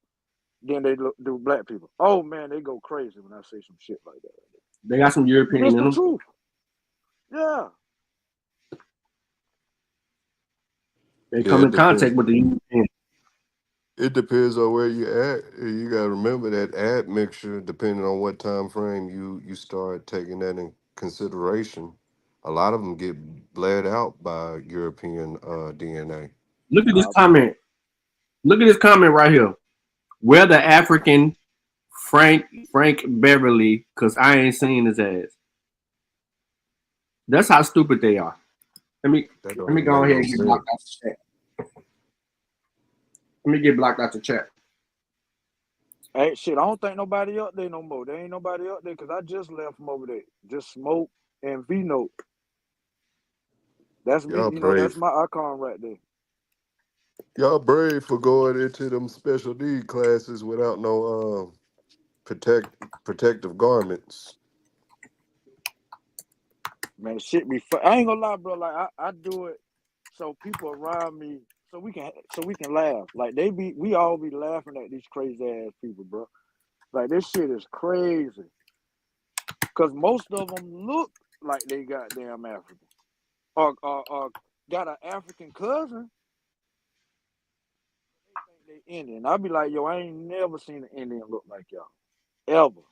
than they do black people. Oh man, they go crazy when I say some shit like that. They got some European in them. That's the truth. Yeah. They come in contact with the European. It depends on where you at. You gotta remember that admixture, depending on what time frame you start taking that in consideration. A lot of them get bled out by European DNA. Look at this comment. Look at this comment right here. Where the African Frank Beverly, because I ain't seen his ass. That's how stupid they are. Let me go ahead and get blocked out the chat. Let me get blocked out the chat. Hey, shit, I don't think nobody up there no more. There ain't nobody up there because I just left from over there. Just Smoke and V-Note. That's me. That's my icon right there. Y'all brave for going into them special need classes without no protective garments. Man, shit be fun. I ain't gonna lie, bro. Like I do it so people around me so we can laugh. Like we all be laughing at these crazy ass people, bro. Like this shit is crazy. Cause most of them look like they goddamn African, or got an African cousin. They think they Indian. I be like, yo, I ain't never seen an Indian look like y'all, ever.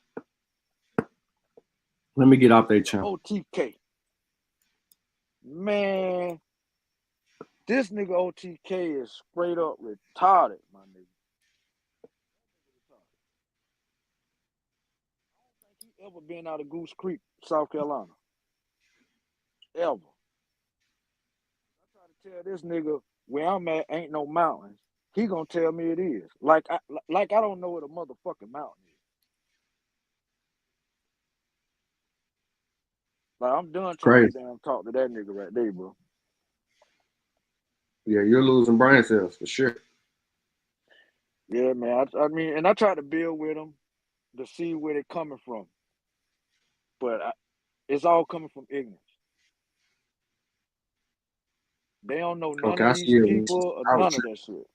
Let me get off their channel. OTK. Man, this nigga OTK is straight up retarded, my nigga. I don't think he ever been out of Goose Creek, South Carolina. Ever. I try to tell this nigga where I'm at ain't no mountains. He gonna tell me it is. Like I don't know what a motherfucking mountain is. Like I'm done trying to damn talk to that nigga right there, bro. Yeah, you're losing brain cells for sure. Yeah, man. I mean, and I try to build with them to see where they're coming from, but it's all coming from ignorance. They don't know none of these people or none of that shit.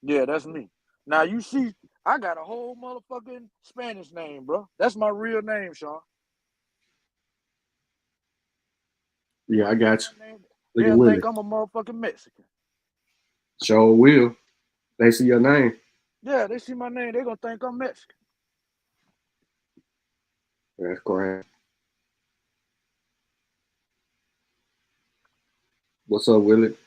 Yeah, that's me. Now you see, I got a whole motherfucking Spanish name, bro. That's my real name, Sean. Yeah, I got you. They'll think I'm a motherfucking Mexican. Sure will. They see your name. Yeah, they see my name. They're gonna think I'm Mexican. That's correct. What's up, Willie?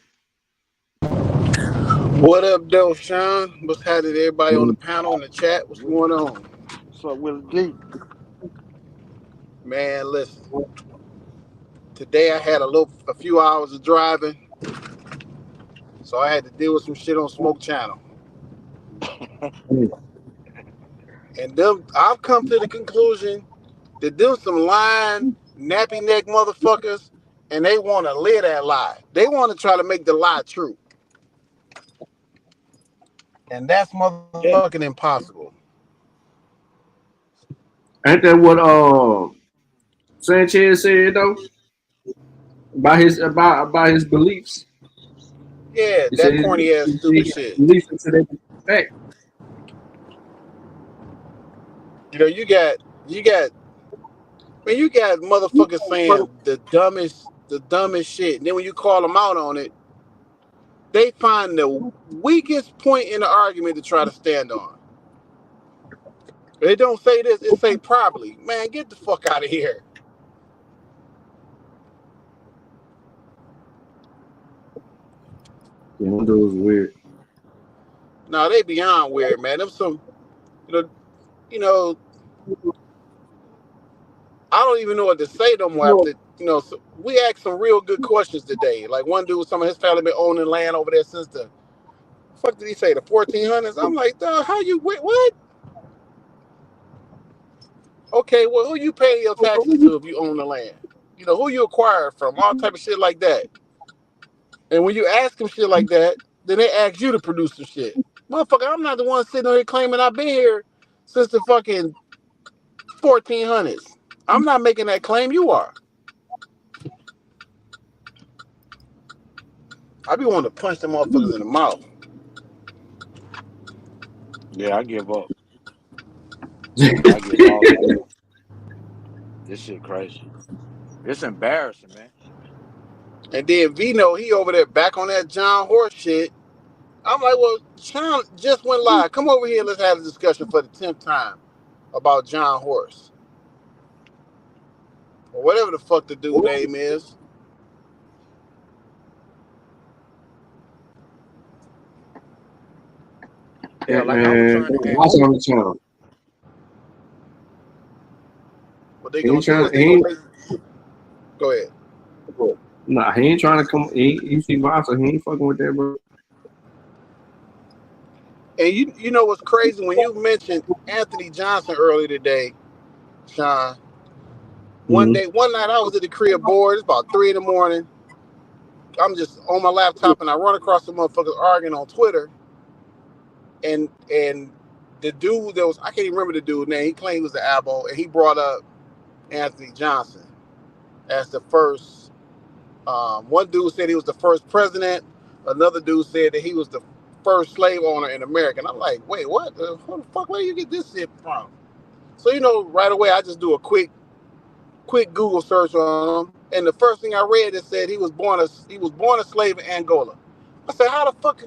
What up, though, Sean? What's happening, everybody on the panel in the chat? What's going on? What's up, Willie D? Man, listen. Today I had a few hours of driving, so So I had to deal with some shit on Smoke Channel. And them, I've come to the conclusion that them some lying, nappy neck motherfuckers, and they want to live that lie. They want to try to make the lie true. And that's motherfucking impossible. Ain't that what Sanchez said though? About his beliefs. Yeah, He that said corny ass stupid he shit. beliefs into that fact. You know, you got motherfuckers saying the dumbest shit. And then when you call them out on it, they find the weakest point in the argument to try to stand on. They don't say this, it say probably. Man, get the fuck out of here. Yeah, them dudes weird. No, they beyond weird, man. Them some, you know, I don't even know what to say no more after, so we asked some real good questions today. Like one dude, some of his family been owning land over there since the, fuck did he say, the 1400s? I'm like, dog, how you, what? Okay, well, who you paying your taxes to if you own the land? You know, who you acquire from, all type of shit like that. And when you ask them shit like that, then they ask you to produce some shit. Motherfucker, I'm not the one sitting here claiming I've been here since the fucking 1400s. I'm not making that claim, you are. I be wanting to punch them motherfuckers in the mouth. Yeah, I give up. I give all up. This shit crazy. It's embarrassing, man. And then Vino, he over there back on that John Horse shit. I'm like, well, John just went live. Come over here, let's have a discussion for the 10th time about John Horse. Or whatever the fuck the dude name is. Yeah, like I was Man, trying to watch ask. on the channel. What they He gonna ain't do is trying. they gonna make... Go ahead. Nah, he ain't trying to come. You see Vasa, he ain't fucking with that, bro. And you know what's crazy? When you mentioned Anthony Johnson earlier today, Sean, one night I was at the crib bored. It's about 3 a.m. I'm just on my laptop and I run across some motherfuckers arguing on Twitter. And the dude that was, I can't even remember the dude's name. He claimed he was the Abo, and he brought up Anthony Johnson as the first. One dude said he was the first president. Another dude said that he was the first slave owner in America. And I'm like, wait, what? Who the fuck? Where you get this shit from? So right away, I just do a quick Google search on him, and the first thing I read it said he was born a slave in Angola. I said, how the fuck?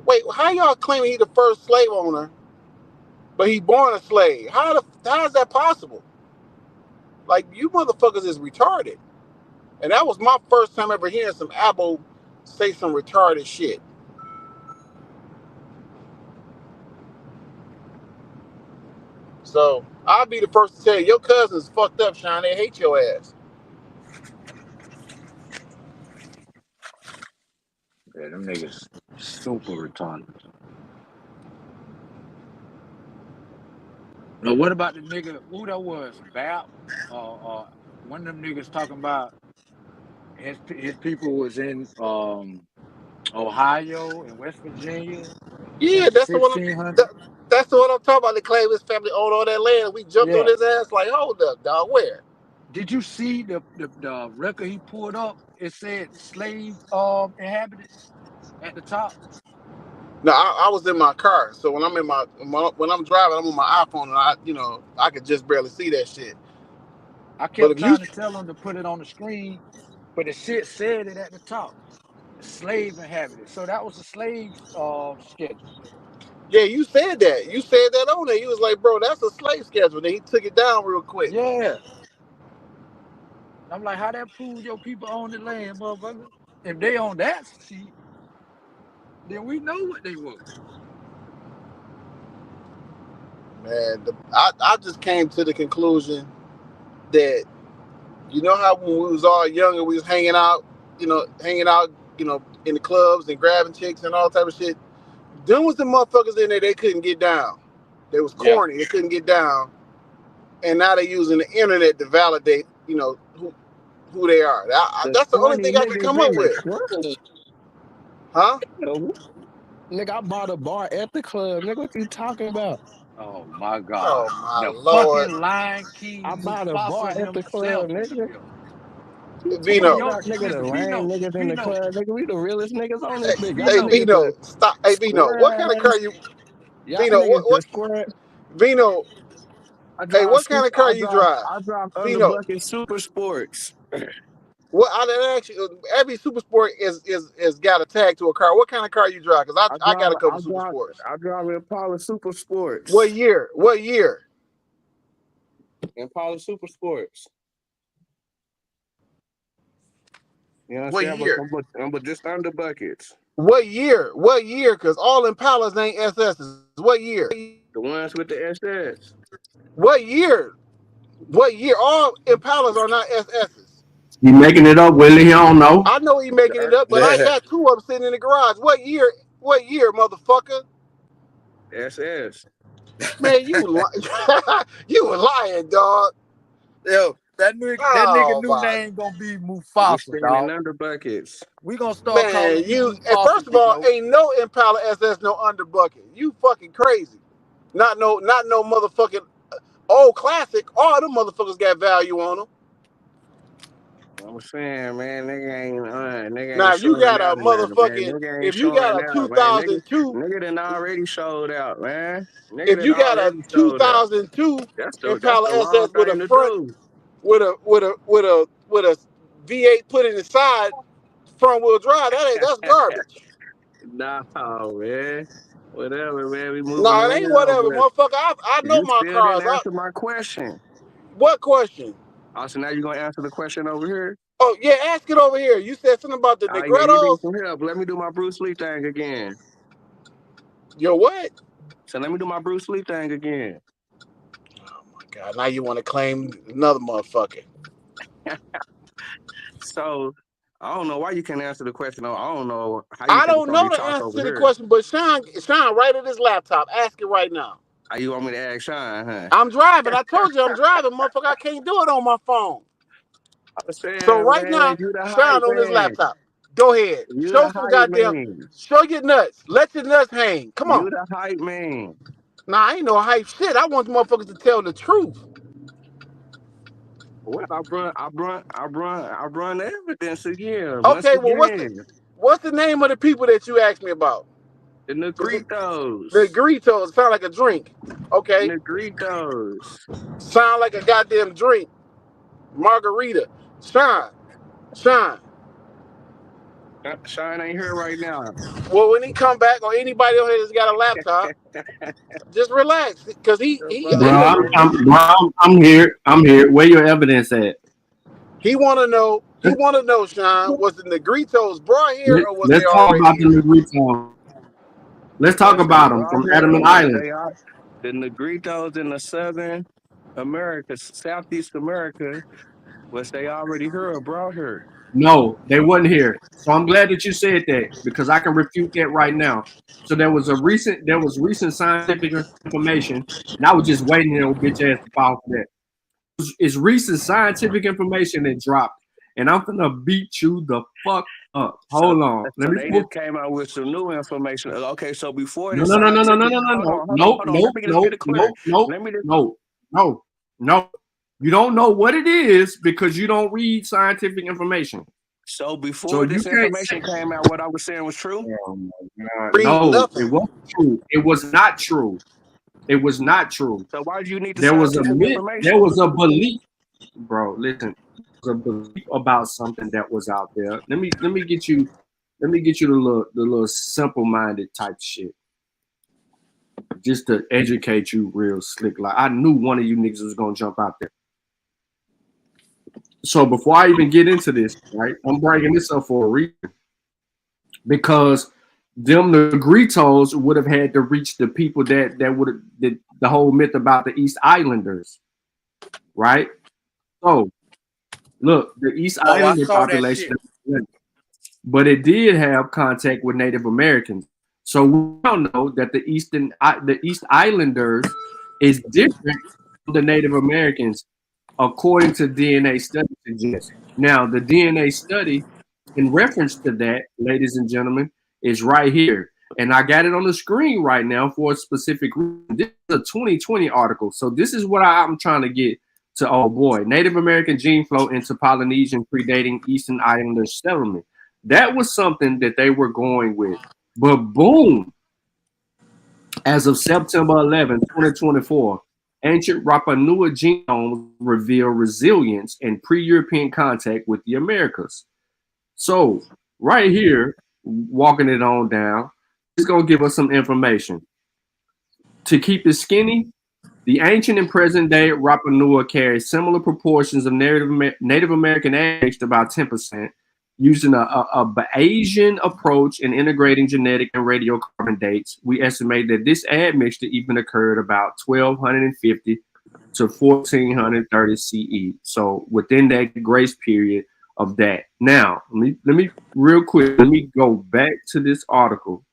Wait, how y'all claiming he the first slave owner, but he born a slave? How is that possible? Like, you motherfuckers is retarded. And that was my first time ever hearing some Abo say some retarded shit. So I'll be the first to tell you, your cousins fucked up, Sean. They hate your ass. Yeah, them niggas super retarded. Now, what about the nigga? Who that was? Bap? One of them niggas talking about his people was in Ohio and West Virginia Yeah, since the that's the one. 1500s. That's the one I'm talking about. They claim his family owned all that land. We jumped on Yeah. his ass like, hold up, dog. Where? Did you see the record he pulled up? It said slave inhabitants at the top. No, I was in my car, so when I'm when I'm driving, I'm on my iPhone, and I could just barely see that shit. I But kept if you, trying to tell him to put it on the screen, but the shit said it at the top. Slave inhabitants. So that was a slave schedule. yeah, you said that on there. You was like, bro, that's a slave schedule. Then he took it down real quick. Yeah. I'm like, how that prove your people own the land, motherfucker? If they own that shit, then we know what they were. Man, I just came to the conclusion that, you know how when we was all younger, we was hanging out, in the clubs and grabbing chicks and all type of shit. Them was the motherfuckers in there they couldn't get down. They was corny. They couldn't get down, and now they're using the internet to validate, who they are. That's the only thing I can come up with. Huh? Nigga, I bought a bar at the club. Nigga, what you talking about? Oh my God. Oh my The Lord. fucking Lion King I bought a bar Mufasa at the club, himself is nigga. here. You Vino. talking about, nigga, the lame niggas in the Vino. club, nigga? We the realest niggas on this bitch. Y'all Hey niggas Vino, the stop. Hey Vino, what kind of car square. you? Y'all Vino, niggas the what? square. Vino, I hey, drive what kind super. of car you drive? I drive Vino, underbucket super sports. what? I didn't ask you. Every super sport is got a tag to a car. What kind of car you drive? Cause I got a couple super sports. I drive Impala Super What Sports. year? What year? Impala Super Sports. You know what I'm What saying? year? But just under buckets. What year? What year? Cause all Impalas ain't SS's. What year? The ones with the SS. What year? What year? All Impalas are not SS's. You making it up, Willie? He don't know. I know he making it up, but I got two of them sitting in the garage. What year? What year, motherfucker? SS. Man, you you a lying, dog. Yo, that nigga Oh new my name gonna be We Mufasa, spinning dog. under buckets. We gonna start man, calling you you. And Mufasa, first of all, Vino. ain't no Impala SS no underbucket. You fucking crazy. Not no motherfucking old classic. All them motherfuckers got value on them. I'm saying, man, nigga Now, ain't if you showing got a out or nothing, man. motherfucking, Nigga ain't if you showing got a out, man. Nigga, 2002, nigga done already showed out, man. Nigga if done you got a already showed out. 2002 That's Impala the wrong SS with a thing to front, do. with a V8 put in the side, front wheel drive, that's garbage. Nah, man. Whatever, man. We moving No, it ain't around, whatever, but motherfucker. I know you my still cars. didn't answer my question. What question? So now you gonna answer the question over here? Oh yeah, ask it over here. You said something about the Yeah, you need Negrettos. some help. Let me do my Bruce Lee thing again. Yo, what? So let me do my Bruce Lee thing again. Oh my God! Now you want to claim another motherfucker? So I don't know why you can't answer the question. I don't know how you I can don't know probably the talk answer over to the here. question, but Sean, right at his laptop. Ask it right now. How you want me to ask Sean, huh? I'm driving. I told you I'm driving, motherfucker. I can't do it on my phone. I'm saying, So right man, now, you the hype Sean on his man. laptop. Go ahead. You Show the some hype goddamn. man. Show your nuts. Let your nuts hang. Come You on. the hype man. Nah, I ain't no hype shit. I want motherfuckers to tell the truth. Well, I run the evidence again. Once Okay, well, again, what's the name of the people that you asked me about? the The Negritos. Negritos. Sound like a drink. Okay. Negritos. Sound like a goddamn drink. Margarita. Sean. Sean ain't here right now. Well, when he come back, or anybody on here that's got a laptop, just relax, cause Bro, I'm here. I'm here. Where your evidence at? he want to know. He want to know, Sean, was the Negritos brought here or was they Let's talk already about the here? Negrito. Let's talk Was they about them brought from here Adamant or was Island. they out? The Negritos in the Southern America, Southeast America, was they already here or brought here? No, they wasn't here. So I'm glad that you said that because I can refute that right now. So there was recent scientific information, and I was just waiting on bitch ass to file for that. It's recent scientific information that dropped, and I'm gonna beat you the fuck up. Hold on, let So me they pull. just came out with some new information. Okay, so before No, the no, no, no, no, no, scientific, no, no, hold no, on. no, Let no, me just no, get it clear. no, no, Let me just no, no, no. You don't know what it is because you don't read scientific information. So So before you this can't information came out, what I was saying was true? Oh my God. Read No, it nothing. wasn't true. It was not true. It was not true. So why do you need the There was a scientific myth. There information? was a belief, bro. Listen, there was a belief about something that was out there. Let me get you the little simple minded type shit, just to educate you real slick. Like I knew one of you niggas was gonna jump out there. So before I even get into this, right, I'm bringing this up for a reason because them Negritos would have had to reach the people that would have the whole myth about the East Islanders, right? So look, the East Oh, I Islander saw that population. shit. but it did have contact with Native Americans. So we now know that the East Islanders is different from the Native Americans, according to DNA study suggests. Now, the DNA study in reference to that, ladies and gentlemen, is right here. And I got it on the screen right now for a specific reason. This is a 2020 article. So this is what I'm trying to get to. Oh boy, Native American gene flow into Polynesian predating Eastern Islander settlement. That was something that they were going with. But boom, as of September 11, 2024, ancient Rapa Nui genomes reveal resilience and pre-European contact with the Americas. So right here, walking it on down, it's going to give us some information. To keep it skinny, the ancient and present day Rapa Nui carry similar proportions of Native American admixture, about 10%, using a Bayesian approach in integrating genetic and radiocarbon dates. We estimate that this admixture even occurred about 1250 to 1430 CE. So within that grace period of that. Now, let me real quick, let me go back to this article.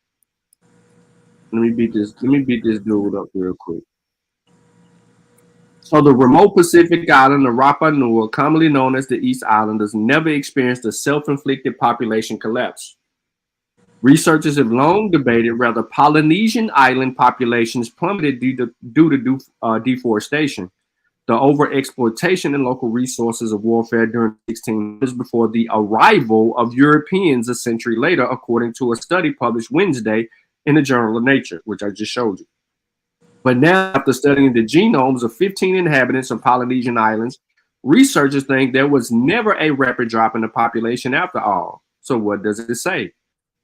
Let me beat this dude up real quick. So the remote Pacific island of Rapa Nui, commonly known as the East Islanders, never experienced a self-inflicted population collapse. Researchers have long debated whether Polynesian island populations plummeted due to deforestation, the overexploitation and local resources of warfare during the 1600s before the arrival of Europeans a century later, according to a study published Wednesday in the Journal of Nature, which I just showed you. But now, after studying the genomes of 15 inhabitants of Polynesian islands, researchers think there was never a rapid drop in the population after all. So what does it say?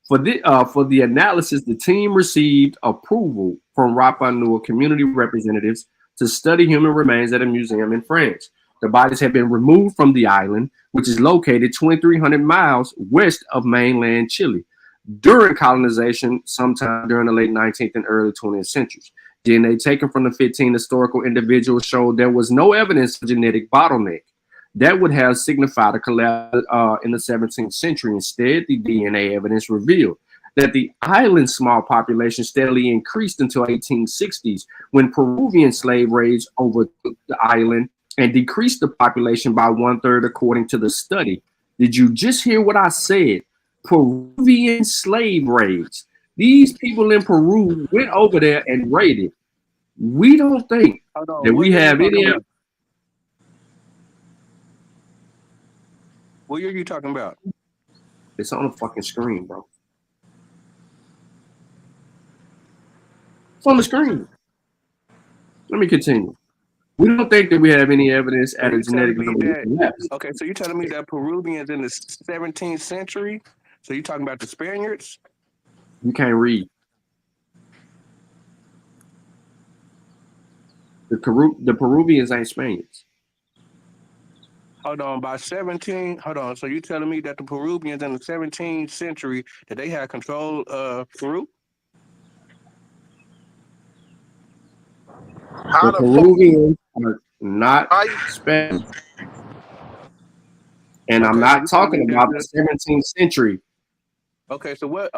For the analysis, the team received approval from Rapa Nui community representatives to study human remains at a museum in France. The bodies have been removed from the island, which is located 2,300 miles west of mainland Chile, during colonization sometime during the late 19th and early 20th centuries. DNA taken from the 15 historical individuals showed there was no evidence of genetic bottleneck. That would have signified a collapse in the 17th century. Instead, the DNA evidence revealed that the island's small population steadily increased until 1860s, when Peruvian slave raids overtook the island and decreased the population by 1/3, according to the study. Did you just hear what I said? Peruvian slave raids. These people in Peru went over there and raided. We don't think that we have any. What year are you talking about? It's on the fucking screen, bro. It's on the screen. Let me continue. We don't think that we have any evidence at a genetic level. Okay, so you're telling me that Peruvians in the 17th century? So you're talking about the Spaniards? You can't read. The Peruvians ain't Spaniards. Hold on, hold on. So you're telling me that the Peruvians in the 17th century, that they had control of Peru? The Peruvians are not Spanish. And I'm not talking about the 17th century. Okay, so what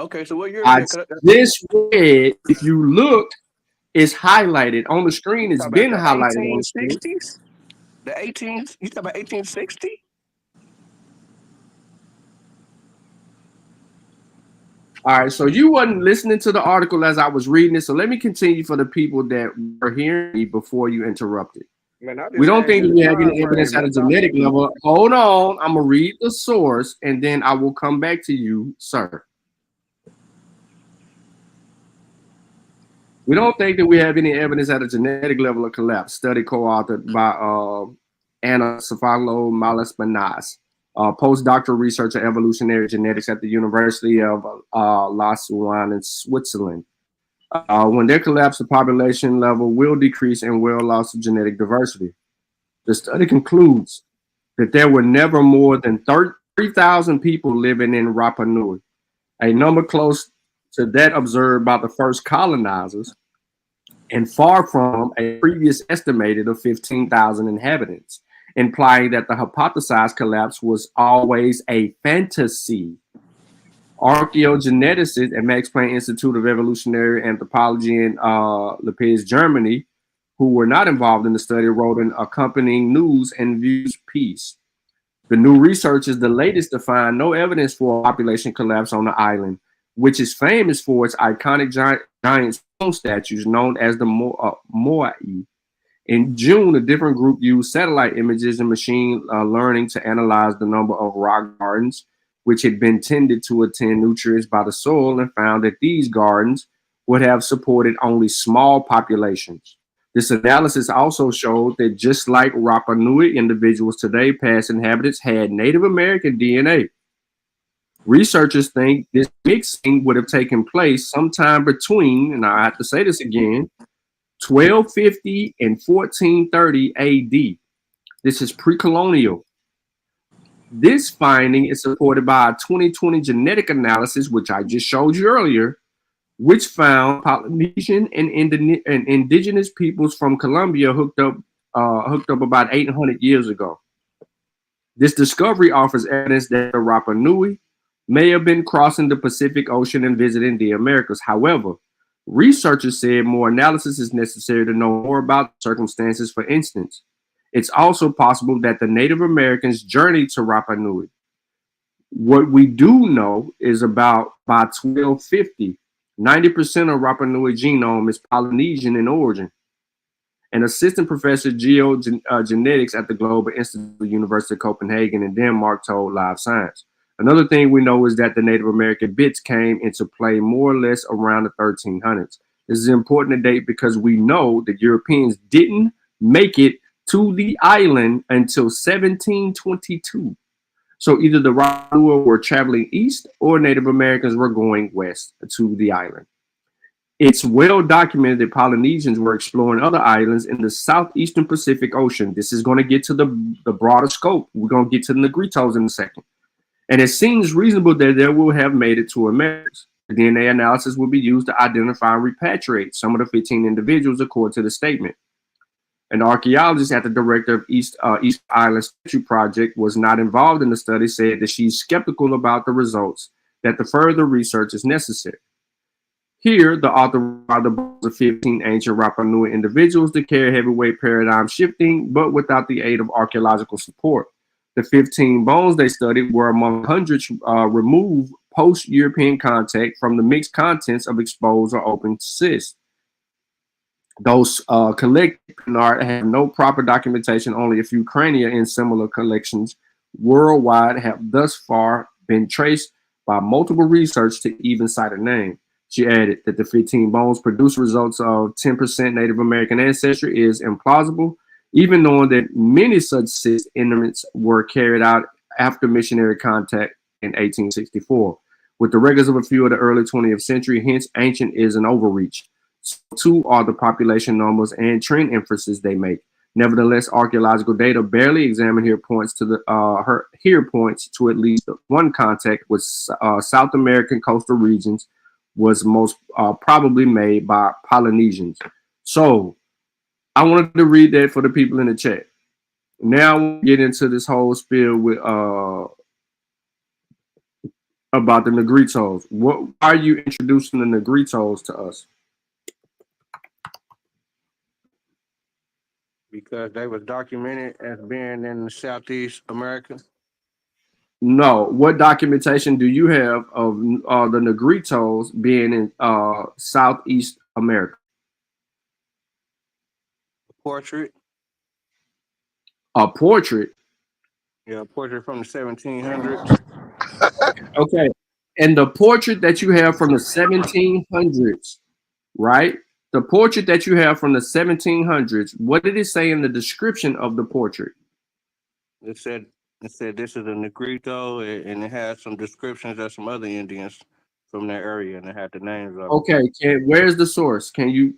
year? I just read, if you look, it's highlighted on the screen. It's been highlighted on the screen. The 18th? You talking about 1860? All right, so you wasn't listening to the article as I was reading it. So let me continue for the people that were hearing me before you interrupted. Man, we don't think that we have any evidence at a genetic level. Hold on, I'm gonna read the source and then I will come back to you, sir. We don't think that we have any evidence at a genetic level of collapse. Study co-authored by Anna Sofalo Malaspanas, postdoctoral researcher evolutionary genetics at the University of Lausanne in Switzerland. When there collapse, the population level will decrease and will loss of genetic diversity. The study concludes that there were never more than 3,000 people living in Rapa Nui, a number close to that observed by the first colonizers, and far from a previous estimated of 15,000 inhabitants, implying that the hypothesized collapse was always a fantasy. Archaeogeneticists at Max Planck Institute of Evolutionary Anthropology in Leipzig, Germany, who were not involved in the study, wrote an accompanying news and views piece. The new research is the latest to find no evidence for a population collapse on the island, which is famous for its iconic giant stone statues known as the Moai. In June, a different group used satellite images and machine learning to analyze the number of rock gardens which had been tended to attend nutrients by the soil, and found that these gardens would have supported only small populations. This analysis also showed that just like Rapa Nui individuals today, past inhabitants had Native American DNA. Researchers think this mixing would have taken place sometime between, and I have to say this again, 1250 and 1430 AD. This is pre-colonial. This finding is supported by a 2020 genetic analysis, which I just showed you earlier, which found Polynesian and indigenous peoples from Colombia hooked up about 800 years ago. This discovery offers evidence that the Rapa Nui may have been crossing the Pacific Ocean and visiting the Americas. However, researchers said more analysis is necessary to know more about the circumstances. For instance, it's also possible that the Native Americans journeyed to Rapa Nui. What we do know is about by 1250, 90% of Rapa Nui genome is Polynesian in origin. An assistant professor of geogenetics at the Global Institute of the University of Copenhagen in Denmark told Live Science. Another thing we know is that the Native American bits came into play more or less around the 1300s. This is important to date because we know that Europeans didn't make it to the island until 1722. So either the Rapa were traveling east or Native Americans were going west to the island. It's well documented that Polynesians were exploring other islands in the southeastern Pacific Ocean. This is going to get to the broader scope. We're going to get to the Negritos in a second. And it seems reasonable that they will have made it to Americas. The DNA analysis will be used to identify and repatriate some of the 15 individuals according to the statement. An archaeologist at the director of East Island Statue Project was not involved in the study, said that she's skeptical about the results, that the further research is necessary. Here, the author are the bones of 15 ancient Rapa Nui individuals that carry heavyweight paradigm shifting, but without the aid of archaeological support. The 15 bones they studied were among hundreds removed post-European contact from the mixed contents of exposed or open cysts. Those collected in art have no proper documentation. Only a few crania in similar collections worldwide have thus far been traced by multiple research to even cite a name. She added that the 15 bones produce results of 10% Native American ancestry is implausible, even knowing that many such cyst instruments were carried out after missionary contact in 1864. With the records of a few of the early 20th century, hence ancient is an overreach. So too are the population numbers and trend inferences they make. Nevertheless, archaeological data barely examined here points to at least one contact with South American coastal regions was most probably made by Polynesians. So I wanted to read that for the people in the chat. Now we'll get into this whole spiel with about the Negritos. Why are you introducing the Negritos to us? Because they was documented as being in Southeast America. No. What documentation do you have of the Negritos being in Southeast America? A portrait. A portrait? Yeah, a portrait from the 1700s. Okay. And the portrait that you have from the 1700s, right? The portrait that you have from the 1700s, what did it say in the description of the portrait? It said this is a Negrito, and it had some descriptions of some other Indians from that area, and it had the names of them. Okay, where's the source? Can you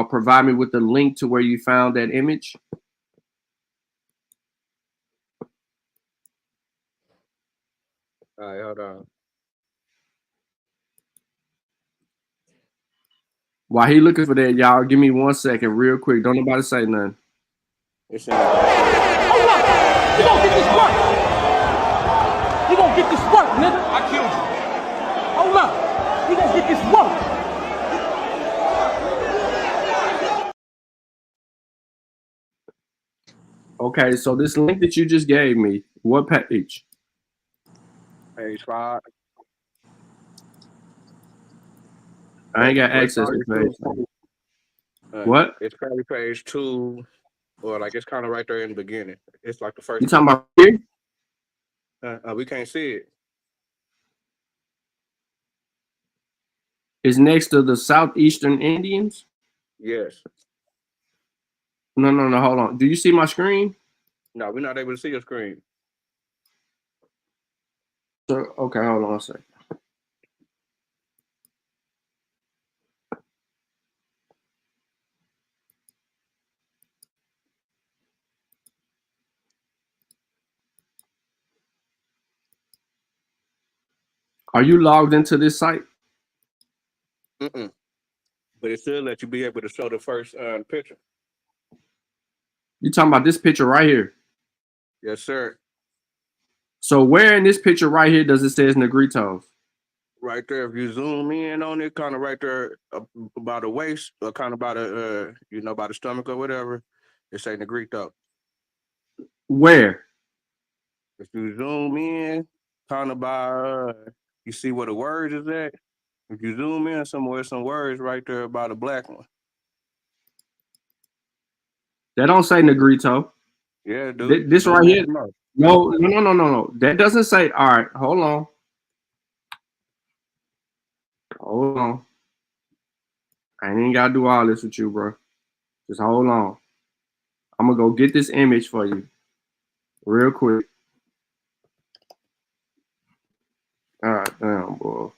provide me with the link to where you found that image? All right, hold on. While he looking for that, y'all, give me 1 second, real quick. Don't nobody say nothing. It's You gonna get this work. You gonna get this work, nigga. I killed you. We gonna get this work. Okay, so this link that you just gave me, what page? Page 5. I ain't got But it's access to probably page. two. What? It's probably page 2, or like it's kind of right there in the beginning. It's like the first. You talking about here? We can't see it. It's next to the Southeastern Indians? Yes. No, hold on. Do you see my screen? No, we're not able to see your screen. So, okay, hold on a second. Are you logged into this site? Mm-mm. But it should let you be able to show the first picture. You talking about this picture right here? Yes, sir. So where in this picture right here does it say Negritos? Right there, if you zoom in on it, kind of right there by the waist, or kind of by the by the stomach or whatever, it say Negrito. Where? If you zoom in, kind of by you see where the words is at. If you zoom in somewhere, some words right there by the black one. That don't say Negrito. Yeah, dude. This right here. No. No. That doesn't say. All right, hold on. Hold on. I ain't gotta do all this with you, bro. Just hold on. I'm gonna go get this image for you real quick. All right, damn, boy.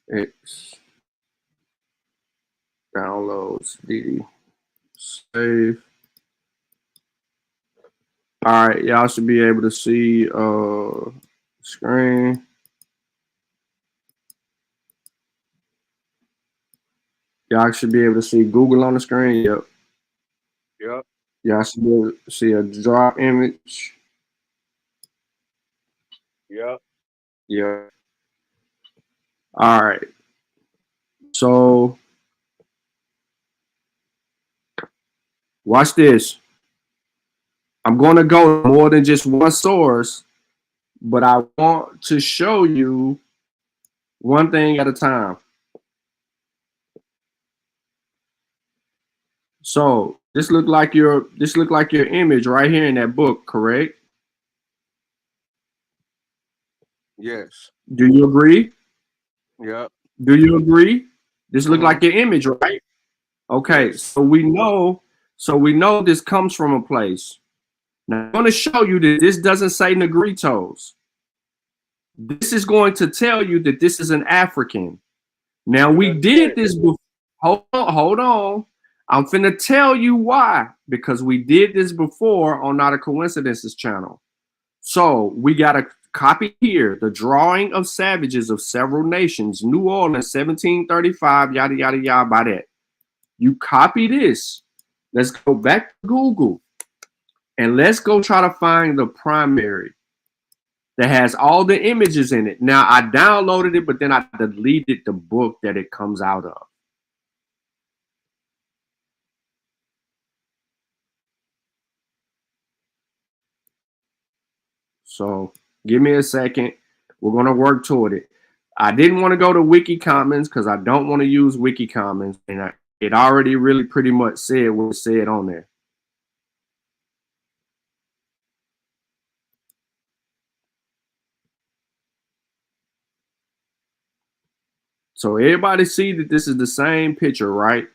It's downloads, DD, save. All right, y'all should be able to see screen. Y'all should be able to see Google on the screen. Yep. Yep. Y'all should be able to see a drop image. Yep. Yeah. All right. So watch this. I'm going to go more than just one source, but I want to show you one thing at a time. So this look like your image right here in that book, correct? Yes. Do you agree? Yep. Do you agree? This look like your image, right? Okay, yes. so we know this comes from a place. Now I'm going to show you that this doesn't say Negritos. This is going to tell you that this is an African. Now we did this before. Hold on. I'm finna tell you why. Because we did this before on Not a Coincidences channel. So we got a copy here. The drawing of savages of several nations. New Orleans, 1735, yada, yada, yada, by that. You copy this. Let's go back to Google. And let's go try to find the primary that has all the images in it. Now, I downloaded it, but then I deleted the book that it comes out of. So give me a second. We're going to work toward it. I didn't want to go to Wiki Commons because I don't want to use Wiki Commons. And it already really pretty much said what it said on there. So everybody see that this is the same picture, right?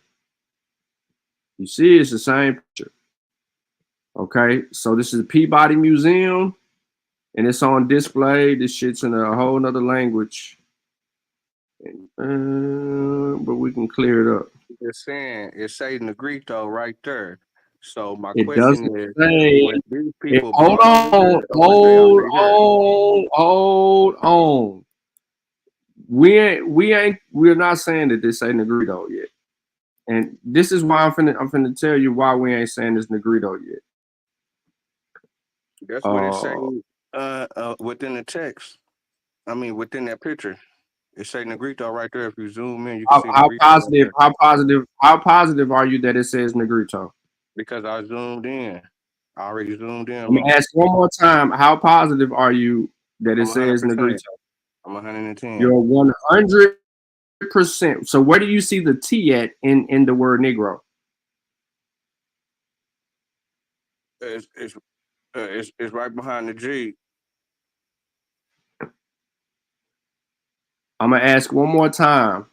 You see it's the same picture. Okay, so this is the Peabody Museum, and it's on display. This shit's in a whole nother language. But we can clear it up. It's saying it's saying Negrito right there. So my It question doesn't is, say. when these people Hold on. We're not saying that this ain't Negrito yet. And this is why I'm finna tell you why we ain't saying this Negrito yet. That's what it say within the text. I mean, within that picture. It say Negrito right there. If you zoom in, you can see How Negrito right positive? there. How positive are you that it says Negrito? Because I zoomed in. I already zoomed in Let me low. ask one more time. How positive are you that it I'm says 100%. Negrito? I'm 110. You're 100%. So where do you see the T at in the word Negro? It's right behind the G. I'm gonna ask one more time.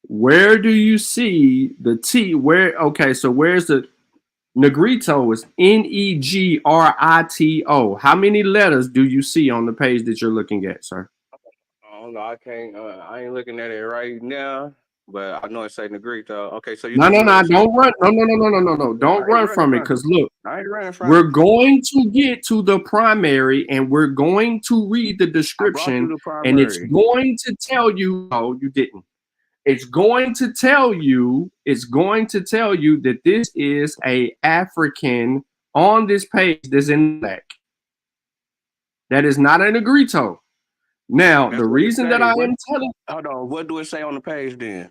Where do you see the T? Where? Okay, so where's the Negrito? Is Negrito. How many letters do you see on the page that you're looking at, sir? I don't know. I can't. I ain't looking at it right now, but I know it say Negrito. Okay, so you No, know no, what no! it say? Don't run! No! Don't I ain't run running from it, from it. because look, I ain't running from we're it. going to get to the primary, and we're going to read the I brought you description, the and it's primary. going to tell you. No, you didn't. It's going to tell you. It's going to tell you that this is a African on this page that's in black. That is not a Negrito. Now, That's the what it reason that say. I What? am telling, Hold on. What do it say on the page then?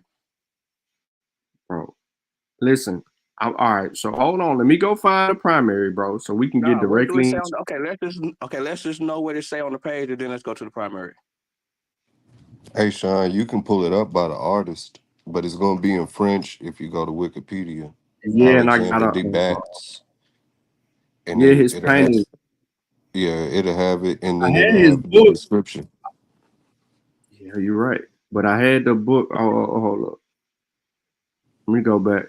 bro, listen. All right, so hold on. Let me go find the primary, bro, so we can get No. What do it directly say into. on? Let's just know what it say on the page, and then let's go to the primary. Hey, Sean, you can pull it up by the artist, but it's going to be in French if you go to Wikipedia. Yeah, and I Alexander gotta. de Bats, and Yeah, then his painting. it'll have it, and I then had it'll his have the book. description. Yeah, you're right. But I had the book. Oh, hold up. Let me go back.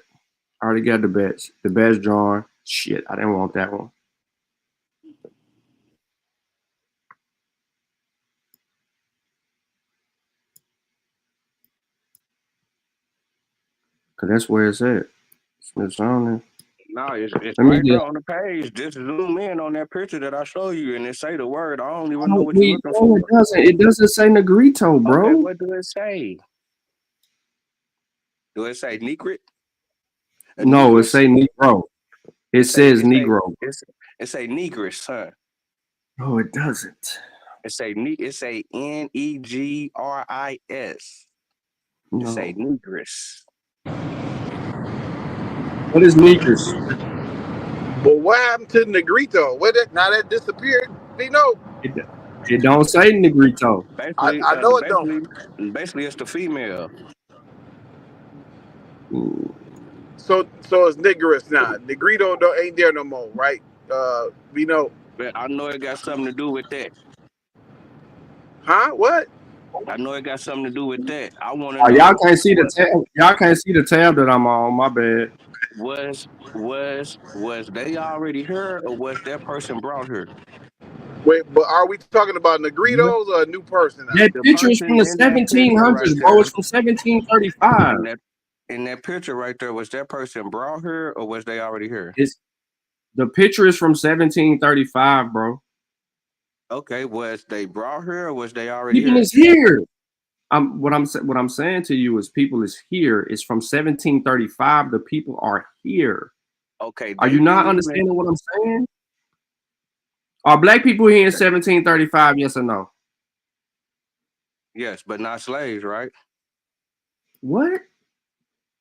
I already got the bats. The bats drawn. Shit, I didn't want that one. Cause that's where it's at. Smithsonian. No, it's Let me right there get. on the page. Just zoom in on that picture that I show you, and it say the word. I don't even know Oh, what you're wait, looking no, it for. doesn't. It doesn't say Negrito, Okay, bro. what do it say? Do it say Negrit? A No, it Negress? say Negro. It says Negro. It say Negress, huh? No, it doesn't. It say Negris. It say No. Negress. What is Negris? But what happened to Negrito? Where that now that disappeared? Vino? It don't say Negrito. Basically, I know it don't. basically, it's the female. So it's Niggerish now. Negrito don't ain't there no more, right? Vino. But I know it got something to do with that. Huh? What? I know it got something to do with that. I want to Y'all know can't see the tab. Y'all can't see the tab that I'm on. My bad. was they already here, or was that person brought here? Wait, but are we talking about Negritos or a new person now? That The picture is from person the in that picture right 1700s, bro. there, It's from 1735. in that picture right there, was that person brought here, or was they already here? The picture is from 1735, bro. Okay, was they brought here, or was they already People here? is here. What I'm saying to you is people is here. It's from 1735. The people are here. Okay, Are they you not didn't even. understanding what I'm saying? Are black people here in 1735? Yes or no? Yes, but not slaves, right? What?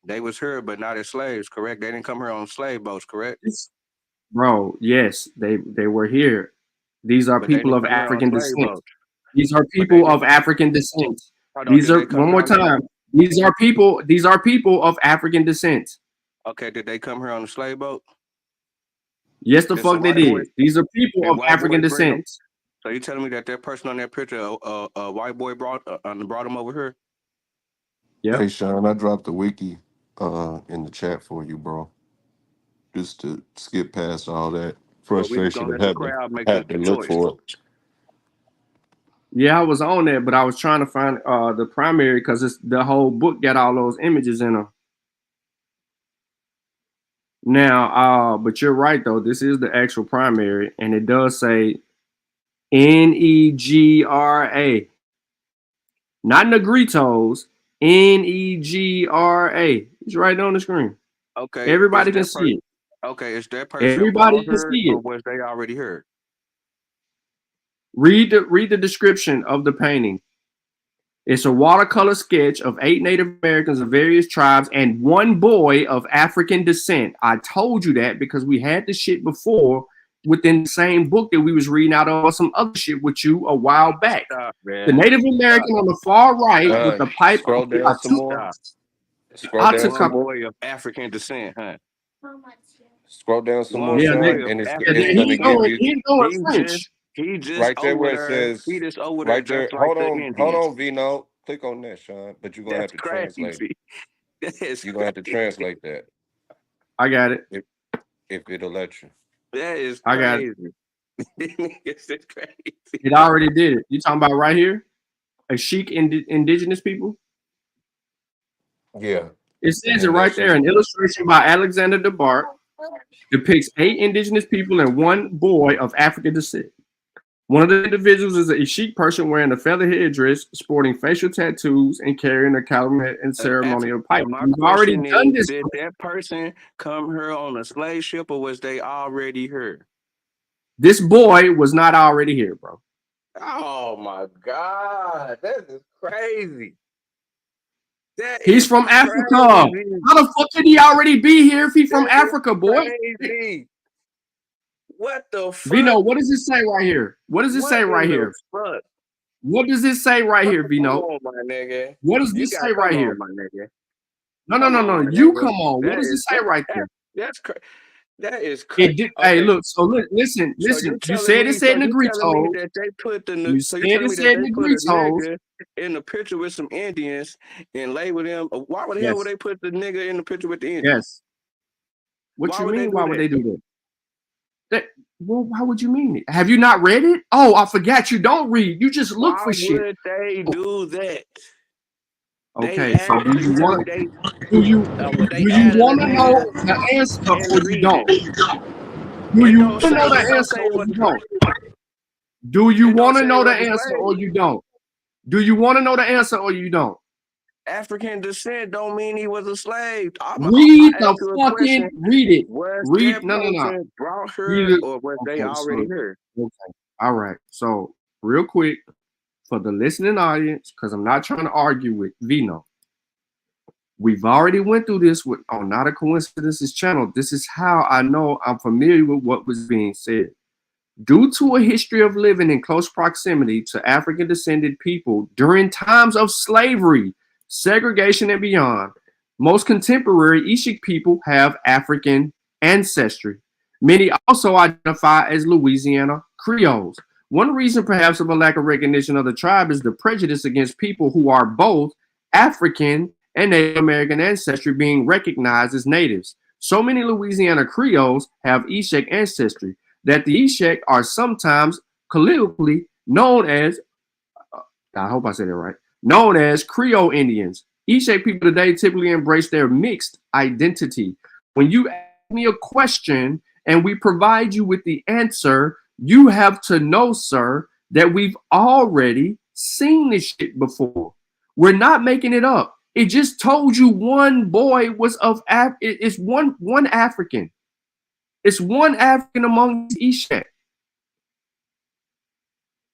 They was here, but not as slaves, correct? They didn't come here on slave boats, correct? Bro, yes, they were here. These are But they people didn't of come here on African slave descent. boats. These are But they people did. of African descent. Hold on, These did are they come one here more on? time. These are people. These are people of African descent. Okay, did they come here on a slave boat? Yes, the Did some fuck they white boys? did. These are people Did of white African boys bring them? descent. So you telling me that person on that picture, a white boy brought him over here? Hey, Yep. Sean, I dropped the wiki in the chat for you, bro. Just to skip past all that Well, we just frustration gonna of let the having crowd make had the to look choice. for it. Yeah, I was on there, but I was trying to find the primary because it's the whole book got all those images in them. Now, but you're right though. This is the actual primary, and it does say Negra, not Negritos. Negra. It's right on the screen. Okay, Everybody can see it. Okay, is that person Everybody born can here see or it. was they already here? Read the description of the painting. It's a watercolor sketch of 8 Native Americans of various tribes and 1 boy of African descent. I told you that because we had the shit before within the same book that we was reading out of some other shit with you a while back. Stop, man. The Native American on the far right with the pipe. Scroll down some more. Scroll I down took some a, One more. boy of African descent, huh? Scroll down some more, One yeah, boy Sean, of and African it's gonna give descent. you he ain't going He French. just right there over where it there. He says just over there right there. dressed like the Hold Indians. on, Vino. Click on that, Sean. But you're gonna have That's to translate. crazy. That's You're gonna have to crazy. translate that I got it. if it'll let you. That is I got it. crazy. It's crazy. It already did it. You talking about right here? A chic indigenous people? Yeah. It says it And right that's there. just An illustration by Alexander DeBart depicts 8 indigenous people and 1 boy of African descent. One of the individuals is a chic person wearing a feather headdress, sporting facial tattoos, and carrying a calumet and ceremonial pipe. My We've already question done is, this. did that person come here on a slave ship or was they already here? This boy was not already here, bro. Oh my God, that is crazy. He's from Africa. How the fuck could he already be here if he's from Africa, boy? Crazy. What the fuck? Vino, what does it say right here? What does it say right here? Fuck? What does it say right here, Vino? Come on, my nigga. What does You this gotta say right come here? on, my nigga. No. My You nigga. come on. What does it say right there? That's crazy. That is crazy. Okay. Hey, look. So listen. You said it said Negrito. That they put the You so said you telling it me said that they put a Negritos. nigga in the picture with some Indians and label them? Why the hell Yes. would they put the nigga in the picture with the Indians? Yes. What you mean? Why would they do that? Well, how would you mean it? Have you not read it? Oh, I forgot. You don't read. You just look for shit. Why would they do that? Okay, so do you want to know the answer or you don't? Do you want to know the answer or you don't? Do you want to know the answer or you don't? Do you want to know the answer or you don't? African descent don't mean he was a slave. Read it. Read. No. Brought her or was they already here? Okay. All right. So real quick for the listening audience, because I'm not trying to argue with Vino. We've already went through this on Not a Coincidence's channel. This is how I know I'm familiar with what was being said. Due to a history of living in close proximity to African descended people during times of slavery, segregation, and beyond, most contemporary Ishik people have African ancestry. Many also identify as Louisiana Creoles. One reason, perhaps, of a lack of recognition of the tribe is the prejudice against people who are both African and Native American ancestry being recognized as natives. So many Louisiana Creoles have Ishik ancestry that the Ishik are sometimes colloquially known as, I hope I said it right, known as Creole Indians. Ishik people today typically embrace their mixed identity. When you ask me a question and we provide you with the answer, you have to know, sir, that we've already seen this shit before. We're not making it up. It just told you one boy was of it's one African. It's one African among these Ishak.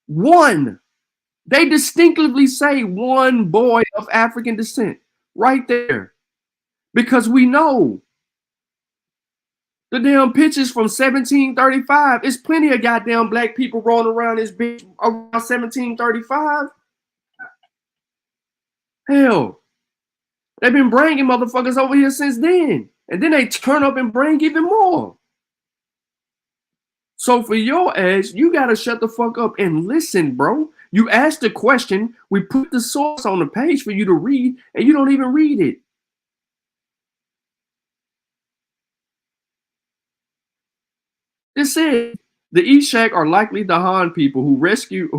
One. They distinctively say one boy of African descent right there. Because we know the damn pictures from 1735. It's plenty of goddamn black people rolling around this bitch around 1735. Hell. They've been bringing motherfuckers over here since then. And then they turn up and bring even more. So for your ass, you got to shut the fuck up and listen, bro. You asked the question. We put the source on the page for you to read, and you don't even read it. It said the Ishak are likely the Han people who rescued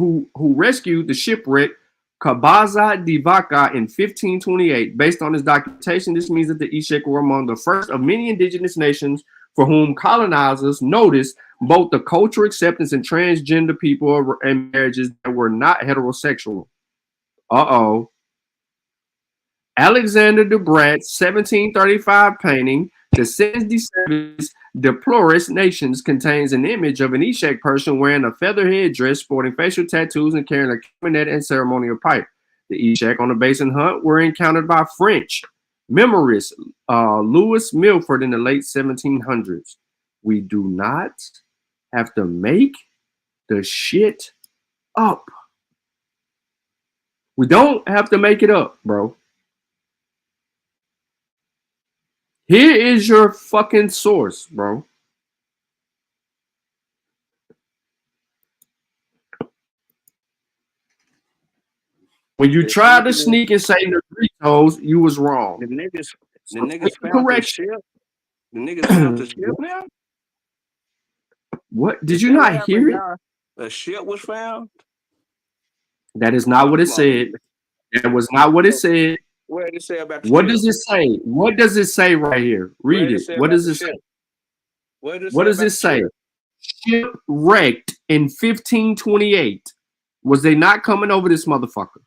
the shipwreck Kabaza Divaka in 1528. Based on this documentation, this means that the Ishak were among the first of many indigenous nations for whom colonizers noticed both the cultural acceptance and transgender people and marriages that were not heterosexual. Alexander DeBrat's 1735 painting, The Descendants Deplorous Nations contains an image of an Eshek person wearing a feather headdress, sporting facial tattoos, and carrying a cabinet and ceremonial pipe. The Eshek on the Basin Hunt were encountered by French memorist Louis Milford in the late 1700s. We do not have to make the shit up. We don't have to make it up, bro. Here is your fucking source, bro. When you tried to sneak and say Negritos, you was wrong. The niggas found the ship. The niggas found the ship now? What? Did you not hear it? A ship was found? That is not what it said. That was not what it said. What did it say about the What ship? does it say? What does it say right here? Read it. What does it say? What does it say? Shipwrecked in 1528. Was they not coming over this motherfucker?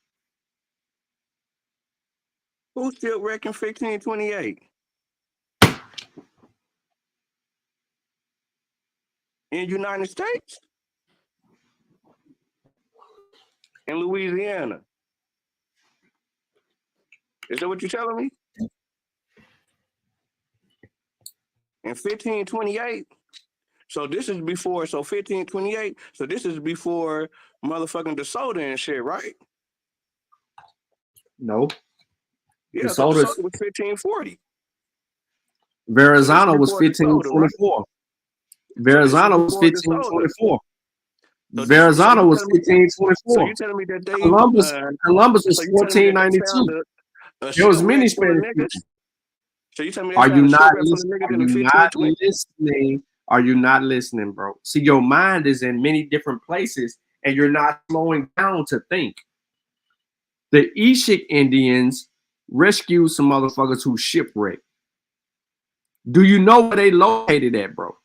Who shipwrecked in 1528? In the United States? In Louisiana? Is that what you're telling me? In 1528? So this is before, 1528, so this is before motherfucking DeSoto and shit, right? No. Yeah, DeSoto was 1540. Verrazano was 1524. Verrazano was 1524. Verrazano was 1524. So you telling me that they Columbus was 1492. There was many Spanish people. So you tell me are you not listening? Are you not listening, bro? See, your mind is in many different places, and you're not slowing down to think. The Eshek Indians rescued some motherfuckers who shipwrecked. Do you know where they located at, bro?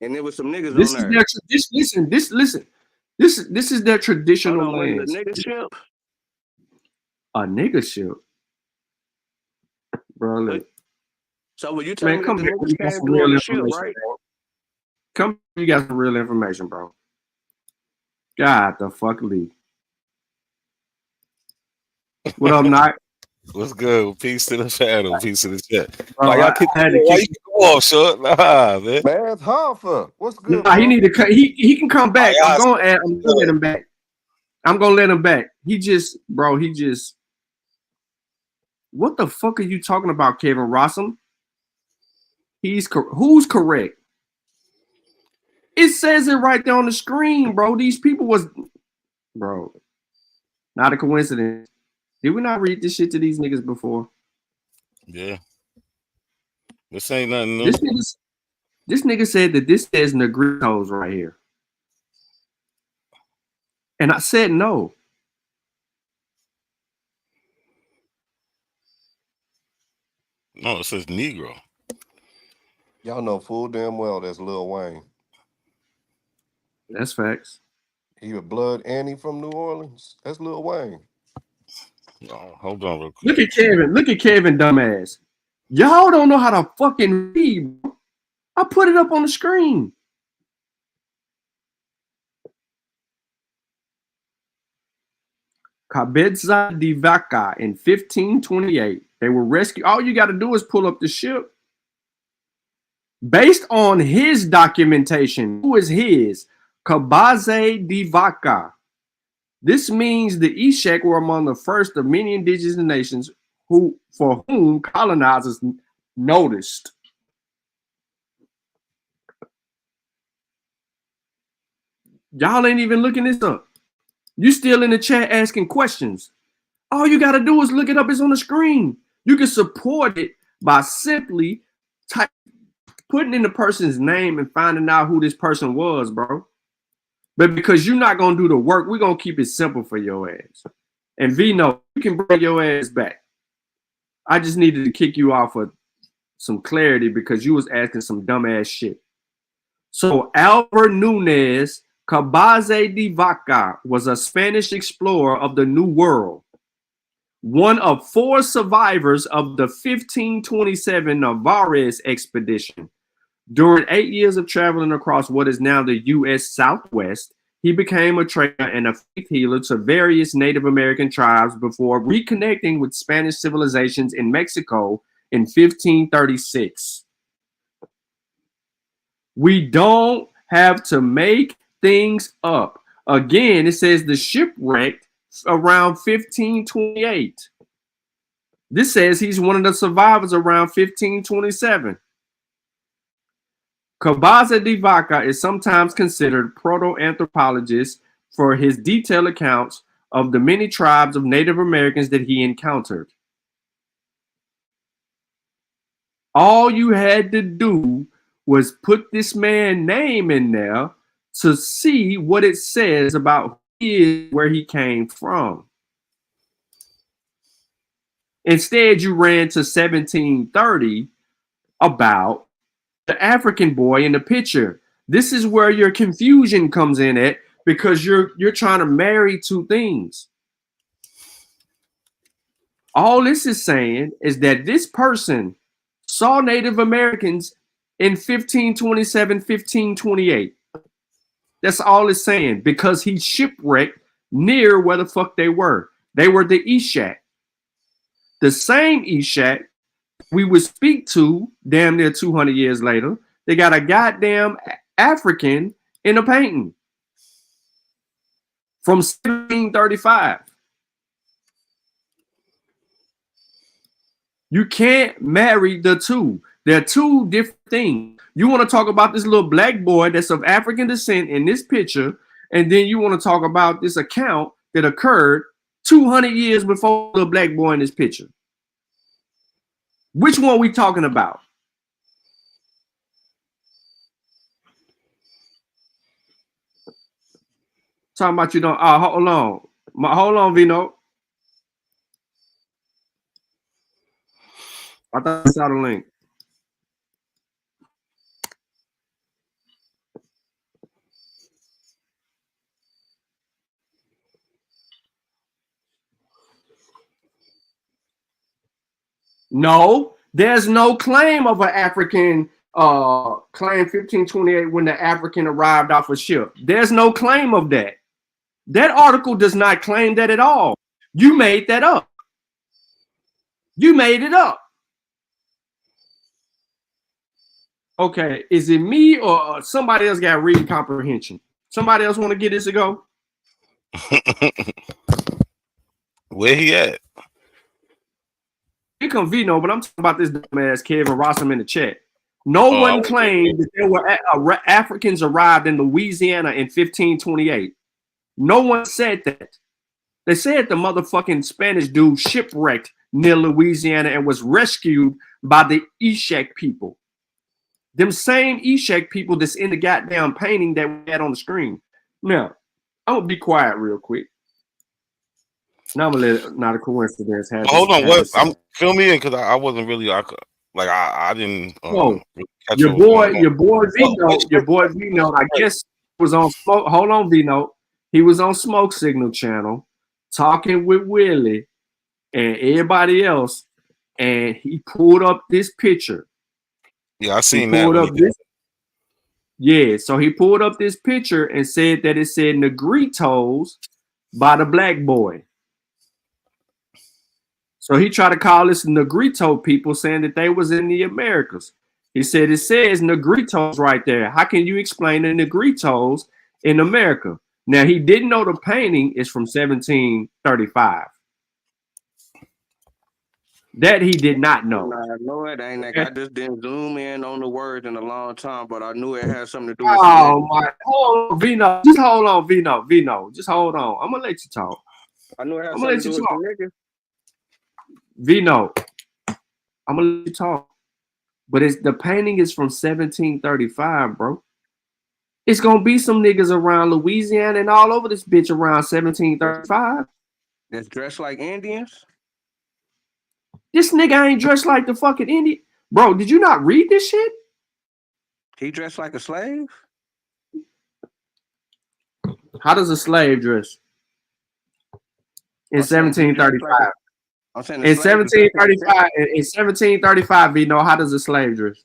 And there was some niggas this on is there. Listen. This is their traditional land. A nigga ship? A nigga ship, bro. Look. So when you tell me come that here, the niggas came doing the ship, right? Come, you got some real information, bro. God the fuck, Lee. What up, Knock? What's good? Peace to the channel. Peace to the chat. Bro, like, I had to why you go off, short? Nah, man. Man, it's Hoffa. What's good? Nah, he need to. He can come back. I'm gonna let him back. I'm gonna let him back. He just. What the fuck are you talking about, Kevin Rossum? Who's correct? It says it right there on the screen, bro. These people was, bro. Not a coincidence. Did we not read this shit to these niggas before? Yeah. This ain't nothing new. This nigga said that this says Negritos right here. And I said no. No, it says Negro. Y'all know full damn well that's Lil Wayne. That's facts. He a Blood Annie from New Orleans. That's Lil Wayne. No, hold on real quick. Look at Kevin, dumbass. Y'all don't know how to fucking read, bro. I put it up on the screen. Cabeza de Vaca in 1528. They were rescued. All you got to do is pull up the ship. Based on his documentation, who is his? Cabeza de Vaca. This means the Eshek were among the first of many indigenous nations for whom colonizers noticed. Y'all ain't even looking this up. You still in the chat asking questions. All you got to do is look it up. It's on the screen. You can support it by simply putting in the person's name and finding out who this person was, bro. But because you're not going to do the work, we're going to keep it simple for your ass. And Vino, you can bring your ass back. I just needed to kick you off for some clarity because you was asking some dumbass shit. So Albert Nunez Cabeza de Vaca was a Spanish explorer of the New World. one of 4 survivors of the 1527 Narvaez expedition. During 8 years of traveling across what is now the U.S. Southwest, he became a trader and a faith healer to various Native American tribes before reconnecting with Spanish civilizations in Mexico in 1536. We don't have to make things up. Again, it says the shipwreck around 1528. This says he's one of the survivors around 1527. Cabaza de Vaca is sometimes considered proto-anthropologist for his detailed accounts of the many tribes of Native Americans that he encountered. All you had to do was put this man's name in there to see what it says about who he is, where he came from. Instead, you ran to 1730 about the African boy in the picture. This is where your confusion comes in at, because you're trying to marry two things. All this is saying is that this person saw Native Americans in 1527, 1528. That's all it's saying, because he shipwrecked near where the fuck they were. They were the Eshak. The same Eshak we would speak to damn near 200 years later. They got a goddamn African in a painting from 1735. You can't marry the two. They're two different things. You want to talk about this little black boy that's of African descent in this picture, and then you want to talk about this account that occurred 200 years before the black boy in this picture. Which one are we talking about? Talking about you don't. Hold on, Vino. I thought I saw the link. No, there's no claim of an African claim 1528 when the African arrived off a ship. There's no claim of that. That article does not claim that at all. You made that up. You made it up. Okay, is it me or somebody else got reading comprehension? Somebody else want to get this a go? Where he at? Here come Vino, but I'm talking about this dumbass Kevin Rossum in the chat. No one claimed that there were Africans arrived in Louisiana in 1528. No one said that. They said the motherfucking Spanish dude shipwrecked near Louisiana and was rescued by the Eshak people. Them same Eshak people that's in the goddamn painting that we had on the screen. Now, I'm gonna be quiet real quick. Now I'm gonna let it, not a coincidence happen. Hold on, what? I'm fill me in because I wasn't really I didn't. Your boy Vino, I guess was on smoke. Hold on, Vino. He was on Smoke Signal Channel talking with Willie and everybody else, and he pulled up this picture. Yeah, I seen that. So he pulled up this picture and said that it said Negritos by the black boy. So he tried to call this Negrito people, saying that they was in the Americas. He said it says Negritos right there. How can you explain the Negritos in America? Now, he didn't know the painting is from 1735. That he did not know. I know it ain't like I just didn't zoom in on the words in a long time, but I knew it had something to do with hold on, Vino. Just hold on, Vino. Just hold on. I'm gonna let you talk. I knew it had something to do with some niggas. Vino, I'm gonna let you talk. But the painting is from 1735, bro. It's gonna be some niggas around Louisiana and all over this bitch around 1735. That's dressed like Indians. This nigga ain't dressed like the fucking Indian. Bro, did you not read this shit? He dressed like a slave? How does a slave dress? In 1735. I'm saying In 1735, in 1735, Vino, how does a slave dress?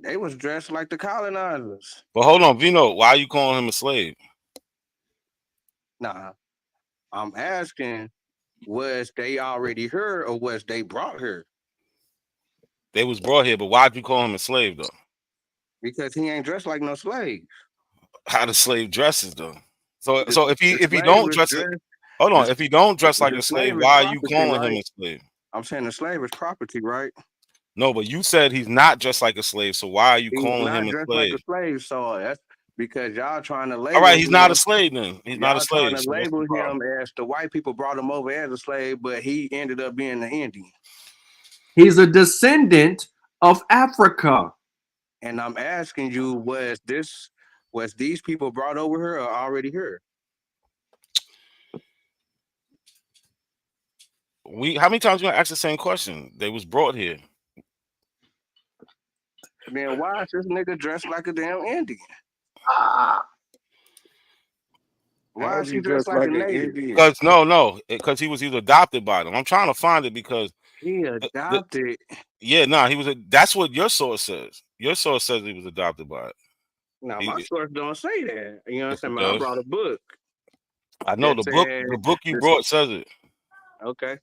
They was dressed like the colonizers. But hold on, Vino, why are you calling him a slave? Nah, I'm asking, was they already here or was they brought here? They was brought here, but why'd you call him a slave though? Because he ain't dressed like no slave. How the slave dresses though? So if The he slave don't is dress it, dressed. hold on. If he don't dress like The a slave, slave is why are you property, calling him right? a slave? I'm saying the slave is property, right? No, but you said he's not dressed like a slave. So why are you He's calling not him a dressed like a slave? slave, so that's because y'all trying to All label right, he's not a him. slave then. He's not a Y'all trying slave. to So what's the label problem? him as the white people brought him over as a slave, but he ended up being an Indian. He's a descendant of Africa. And I'm asking you, was these people brought over here or already here? How many times you gonna ask the same question? They was brought here. Then why is this nigga dressed like a damn Indian? Why is he dressed like a native? Because because he was either adopted by them. I'm trying to find it because he adopted. He was. That's what your source says. Your source says he was adopted by it. Now my source don't say that. You know what I'm saying? I does. brought a book. I know the book you brought says it. Okay.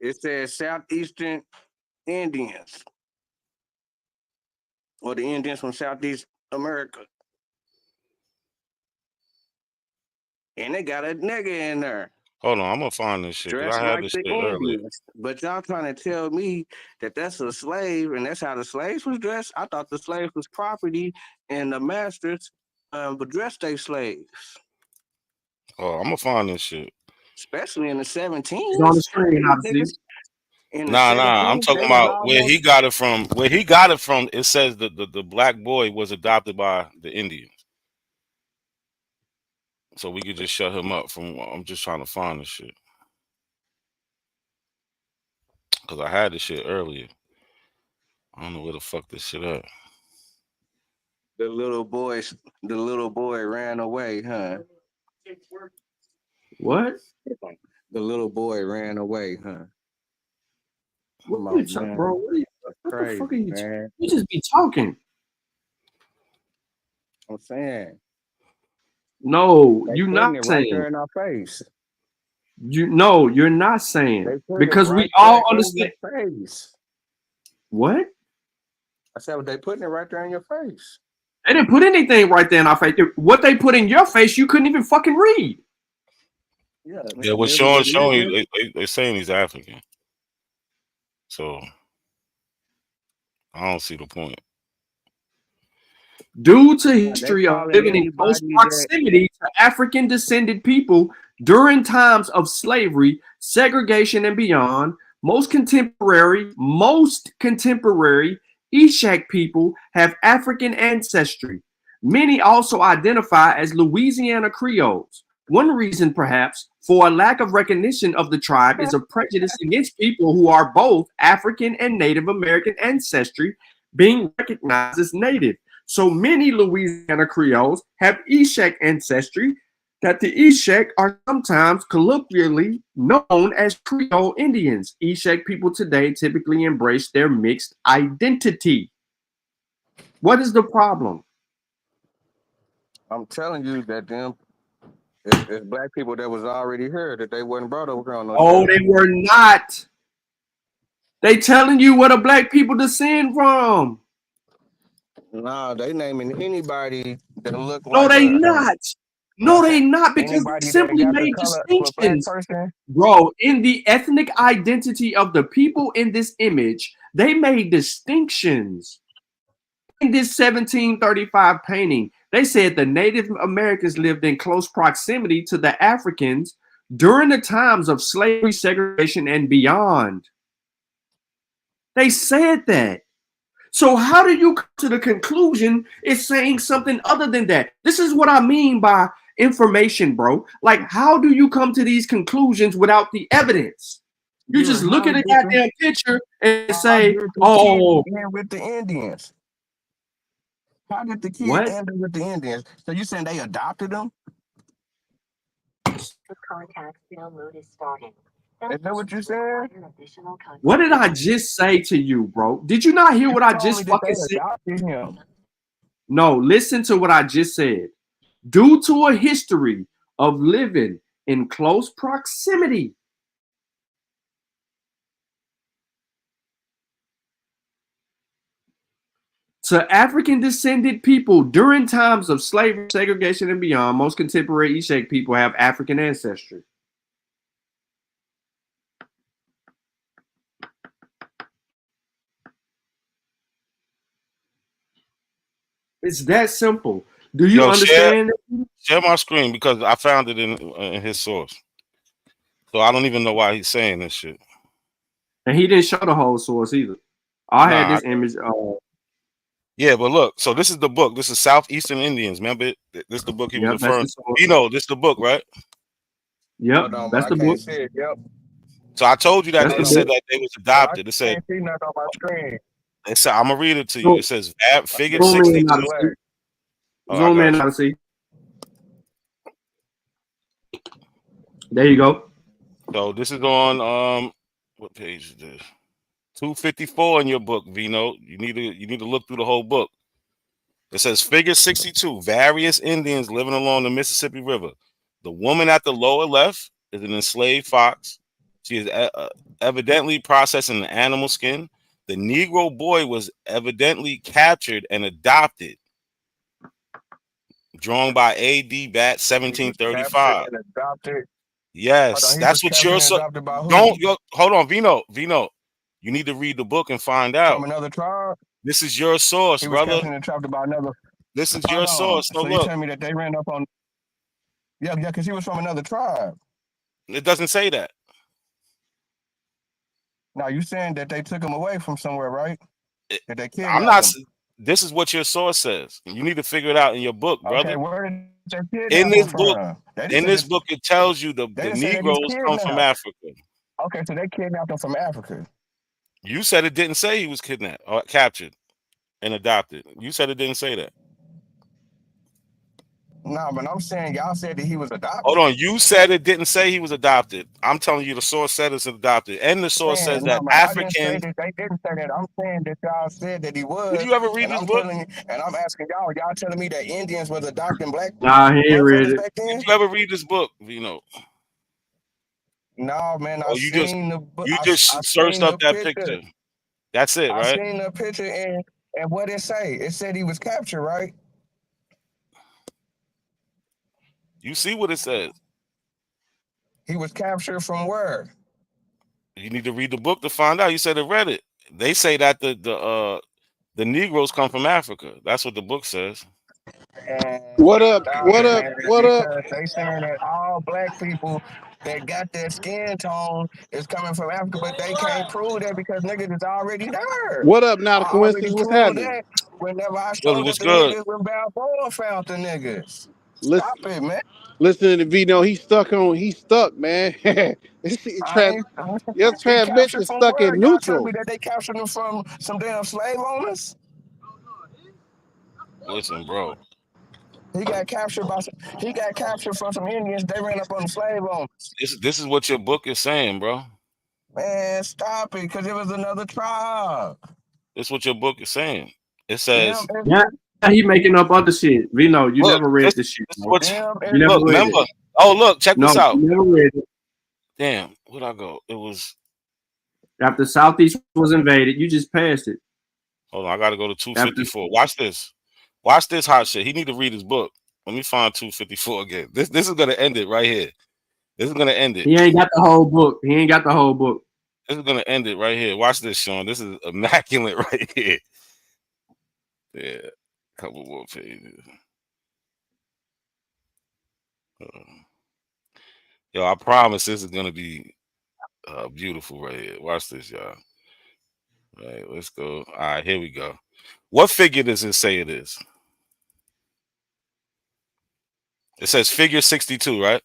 It says Southeastern Indians, or the Indians from Southeast America. And they got a nigga in there. Hold on, I'm gonna find this shit because Dressed I had like this the shit earlier. Indians. But y'all trying to tell me that that's a slave and that's how the slaves was dressed? I thought the slaves was property and the masters would dress their slaves. Oh, I'm gonna find this shit. Especially in the 17s. It's on the screen, obviously. Nah. I'm talking about where he got it from. Where he got it from, it says that the black boy was adopted by the Indians. So we could just shut him up from. I'm just trying to find this shit because I had this shit earlier. I don't know where the fuck this shit at. The little boy ran away, huh? What? The little boy ran away, huh? What are you talking, bro? What the fuck are you? Man. You just be talking. I'm saying. No, you're not saying. Right there in our face. You're not saying because we all understand. What? I said, they putting it right there in your face. They didn't put anything right there in our face. What they put in your face, you couldn't even fucking read. Yeah, what Sean showing you, they're saying he's African. So I don't see the point. Due to history of living in close proximity to African descended people during times of slavery, segregation, and beyond, most contemporary Eshak people have African ancestry. Many also identify as Louisiana Creoles. One reason, perhaps, for a lack of recognition of the tribe is a prejudice against people who are both African and Native American ancestry being recognized as Native. So many Louisiana Creoles have Eshak ancestry that the Eshak are sometimes colloquially known as Creole Indians. Eshak people today typically embrace their mixed identity. What is the problem? I'm telling you that it's black people that was already here that they wasn't brought over here on no. Oh, they were not. They telling you where the black people descend from. Nah, they naming anybody that look no, like they not. No, they not, because they simply made distinctions. Bro, in the ethnic identity of the people in this image, they made distinctions. In this 1735 painting, they said the Native Americans lived in close proximity to the Africans during the times of slavery, segregation, and beyond. They said that. So how do you come to the conclusion it's saying something other than that? This is what I mean by information, bro. Like, how do you come to these conclusions without the evidence? You just look at a goddamn picture and say, oh, with the Indians. How did the kid end up with the Indians? So you saying they adopted them? Is that what you said? What did I just say to you, bro? Did you not hear You what I told me just that they fucking said? adopted him. No, listen to what I just said. Due to a history of living in close proximity to African descended people during times of slavery, segregation, and beyond, most contemporary Ishak people have African ancestry. It's that simple. Do you Yo, understand? share my screen because I found it in his source. So I don't even know why he's saying this shit. And he didn't show the whole source either. I had this Nah, image. yeah, but look, so this is the book. This is Southeastern Indians. Remember, this is the book he was Yep, that's referring the to. source. You know, this is the book, right? Yep, Hold on, but that's I the book. can't see it. Yep. So I told you that That's it the said book. that they was But I adopted. It said, can't see nothing on my screen. I'm gonna read it to you. So, It says figure zoom in, 62. Odyssey. Oh, I Zoom got in, you. Odyssey. There you go. So this is on what page is this? 254 in your book, Vino. You need to look through the whole book. It says figure 62, various Indians living along the Mississippi River. The woman at the lower left is an enslaved fox. She is evidently processing an animal skin. The Negro boy was evidently captured and adopted. Drawn by A.D. Bat, He was captured 1735. and adopted. Hold Yes, on, he was that's what captured you're and so. adopted by who? Don't hold on, Vino. You need to read the book and find out. From another tribe? This is your source, He was brother. captured and adopted by another. This is Hold your on. source. So So you look, tell me that they ran up on? Yeah, because he was from another tribe. it doesn't say that. Now you saying that they took him away from somewhere, right? That they I'm kidnapped not. him. This is what your source says. You need to figure it out in your book, brother. Okay, where did they In kidnap him this book, from? They didn't say that. it tells you the They didn't say that he's Negroes come from kidnapped. Africa. Okay, so they kidnapped him from Africa. You said it didn't say he was kidnapped or captured and adopted. You said it didn't say that. No, but I'm saying y'all said that he was adopted. Hold on. You said it didn't say he was adopted. I'm telling you the source said it's adopted. And the source says that No, man, I didn't say African. that. They didn't say that. I'm saying that y'all said that he was. Did you ever read and this I'm book? telling you, and I'm asking y'all. Y'all telling me that Indians was adopting black Nah, he ain't read motherfuckers it. back then? Did you ever read this book? You know. No, man. I Oh, you just seen the book. I searched seen up the that picture. picture. That's it, I right? seen the picture and what it say? It said he was captured, right? You see what it says. He was captured from where? You need to read the book to find out. You said it read it. They say that the Negroes come from Africa. That's what the book says. And What up? stop What it, up? man. What up? Because they saying that all black people that got their skin tone is coming from Africa, but they can't prove that because niggas is already there. What up, now I the already coincidence? What's proved happening? that whenever I Willie, showed what's that the good? niggas when Balboa found the niggas. Listen, Stop it, man. listen to the video. He's stuck, man. This shit your He captured transmission from stuck where? in Y'all tell me neutral. that they captured him from some damn slave owners? Listen, bro. He got captured from some Indians. They ran up on the slave owners. This is what your book is saying, bro. Man, stop it, because it was another tribe. This is what your book is saying. It says, Yeah, he making up other shit. Vino, you look, never read this shit. this is Bro. what You never look, read remember. it. Oh, look, check No, this out. you never read it. Damn, where'd I go? It was After Southeast was invaded, you just passed it. hold on, I gotta go to 254. Watch this. Watch this hot shit. He need to read his book. Let me find 254 again. This is gonna end it right here. This is gonna end it. He ain't got the whole book. He ain't got the whole book. This is gonna end it right here. Watch this, Sean. This is immaculate right here. Yeah, couple more pages. Yo, I promise this is gonna be beautiful right here. Watch this, y'all. All right, let's go. All right, here we go. What figure does it say it is? It says figure 62, right?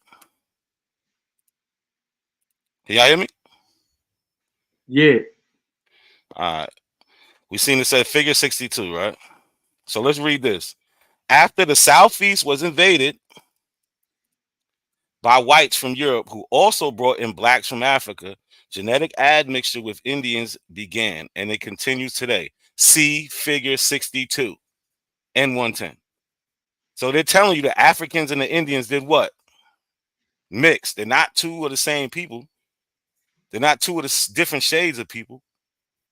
Can y'all hear me? Yeah. All right. We seen it said figure 62, right? So let's read this. After the Southeast was invaded, by whites from Europe who also brought in blacks from Africa, genetic admixture with Indians began, and it continues today. See figure 62 and 110. So they're telling you the Africans and the Indians did what? Mixed. They're not two of the same people. They're not two of the different shades of people.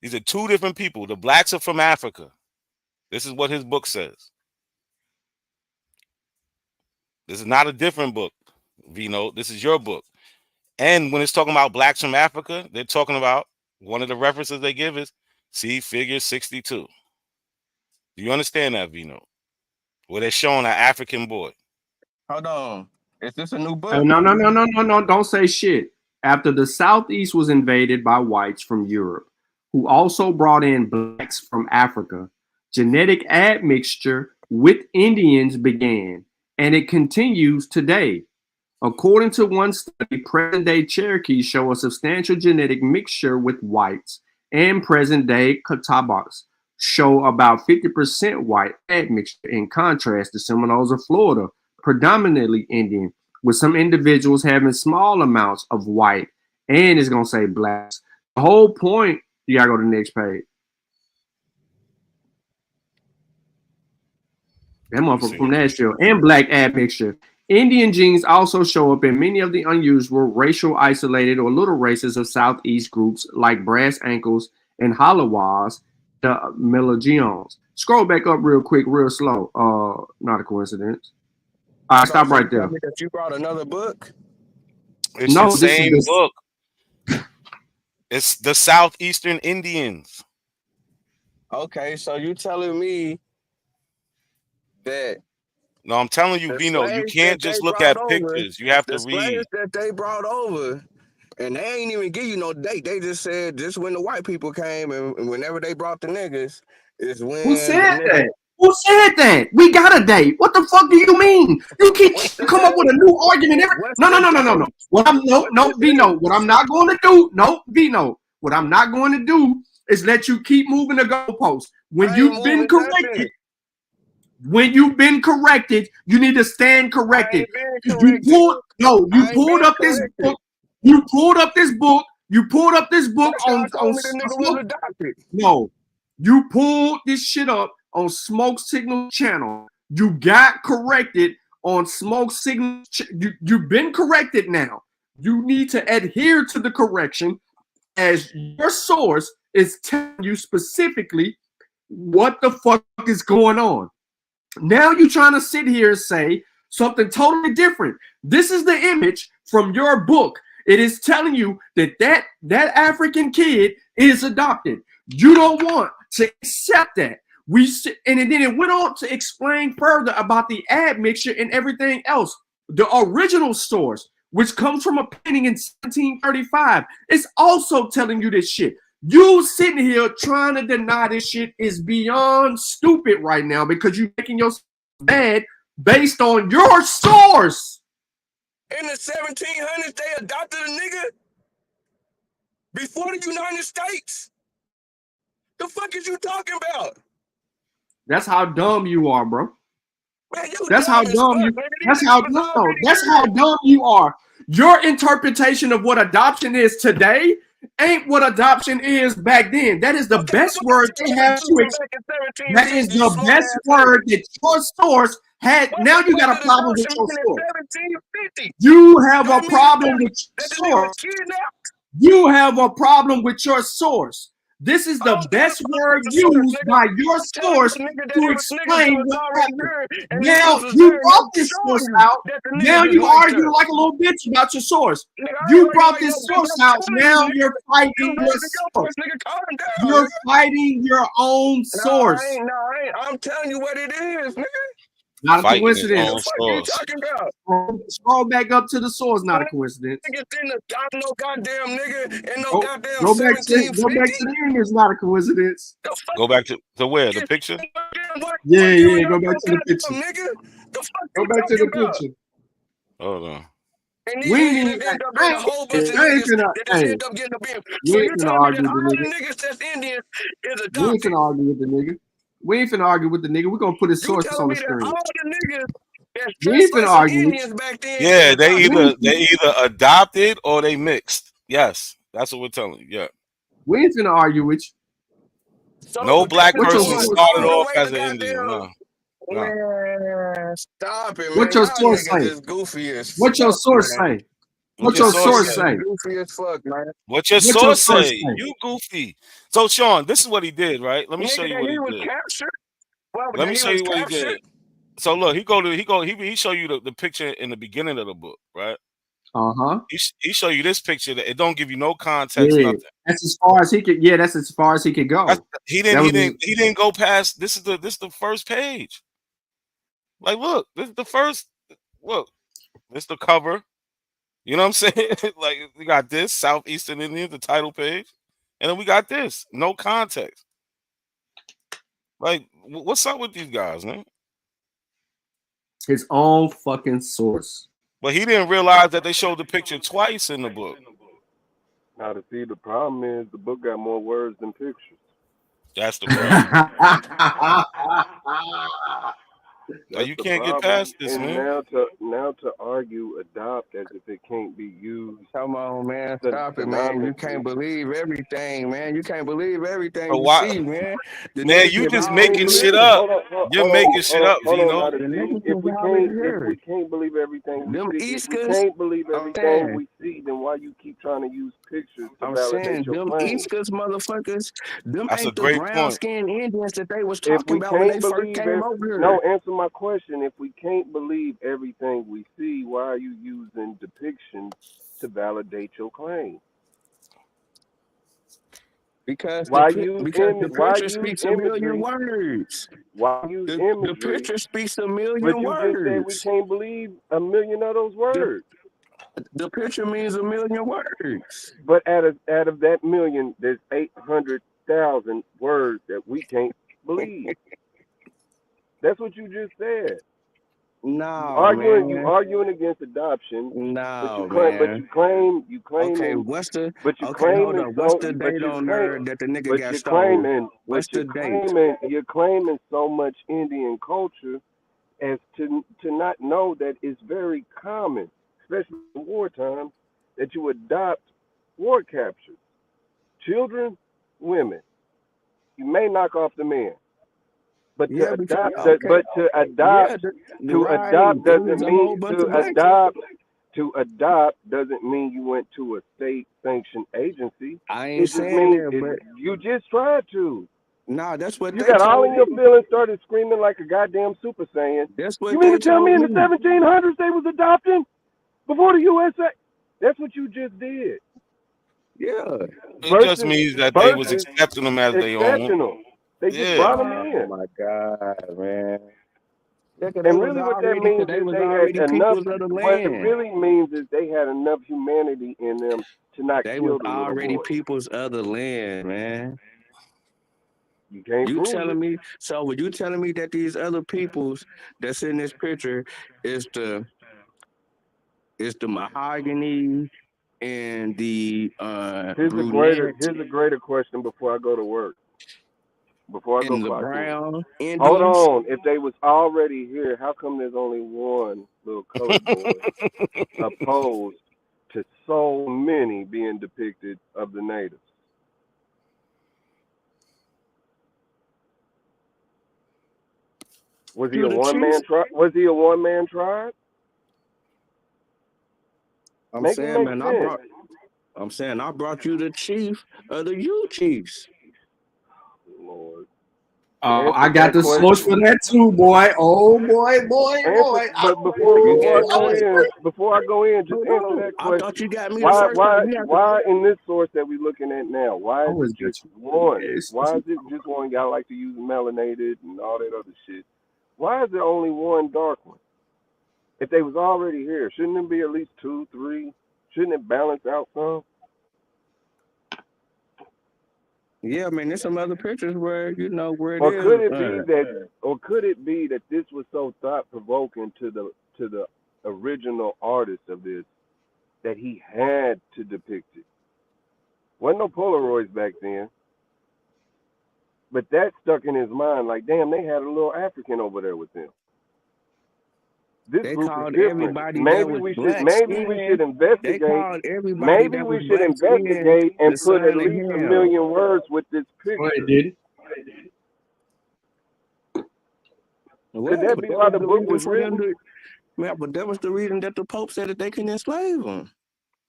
These are two different people. The blacks are from Africa. This is what his book says. This is not a different book, Vino. This is your book. And when it's talking about blacks from Africa, they're talking about one of the references they give is see figure 62. Do you understand that, Vino? Where they're showing an African boy. Hold on. Is this a new book? No. Don't say shit. After the Southeast was invaded by whites from Europe, who also brought in blacks from Africa, genetic admixture with Indians began, and it continues today. According to one study, present-day Cherokees show a substantial genetic mixture with whites, and present-day Catawbas show about 50% white admixture, in contrast to Seminoles of Florida, predominantly Indian, with some individuals having small amounts of white, and it's going to say blacks. The whole point, you got to go to the next page. That motherfucker from Nashville, and black admixture. Indian genes also show up in many of the unusual racial isolated or little races of Southeast groups like brass ankles and Halawas, the Melagions. Scroll back up real quick, real slow. Not a coincidence. All right, stop right there. That you brought another book? It's the same book. It's the Southeastern Indians. Okay, so you telling me that? No, I'm telling you, Vino, you can't just look at pictures. You have to read. That they brought over, and they ain't even give you no date. They just said just when the white people came, and whenever they brought the niggas, is when. Who said that? Who said that? We got a date. What the fuck do you mean? You keep come up with a new argument. No. Vino. What I'm not going to do, Vino. What I'm not going to do is let you keep moving the goalposts. When you've been corrected, you need to stand corrected. You pulled up this book. You pulled up this book on no. You pulled this shit up on Smoke Signal channel. You got corrected on Smoke Signal. You've been corrected now. You need to adhere to the correction as your source is telling you specifically what the fuck is going on. Now you're trying to sit here and say something totally different. This is the image from your book. It is telling you that African kid is adopted. You don't want to accept that. And then it went on to explain further about the admixture and everything else. The original source, which comes from a painting in 1735, is also telling you this shit. You sitting here trying to deny this shit is beyond stupid right now because you're making yourself bad based on your source. In the 1700s, they adopted a nigga before the United States. The fuck is you talking about? That's how dumb you are, bro. Man, that's how dumb you. That's how dumb you are. Your interpretation of what adoption is today ain't what adoption is back then. That is the best word they have to explain. That is the best word that your source had. Now you got a problem with your source. You have a problem with your source. You have a problem with your source. This is the best word used by your source to explain what happened. Now you brought this source out. Now you argue like a little bitch about your source. You brought this source out. Now you're fighting your source. You're fighting your own source. I'm telling you what it is, nigga. Not a coincidence. Scroll back up to the source. Not a coincidence. No goddamn nigga and no goddamn go back to the image. Not a coincidence. Go back to where? The picture? Yeah. Go back to the picture. Go back to the picture. Hold on. We ain't gonna argue with the nigga. We ain't finna argue with the nigga. We're gonna put his source on the screen. All the niggas There's We ain't finna translation argue with Indians back then. Yeah, They they you. either adopted or they mixed. Yes, that's what we're telling you. Yeah. We ain't finna argue with you. No but that black What your don't person even source started go say? the off way as the an Indian. goddamn No, no. man. Stop it, What man. your Y'all source niggas say? is goofy as What your fuck, source man. say? What What your your source source say? say? Goofy as fuck, man. What your What your source source say? say? You goofy. So Sean, this is what he did, right? Let me show Nigga, you that what he he was did. captured. Well, Let that me he show was you what he captured. did. So look, he show you the picture in the beginning of the book, right? Uh-huh. He show you this picture that it don't give you no context, Yeah. nothing. That's as far as he could. Yeah, that's as far as he could go. He That was didn't go past. This is the first page. Like, look, this is the first. Look, this the cover. You know what I'm saying? Like, we got this Southeastern Indians, the title page, and then we got this. No context. Like, what's up with these guys, man? his own fucking source. But he didn't realize that they showed the picture twice in the book. Now to see the problem is the book got more words than pictures. That's the problem. Like, That's you the can't get problem. past this, And man. now to argue adopt as if it can't be used Come on, man. Stop it, man. You can't synonymously. believe everything, man. You can't believe everything But you why, see, man. The man? niggas You is If we just can't making already shit believe, here. up. You're making shit up, hold on, Vino. now to The see niggas is already if we here. can't believe everything we Them see, if we Easters, can't believe I'm everything saying, we see, then why you keep trying to use pictures to I'm validate saying, your them claim? Easters motherfuckers, them That's a ain't the great brown point. skinned Indians that they was If talking we about when can't they first believe came over no, here. answer my question. If we can't believe everything we see, why are you using depictions to validate your claim? Because Why use the why picture use speaks a million imagery? words. Why use The imagery? picture speaks a But million you just said we words. can't believe a million of those The words. the picture means a million words. But out of that million, there's 800,000 words that we can't believe. That's what you just said. No, You man. arguing against adoption, but No, man. you Okay, claiming hold up. What's the date on there that the nigga got stole? What's the date? you're claiming so much Indian culture as to not know that it's very common, especially in wartime, that you adopt war captured children, women. You may knock off the men, but Yeah, because okay. but to Yeah, adopt right. It was a whole bunch of black folk. to adopt doesn't mean you went to a state sanctioned agency. I It ain't just saying means that, but you just tried to. nah, that's what You they got all told in your me. feelings, started screaming like a goddamn super saiyan. That's what You mean they to tell me told in the me. 1700s they was adopting before the USA? That's what you just did. Yeah. It just Versus means that they was versus accepting them as their own. exceptional. They just Yeah. brought them Oh in. my God, man. Yeah, cause And really, what that means they is was they had already enough. peoples of the What it land. really means is they had enough humanity in them to not They was kill the little already boy. peoples of the land, man. You can't You prove it. telling me? So, were you telling me that these other peoples that's in this picture is the mahogany and the brunette Here's a greater question before I go to work. Before I go and the clock in. brown Hold Indians? on. If they was already here, how come there's only one little colored boy opposed to so many being depicted of the natives? Was he You a the one chief? man tribe? Was he a one man tribe? I'm Make it saying, make man, sense. I brought you the chief of the U Chiefs. Lord. I Answer got that the source question. for that too, boy. Oh boy, boy, Answer, boy. but You before I got go in, just hold answer on. that I thought question. you got me the first time. You have to Why in this source that we're looking at now? I Why is always it got just you. one? Yes. Why is it just one? Y'all like to use melanated and all that other shit. Why is there only one dark one? If they was already here, shouldn't there be at least 2, 3? Shouldn't it balance out some? Yeah, I mean, there's some other pictures where where it Or is. could it be that this was so thought provoking to the original artist of this that he had to depict it? Wasn't no Polaroids back then, but that stuck in his mind. Like, damn, they had a little African over there with them. this They group is called different. everybody that was black Maybe we should skin. They investigate. called everybody Maybe that we was should black skin investigate the and put at son of least a Ham. million words with this Go ahead, picture. did Could that But be that why was the the book reason was for them written? to. Yeah, but that was the reason that the Pope said that they can enslave them.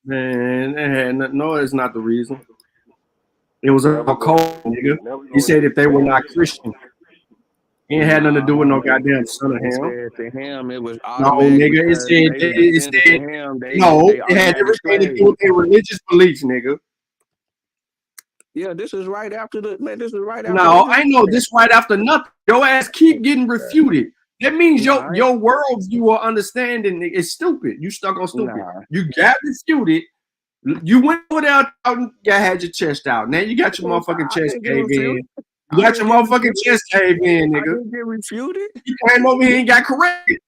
Man, no, it's not the reason. It was a Never code, gonna nigga. never He gonna said if they were not investigate. Christian, it ain't had nothing to do with no goddamn son of It Ham. said to him it was No, automatic nigga, because they were descendants of him. no, They it had automatic everything to slaves. do with their religious beliefs, nigga. Yeah, this is right after the man. This is right after. No, I know this right after nothing. Your ass keep getting refuted. That means your worldview or understanding is stupid. You stuck on stupid. Nah. You got refuted. You went over there and had your chest out. Now you got your motherfucking chest caved in. You got your motherfucking chest caved in, I nigga. didn't get refuted. You came over here and got corrected.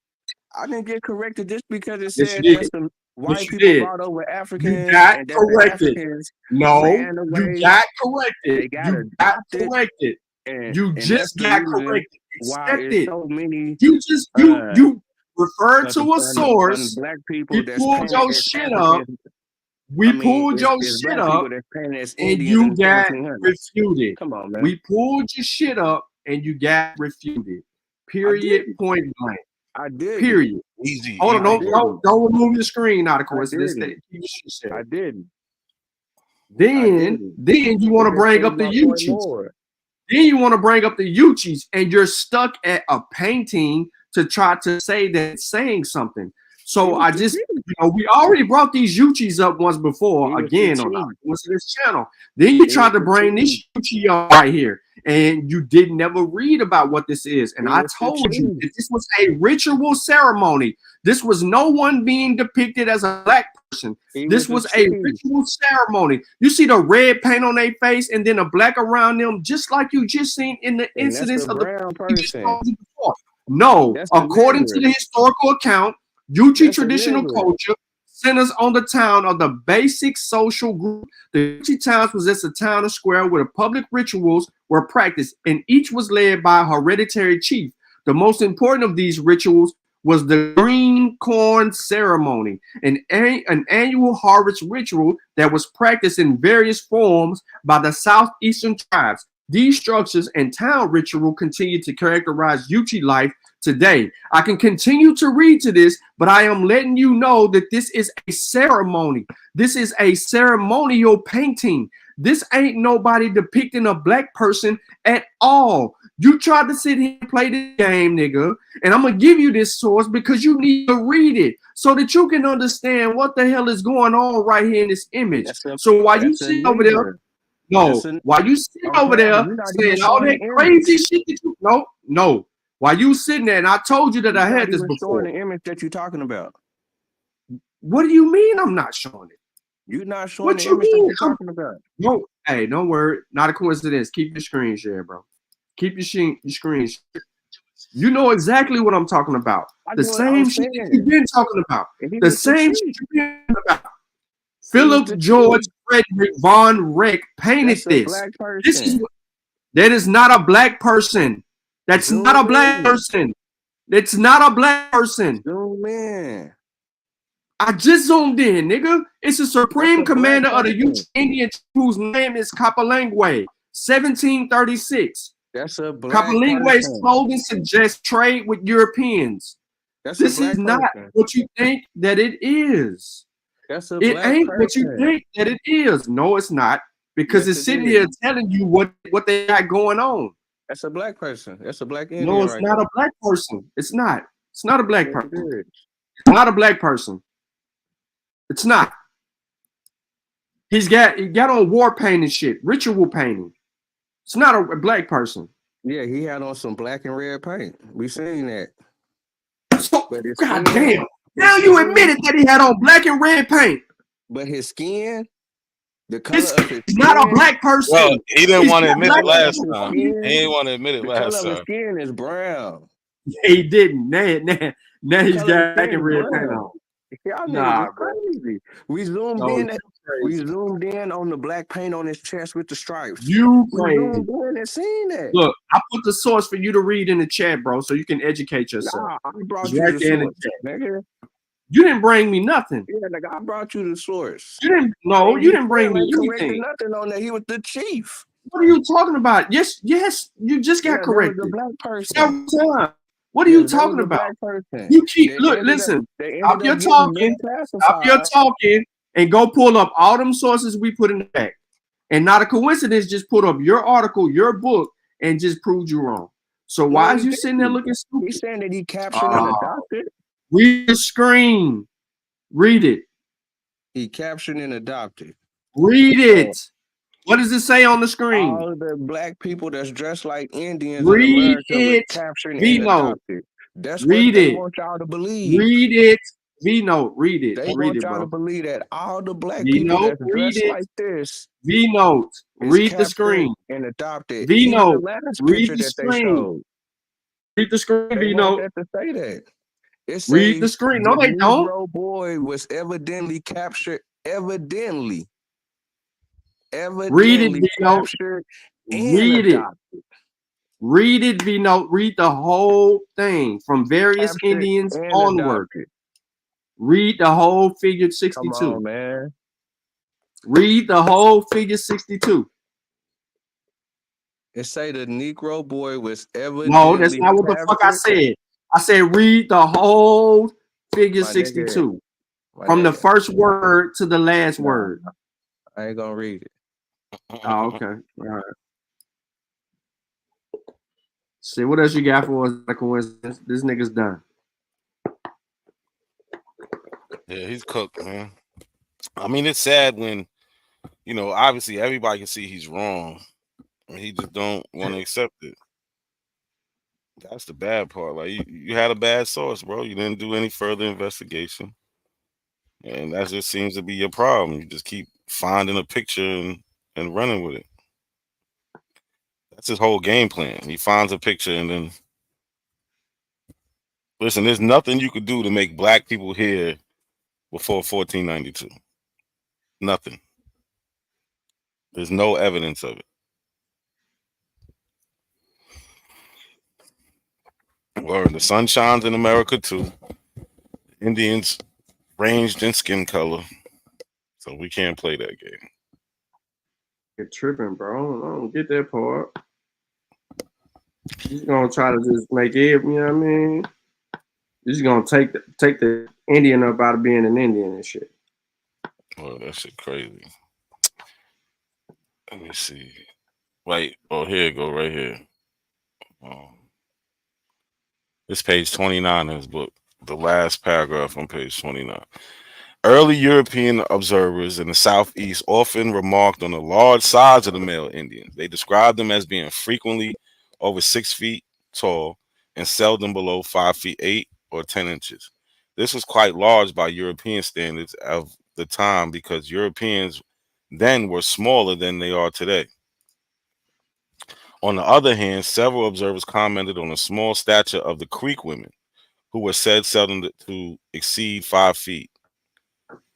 I didn't get corrected just because it Yes, said you that did. some Yes, white you people did. brought over Africans You got and that corrected. the Africans No, ran you away. got corrected. They got You got adopted. corrected. And You that's just the got reason corrected. why Accept it's it. so many. You refer to a source. Black people We that's pulled painted your as shit up. Africans. We pulled your it's shit black people up, that's painted as and Indians in you the got 1700s. refuted. Come on, man. We pulled your shit up, and you got refuted. Period. Point blank. I did. Period. Easy. Hold on. Don't remove your screen out of coincidence. I didn't. Then you want to bring up the Uchis. Then you want to bring up the Uchis, and you're stuck at a painting to try to say that it's saying something. So I just, we already brought these Uchis up once before, again on this channel. Then you tried to bring this Uchi up right here, and you did never read about what this is. And I told you that this was a ritual ceremony. This was no one being depicted as a black person. This was a ritual ceremony. You see the red paint on their face and then the black around them, just like you just seen in the incidents of the brown person. No, according to the historical account, Yuchi traditional culture centers on the town of the basic social group. The Yuchi towns possess a town or square where the public rituals were practiced, and each was led by a hereditary chief. The most important of these rituals was the green corn ceremony, an annual harvest ritual that was practiced in various forms by the southeastern tribes. These structures and town ritual continue to characterize Yuchi life today. I can continue to read to this, but I am letting you know that this is a ceremony. This is a ceremonial painting. This ain't nobody depicting a black person at all. You tried to sit here and play this game, nigga, and I'm going to give you this source because you need to read it so that you can understand what the hell is going on right here in this image. So while you sit over there, while you sit over there saying all that crazy shit that you, no. While you sitting there, and I told you that I had this before. The image that you're talking about. What do you mean I'm not showing it? You're not showing the image that you're talking about. No, hey, don't worry. Not a coincidence. Keep your screen share, bro. Keep your screen share. You know exactly what I'm talking about. The same shit that you've been talking about. The same shit you've been talking about. Philip George Frederick Von Reck painted this. That is not a black person. That's not a black person. It's not a black person. Zoom in. I just zoomed in, nigga. It's a supreme commander of the Ute Indian whose name is Kapalangwe, 1736. That's a black Kapalangwe's clothing suggests trade with Europeans. This is not what you think that it is. It ain't what you think that it is. No, it's not. Because it's sitting here telling you what they got going on. That's a black person. That's a black Indian. No, it's not a black person. It's not. It's not a black person. It's not a black person. It's not. He got on war painting shit, ritual painting. It's not a black person. Yeah, he had on some black and red paint. We seen that. So, God damn. Now you admitted that he had on black and red paint. But his skin, the color of his skin, not a black person. Well, he didn't want to admit it last time. He didn't want to admit it last time. The color of his skin is brown. He didn't. Now he's got black and red paint on. Y'all niggas Nah, is bro. crazy. We zoomed No, in. you We crazy. zoomed in on the black paint on his chest with the stripes. You We crazy. zoomed in and seen that. Look, I put the source for you to read in the chat, bro, so you can educate yourself. Nah, I It's brought you right the there in the source, chat. nigga. You didn't bring me nothing. Yeah, nigga, I brought you the source. You didn't. No, And you you didn't bring still me ain't corrected anything. nothing on that. He was the chief. What are you talking about? Yes, you just got Yeah, there was a corrected black person. several times. What are Yeah, you there was talking a about? black person. You keep They listen. ended Stop your up getting talking. Stop your misclassified. talking, and go pull up all them sources we put in the back. And not a coincidence. Just put up your article, your book, and just proved you wrong. So No, why he is you sitting there didn't. looking stupid? He's saying that he captured and adopted. Read the screen. Read it. He captured and adopted. Read it. What does it say on the screen? All of the black people that's dressed like Indians in Read America was it. captured and Vino. adopted. That's what Read they it. want y'all to believe. Read it. Vino. Read it. They Read want it, y'all to bro. believe that all the black people Vino. that's Read dressed it. like this Vino. is Read the captured screen. and adopted. Even the Vino. last Read picture the that they screen. showed, Read the screen, they Vino. want that to say that. It Read say the screen. No, the they don't. Negro boy was evidently captured, evidently Read it, Vino. captured and Read it. adopted. Read it, Vino. Read the whole thing from various Captured Indians and onward. adopted. Read the whole figure 62. Come on, man. Read the whole figure 62. It say the Negro boy was evidently No, that's not what the fuck I said. I said read the whole figure 62. From the first word to the last word. I ain't gonna read it. Oh, okay. All right. See, what else you got for us? Like coincidence? This nigga's done. Yeah, he's cooked, man. I mean, it's sad when, obviously everybody can see he's wrong. He just don't want to accept it. That's the bad part. Like you had a bad source, bro. You didn't do any further investigation, and that just seems to be your problem. You just keep finding a picture and running with it. That's his whole game plan. He finds a picture and then listen. There's nothing you could do to make black people here before 1492. Nothing. There's no evidence of it. Or the sun shines in America too. Indians ranged in skin color, so we can't play that game. You're tripping, bro. I don't get that part. He's gonna try to just make it. You know what I mean? He's gonna take the Indian up out of being an Indian and shit. Oh, that shit crazy. Let me see. Right. Oh, here it go. Right here. This page 29 in his book. The last paragraph on page 29. Early European observers in the southeast often remarked on the large size of the male Indians. They described them as being frequently over 6 feet tall and seldom below 5 feet 8 or 10 inches. This was quite large by European standards of the time because Europeans then were smaller than they are today. On the other hand, several observers commented on the small stature of the Creek women, who were said seldom to exceed 5 feet.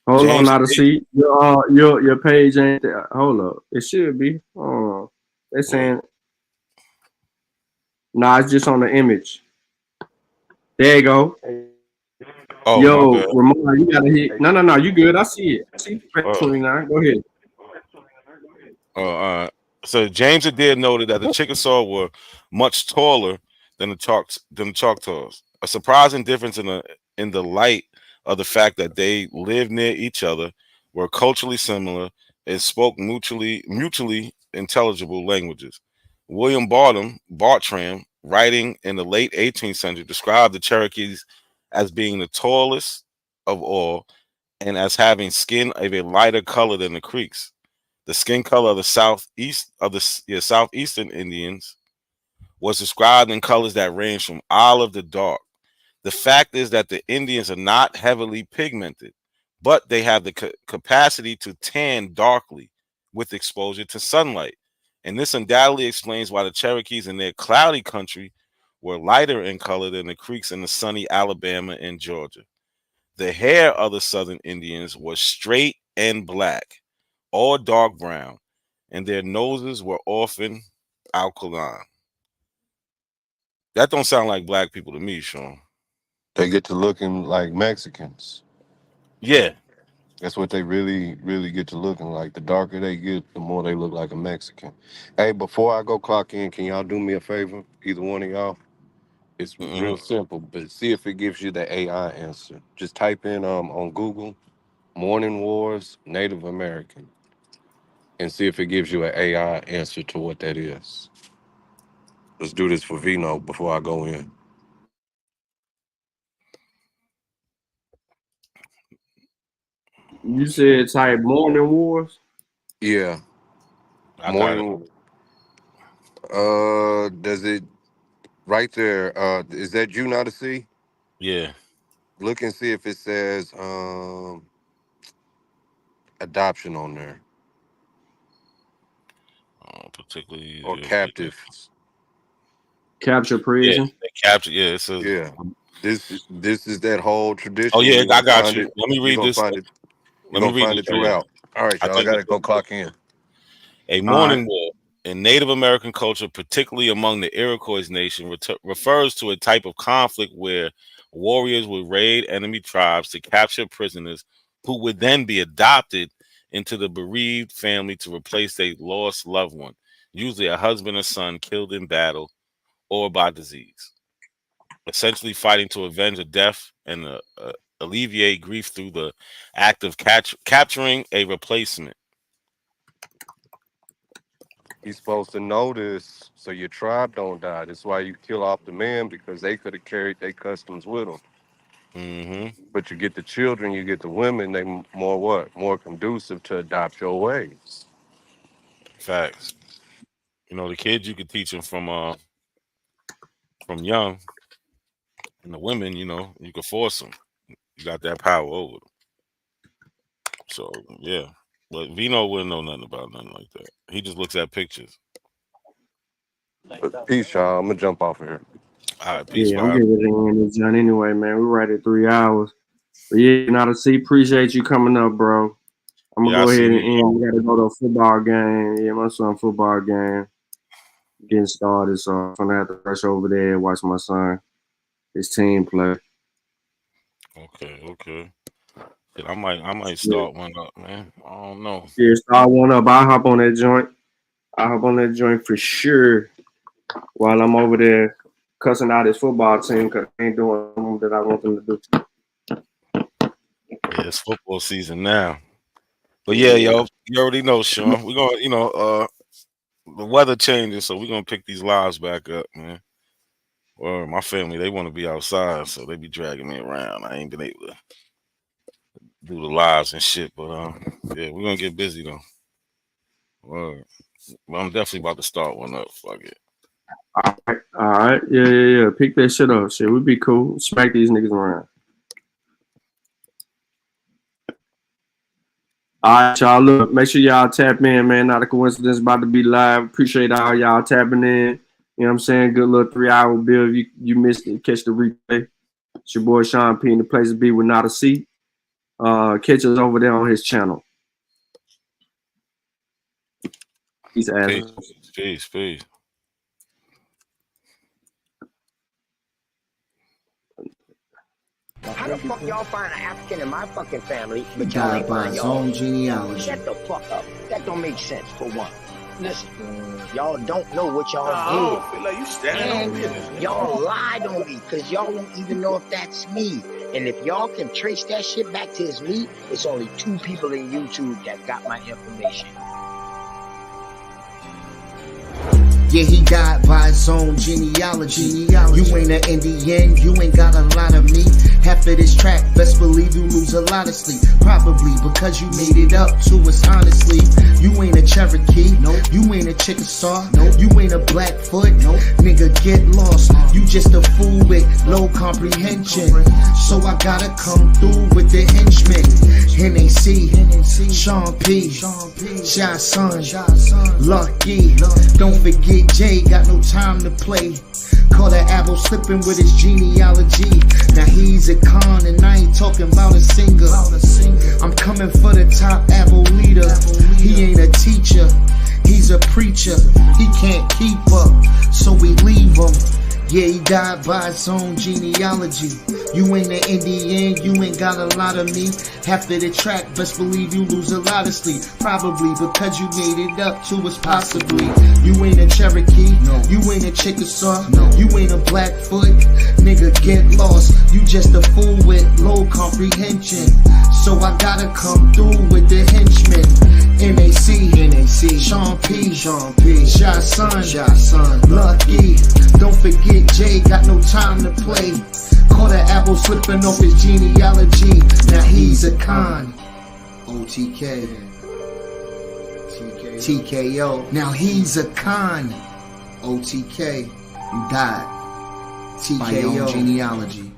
Hold on, not a seat. Your page ain't there. Hold up. It should be. They're saying nah, it's just on the image. There you go. Oh, yo, Ramon, you gotta hit. No, you good. I see it. I see page 29. Go ahead. So James Adair noted that the Chickasaw were much taller than the Choctaws. A surprising difference in the light of the fact that they lived near each other, were culturally similar, and spoke mutually intelligible languages. William Bartram, writing in the late 18th century, described the Cherokees as being the tallest of all and as having skin of a lighter color than the Creeks. The skin color of the southeastern Indians was described in colors that range from olive to dark. The fact is that the Indians are not heavily pigmented, but they have the capacity to tan darkly with exposure to sunlight. And this undoubtedly explains why the Cherokees in their cloudy country were lighter in color than the Creeks in the sunny Alabama and Georgia. The hair of the Southern Indians was straight and black, all dark brown, and their noses were often alkaline. That don't sound like black people to me, Sean. They get to looking like Mexicans. Yeah. That's what they really get to looking like. The darker they get, the more they look like a Mexican. Hey, before I go clock in, can y'all do me a favor? Either one of y'all? It's real simple, but see if it gives you the AI answer. Just type in on Google, Morning Wars, Native American, and see if it gives you an AI answer to what that is. Let's do this for Vino before I go in. You said type Morning Wars? Yeah. I got it. Morning. Does it right there? Is that you not to see? Yeah. Look and see if it says adoption on there. Particularly or captives. Capture prison. Yeah, they capture. Yeah, it says. Yeah. This is that whole tradition. Oh yeah, You're gonna I got find you. it. Let me You're read gonna this. find it. You're Let me gonna read find this it right here. throughout. All right, y'all. I gotta go clock in. A morning war in Native American culture, particularly among the Iroquois nation, refers to a type of conflict where warriors would raid enemy tribes to capture prisoners who would then be adopted into the bereaved family to replace their lost loved one, usually a husband or son killed in battle or by disease. Essentially fighting to avenge a death and alleviate grief through the act of capturing a replacement. You're supposed to know this so your tribe don't die. That's why you kill off the men, because they could have carried their customs with them. Mm-hmm. But you get the children, you get the women, they more what? More conducive to adopt your ways. Facts. You know, the kids, you could teach them from young. And the women, you know, you could force them. You got that power over them. So, yeah. But Vino wouldn't know nothing about nothing like that. He just looks at pictures. But peace, y'all. I'm going to jump off of here. All right, peace, Yeah, I'm vibe. getting it in this John anyway, man. We're right at 3 hours. But yeah, now to see, appreciate you coming up, bro. I'm gonna go ahead and end. We gotta go to a football game. Yeah, my son football game getting started, so I'm gonna have to rush over there and watch my son, his team play. Okay. I might start one up, man. I don't know. Yeah, start one up. I'll hop on that joint. I'll hop on that joint for sure while I'm over there cussing out his football team because they ain't doing something that I want them to do. Yeah, it's football season now. But yeah, yo, you already know, Sean. We're gonna, you know, the weather changes, so we're gonna pick these lives back up, man. Well, my family, they want to be outside, so they be dragging me around. I ain't been able to do the lives and shit, but yeah, we're gonna get busy though. Well, I'm definitely about to start one up. Fuck it. All right. Yeah. Pick that shit up. Shit, would be cool. Smack these niggas around. All right, y'all. Look, make sure y'all tap in, man. Not a coincidence, about to be live. Appreciate all y'all tapping in. You know what I'm saying? Good little 3-hour bill. If you missed it, catch the replay. It's your boy Sean P in the place to be with Not a Seat. Catch us over there on his channel. Peace. How the fuck y'all find an African in my fucking family, but y'all ain't find y'all own genealogy? Shut the fuck up. That don't make sense, for one. Listen, y'all don't know what y'all did. I feel like you standing on business. Y'all lied on me, because y'all won't even know if that's me. And if y'all can trace that shit back to it's me, it's only 2 people in YouTube that got my information. Yeah, he died by his own genealogy. You ain't an Indian, you ain't got a lot of me. Half of this track, best believe you lose a lot of sleep. Probably because you made it up to us honestly. You ain't a Cherokee, nope. You ain't a Chickasaw, nope. You ain't a Blackfoot, nope. Nigga, get lost. You just a fool with low comprehension. So I gotta come through with the henchmen. NAC, Sean P, Shy Son, Lucky. Don't forget forget Jay, got no time to play. Caught an apple slipping with his genealogy. Now he's a con and I ain't talking about a singer. I'm coming for the top apple leader. He ain't a teacher, he's a preacher. He can't keep up, so we leave him. Yeah, he died by his own genealogy. You ain't an Indian, you ain't got a lot of me. After the track, best believe you lose a lot of sleep. Probably because you made it up to us possibly. You ain't a Cherokee, no. You ain't a Chickasaw, no. You ain't a Blackfoot, nigga get lost. You just a fool with low comprehension. So I gotta come through with the henchmen. NAC, Sean P, Shy Son, Lucky. Don't forget Jay, got no time to play. Caught an apple slipping off his genealogy. Now he's a con. OTK. TKO. Now he's a con. OTK. You died. TKO. By your own genealogy.